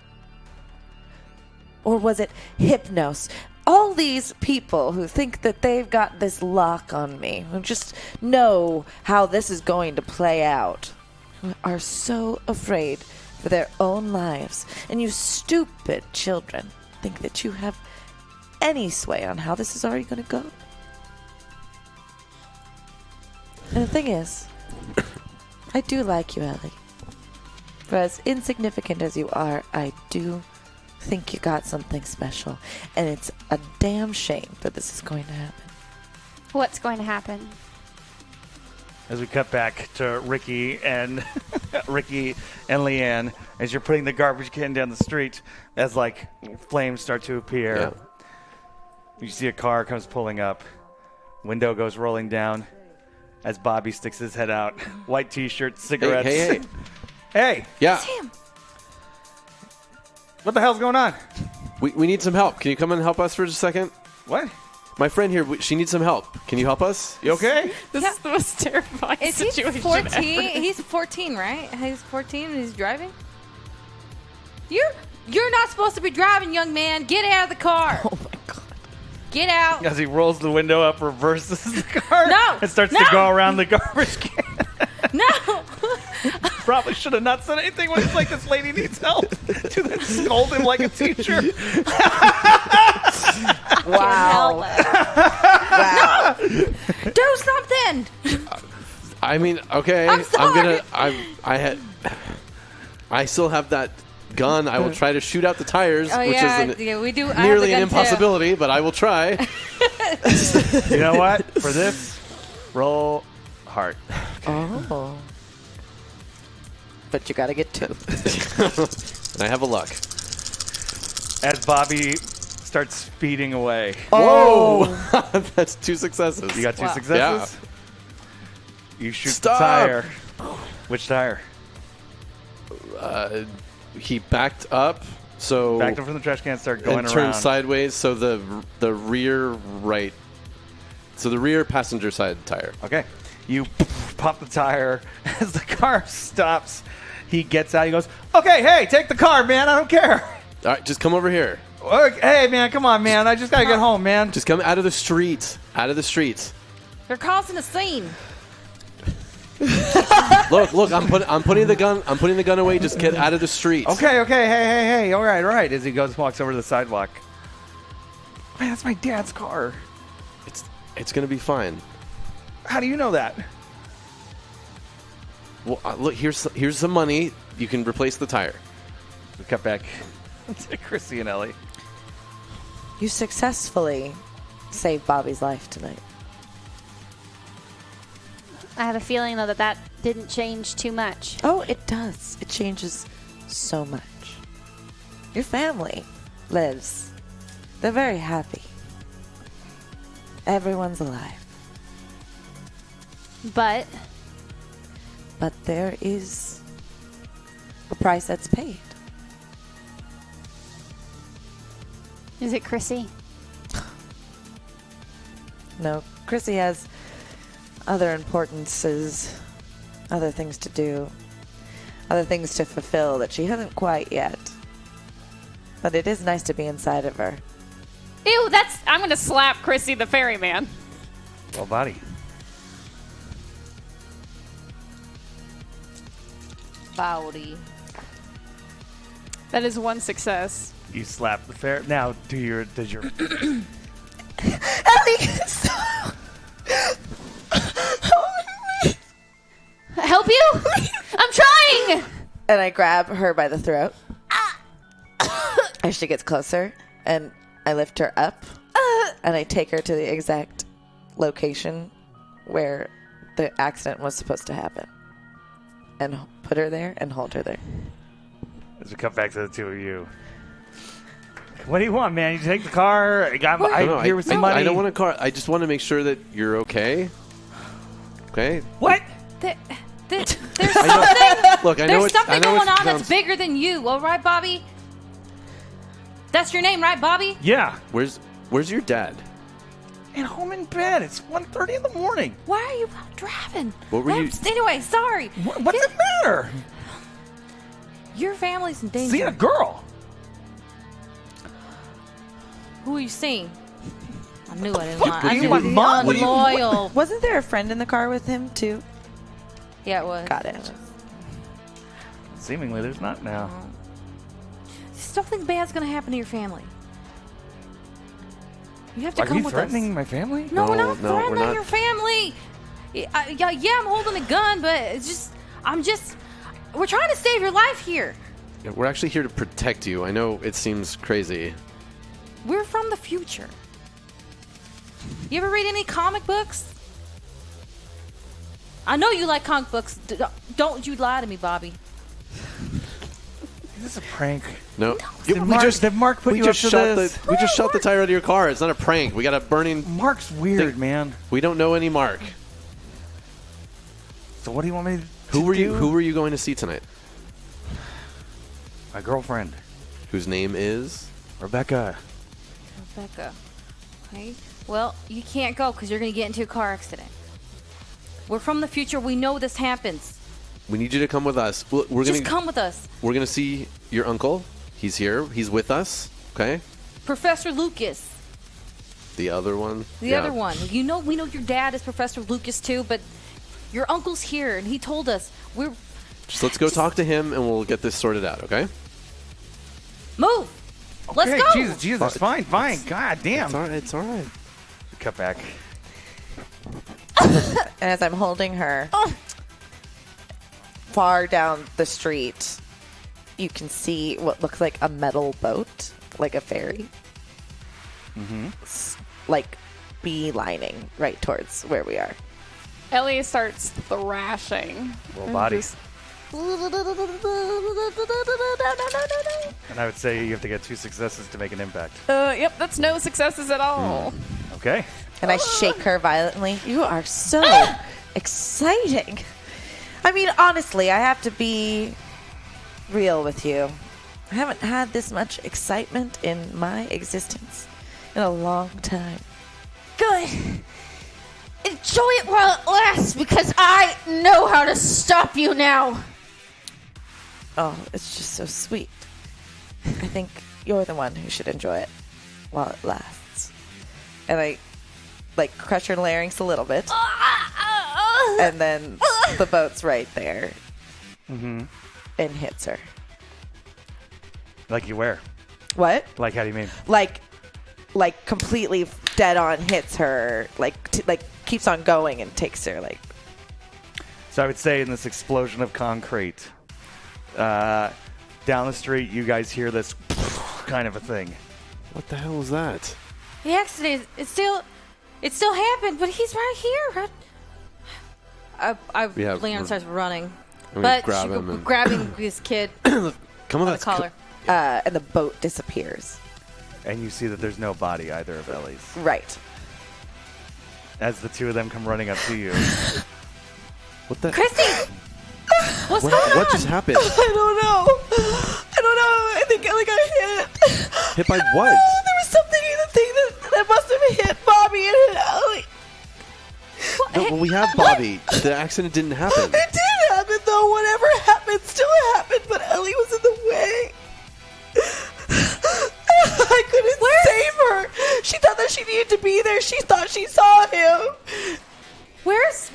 Or was it Hypnos? All these people who think that they've got this lock on me, who just know how this is going to play out, are so afraid for their own lives. And you stupid children think that you have any sway on how this is already going to go. And the thing is, I do like you, Ellie. For as insignificant as you are, I do think you got something special. And it's a damn shame that this is going to happen. What's going to happen? As we cut back to Ricky and Leanne, as you're putting the garbage can down the street, as like flames start to appear, Yeah. you see a car comes pulling up, window goes rolling down, as Bobby sticks his head out, white T-shirt, cigarettes. Hey. Hey, Yeah. what the hell's going on? We need some help. Can you come and help us for just a second? What? My friend here, she needs some help. Can you help us? You okay? This is the most terrifying Is he situation 14? ever. He's 14, right? He's 14 and he's driving? You're not supposed to be driving, young man. Get out of the car. Oh my god. Get out. As he rolls the window up, reverses the car, No! and starts to No! go around the garbage can. No. Probably should have not said anything when he's like, this lady needs help. To then scold him like a teacher. Wow. Wow. Do something. I mean, okay. I'm sorry. I still have that gun. I will try to shoot out the tires, Oh, which yeah. is Yeah, we do. I have nearly the an gun, too. impossibility, but I will try. You know what? For this, roll heart. Oh. But you gotta get 2. And I have a luck. As Bobby starts speeding away. Whoa! That's 2 successes. You got 2 Wow. successes? You shoot Stop. the tire. Which tire? He backed up, so Backed up from the trash can, started going and around. turned sideways, so the rear right, so the rear passenger side tire. Okay. You pop the tire. As the car stops, he gets out. He goes, okay, hey, take the car, man. I don't care. All right, just come over here. Hey, man, come on, man. I just got to get home, man. Just come out of the street. Out of the street. They're causing a scene. Look! I'm putting the gun away. Just get out of the street. Okay. Hey. All right. As he walks over to the sidewalk. Man, that's my dad's car. It's gonna be fine. How do you know that? Well, look, here's some money. You can replace the tire. We cut back to Chrissy and Ellie. You successfully saved Bobby's life tonight. I have a feeling, though, that didn't change too much. Oh, it does. It changes so much. Your family lives. They're very happy. Everyone's alive. But but there is a price that's paid. Is it Chrissy? No, Chrissy has other importances, other things to do, other things to fulfill that she hasn't quite yet. But it is nice to be inside of her. Ew, I'm gonna slap Chrissy the ferryman. Well, body. Bowdy. That is one success. You slap the fair. Now, does your Ellie, Help you? I'm trying! and I grab her by the throat as she gets closer, and I lift her up, and I take her to the exact location where the accident was supposed to happen, and put her there and hold her there. as we come back to the two of you? What do you want, man? You take the car. I'm here with some money. I don't want a car. I just want to make sure that you're okay. Okay. What? There's something. Look, I know There's it's, something I know going it on sounds- that's bigger than you. All right, Bobby? That's your name, right, Bobby? Yeah. Where's your dad? And home in bed. It's 1:30 in the morning. Why are you out driving? What were you- Anyway, sorry. What's the matter? Your family's in danger. Seeing a girl. Who are you seeing? I knew I didn't Fuck, lie. I you knew my the mom? What do you- unloyal. Wasn't there a friend in the car with him, too? Yeah, it was. Got it. Seemingly, there's not now. Something bad's going to happen to your family. You have to Are come you with threatening us. my family? No, we're not No, we're threatening not. your family. Yeah, I'm holding a gun, but we're trying to save your life here. Yeah, we're actually here to protect you. I know it seems crazy. We're from the future. You ever read any comic books? I know you like comic books. Don't you lie to me, Bobby. Is this a prank? No. Did Mark put you up to this? We just shot the tire out of your car. It's not a prank. We got a burning. Mark's weird, man. We don't know any Mark. So what do you want me to Who were do? you going to see tonight? My girlfriend, Whose name is? Rebecca. Rebecca. Okay. Well, you can't go because you're going to get into a car accident. We're from the future. We know this happens. We need you to come with us. We're Just gonna come with us. We're gonna see your uncle. He's here. He's with us. Okay. Professor Lucas. The other one. The other one. We know your dad is Professor Lucas too, but your uncle's here and he told us So let's go talk to him and we'll get this sorted out. Okay. Move. Let's Okay, go. Jesus, fine. God damn. It's all right. It's all right. Cut back. And as I'm holding her, far down the street, you can see what looks like a metal boat, like a ferry. Like beelining right towards where we are. Ellie starts thrashing. Little body. And I would say you have to get 2 successes to make an impact. Yep, that's no successes at all. Okay. And I shake her violently. You are so exciting. I mean, honestly, I have to be real with you. I haven't had this much excitement in my existence in a long time. Good. Enjoy it while it lasts because I know how to stop you now. Oh, it's just so sweet. I think you're the one who should enjoy it while it lasts. And I, crush her larynx a little bit. And then the boat's right there. And hits her. Like you where? What? Like, how do you mean? Like completely dead on hits her. Keeps on going and takes her. So I would say in this explosion of concrete, down the street, you guys hear this kind of a thing. What the hell was that? The accident, it still happened, but he's right here. Yeah, Leon starts running. I'm gonna But grab him we're and- grabbing his kid Come on, by the let's collar. And the boat disappears. And you see that there's no body either of Ellie's. Right. As the two of them come running up to you. What the? Christy! What just happened? I don't know. I think Ellie got hit. Hit by what? There was something in the thing that must have hit Bobby and hit Ellie. No, well, we have Bobby. The accident didn't happen. It did happen, though. Whatever happened still happened, but Ellie was in the way. I couldn't save her. She thought that she needed to be there. She thought she saw him. Where is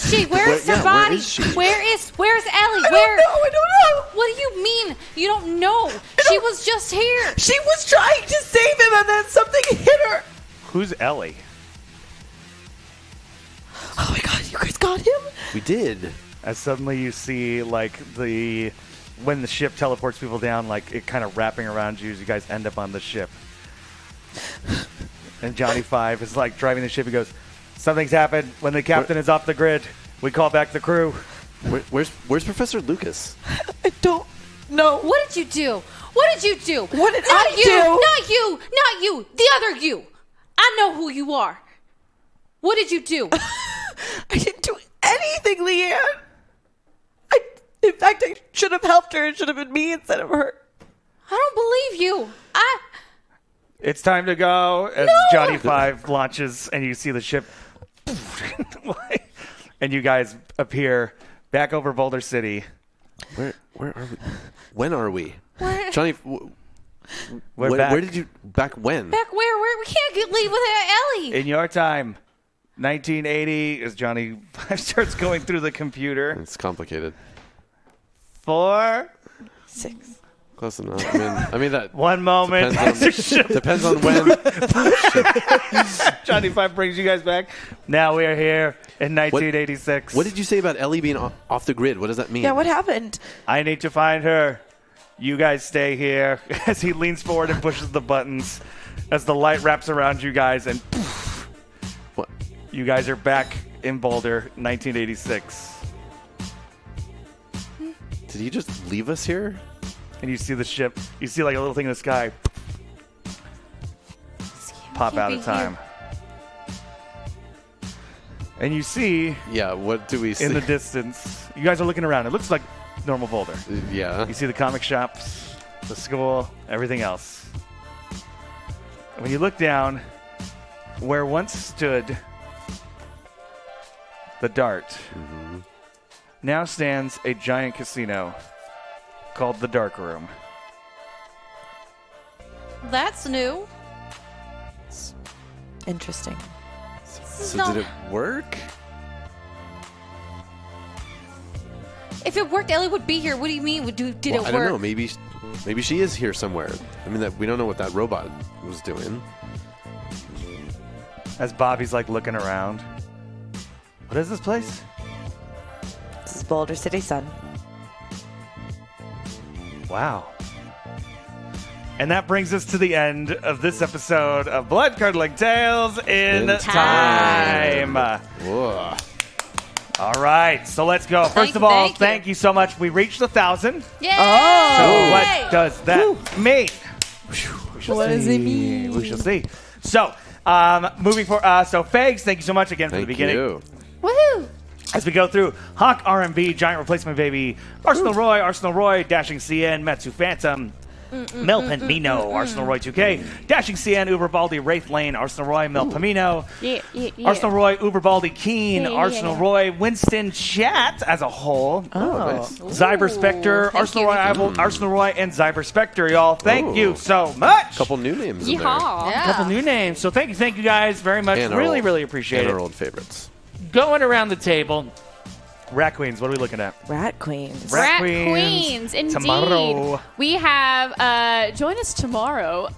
she? Where's her Where body? is she? Where's Ellie? I don't know. What do you mean? You don't know? She was just here. She was trying to save him, and then something hit her. Who's Ellie? Oh my god, you guys got him? We did. As suddenly you see, like, when the ship teleports people down, like, it kind of wrapping around you as you guys end up on the ship. And Johnny Five is, like, driving the ship. He goes, something's happened. When the captain is off the grid, we call back the crew. Where's Professor Lucas? I don't know. What did you do? What did you do? What did Not I you, do? Not you. The other you. I know who you are. What did you do? I didn't do anything, Leanne. In fact, I should have helped her. It should have been me instead of her. I don't believe you. It's time to go. As Johnny Five launches and you see the ship. And you guys appear back over Boulder City. Where are we? When are we? Where? Johnny, We're back. where did you... Back when? Back where? We can't leave without Ellie. In your time, 1980, as Johnny Five starts going through the computer. It's complicated. 4, 6. Close enough. I mean that... One moment. Depends on when. Johnny Five brings you guys back. Now we are here in 1986. What did you say about Ellie being off the grid? What does that mean? Yeah, what happened? I need to find her. You guys stay here. As he leans forward and pushes the buttons, as the light wraps around you guys, and poof, What? you guys are back in Boulder, 1986. Did he just leave us here? And you see the ship. You see like a little thing in the sky pop out of time. And you see Yeah, what do we see? in the distance, you guys are looking around. It looks like normal Boulder. Yeah. You see the comic shops, the school, everything else. And when you look down, where once stood the Dart, now stands a giant casino called the Dark Room. That's new. Interesting. So did it work? If it worked, Ellie would be here. What do you mean? Did it work? I don't know. Maybe she is here somewhere. I mean, that we don't know what that robot was doing. As Bobby's like looking around. What is this place? This is Boulder City, son. Wow. And that brings us to the end of this episode of Bloodcurdling Tales in Time. Whoa. All right, so let's go. First of all, thank you so much. We reached 1,000. Yay! So what does that mean? What does it mean? We shall see. So, moving for so Fags, thank you so much again for the beginning. You. Woohoo! As we go through Hawk RMB, Giant Replacement Baby, Arsenal Roy, Dashing CN, Metsu Phantom, Mel Pamino, Arsenal Roy 2K, Dashing CN, Uberbaldi, Wraith Lane, Arsenal Roy, Mel Pamino, Arsenal Roy, Uberbaldi, Keen, Arsenal Roy, Winston Chat as a whole, Zyber Spectre, Arsenal Roy, Arsenal Roy, and Zyber Spectre, y'all. Thank you so much. Couple new names in there. Yeehaw. Couple new names. So thank you guys very much. And Really appreciate and it. our old favorites. Going around the table. Rat Queens, what are we looking at? Rat Queens. Rat Rat Queens, Queens, indeed. tomorrow. We have, join us tomorrow.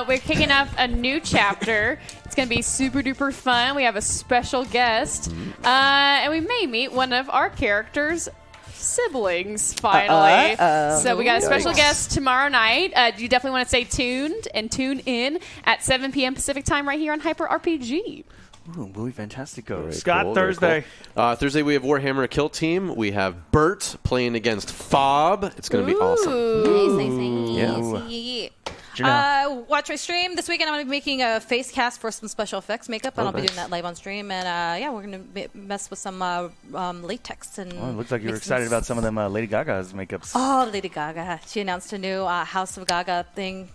We're kicking off a new chapter. It's going to be super duper fun. We have a special guest. And we may meet one of our characters' siblings, finally. So we got a special guest tomorrow night. You definitely want to stay tuned and tune in at 7 p.m. Pacific time right here on Hyper RPG. Ooh, movie Fantastico. Very Scott, cool, very Thursday. cool. Thursday, we have Warhammer Kill Team. We have Bert playing against Fob. It's going to be awesome. Nice. Yeah. Watch my stream. This weekend I'm going to be making a face cast for some special effects makeup, and I'll be doing that live on stream. And we're going to mess with some latex. And it looks like you were excited about some of them Lady Gaga's makeups. Oh, Lady Gaga. She announced a new House of Gaga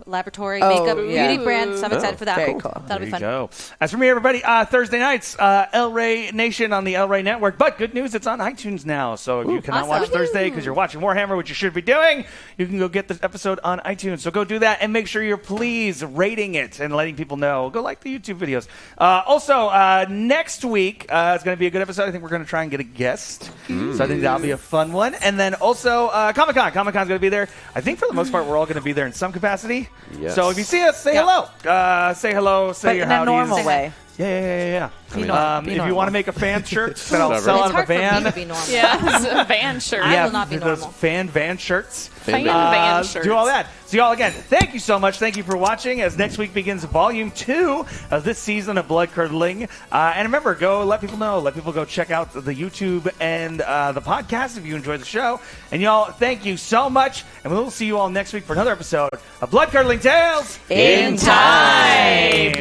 laboratory makeup beauty brand. So I'm excited for that. Very cool. That'll be fun. Go. As for me, everybody, Thursday nights, El Rey Nation on the El Rey Network. But good news, it's on iTunes now. So if you cannot watch Thursday because you're watching Warhammer, which you should be doing, you can go get the episode on iTunes. So go do that and make sure you're please rating it and letting people know. Go like the YouTube videos. Also, next week is going to be a good episode. I think we're going to try and get a guest. So I think that'll be a fun one. And then also Comic-Con. Comic-Con's going to be there. I think for the most part, we're all going to be there in some capacity. Yes. So if you see us, say hello. Say hello. Say But your in a howdies. normal way. Yeah. Be normal. If you want to make a fan shirt that I'll sell out It's of a hard for van. me to be normal. Yeah, it's a van shirt. I will not be those normal. fan van shirts. Van shirts. Do all that. So y'all, again, thank you so much. Thank you for watching as next week begins Volume 2 of this season of Bloodcurdling. And remember, go let people know. Let people go check out the YouTube and the podcast if you enjoy the show. And y'all, thank you so much. And we'll see you all next week for another episode of Bloodcurdling Tales In Time.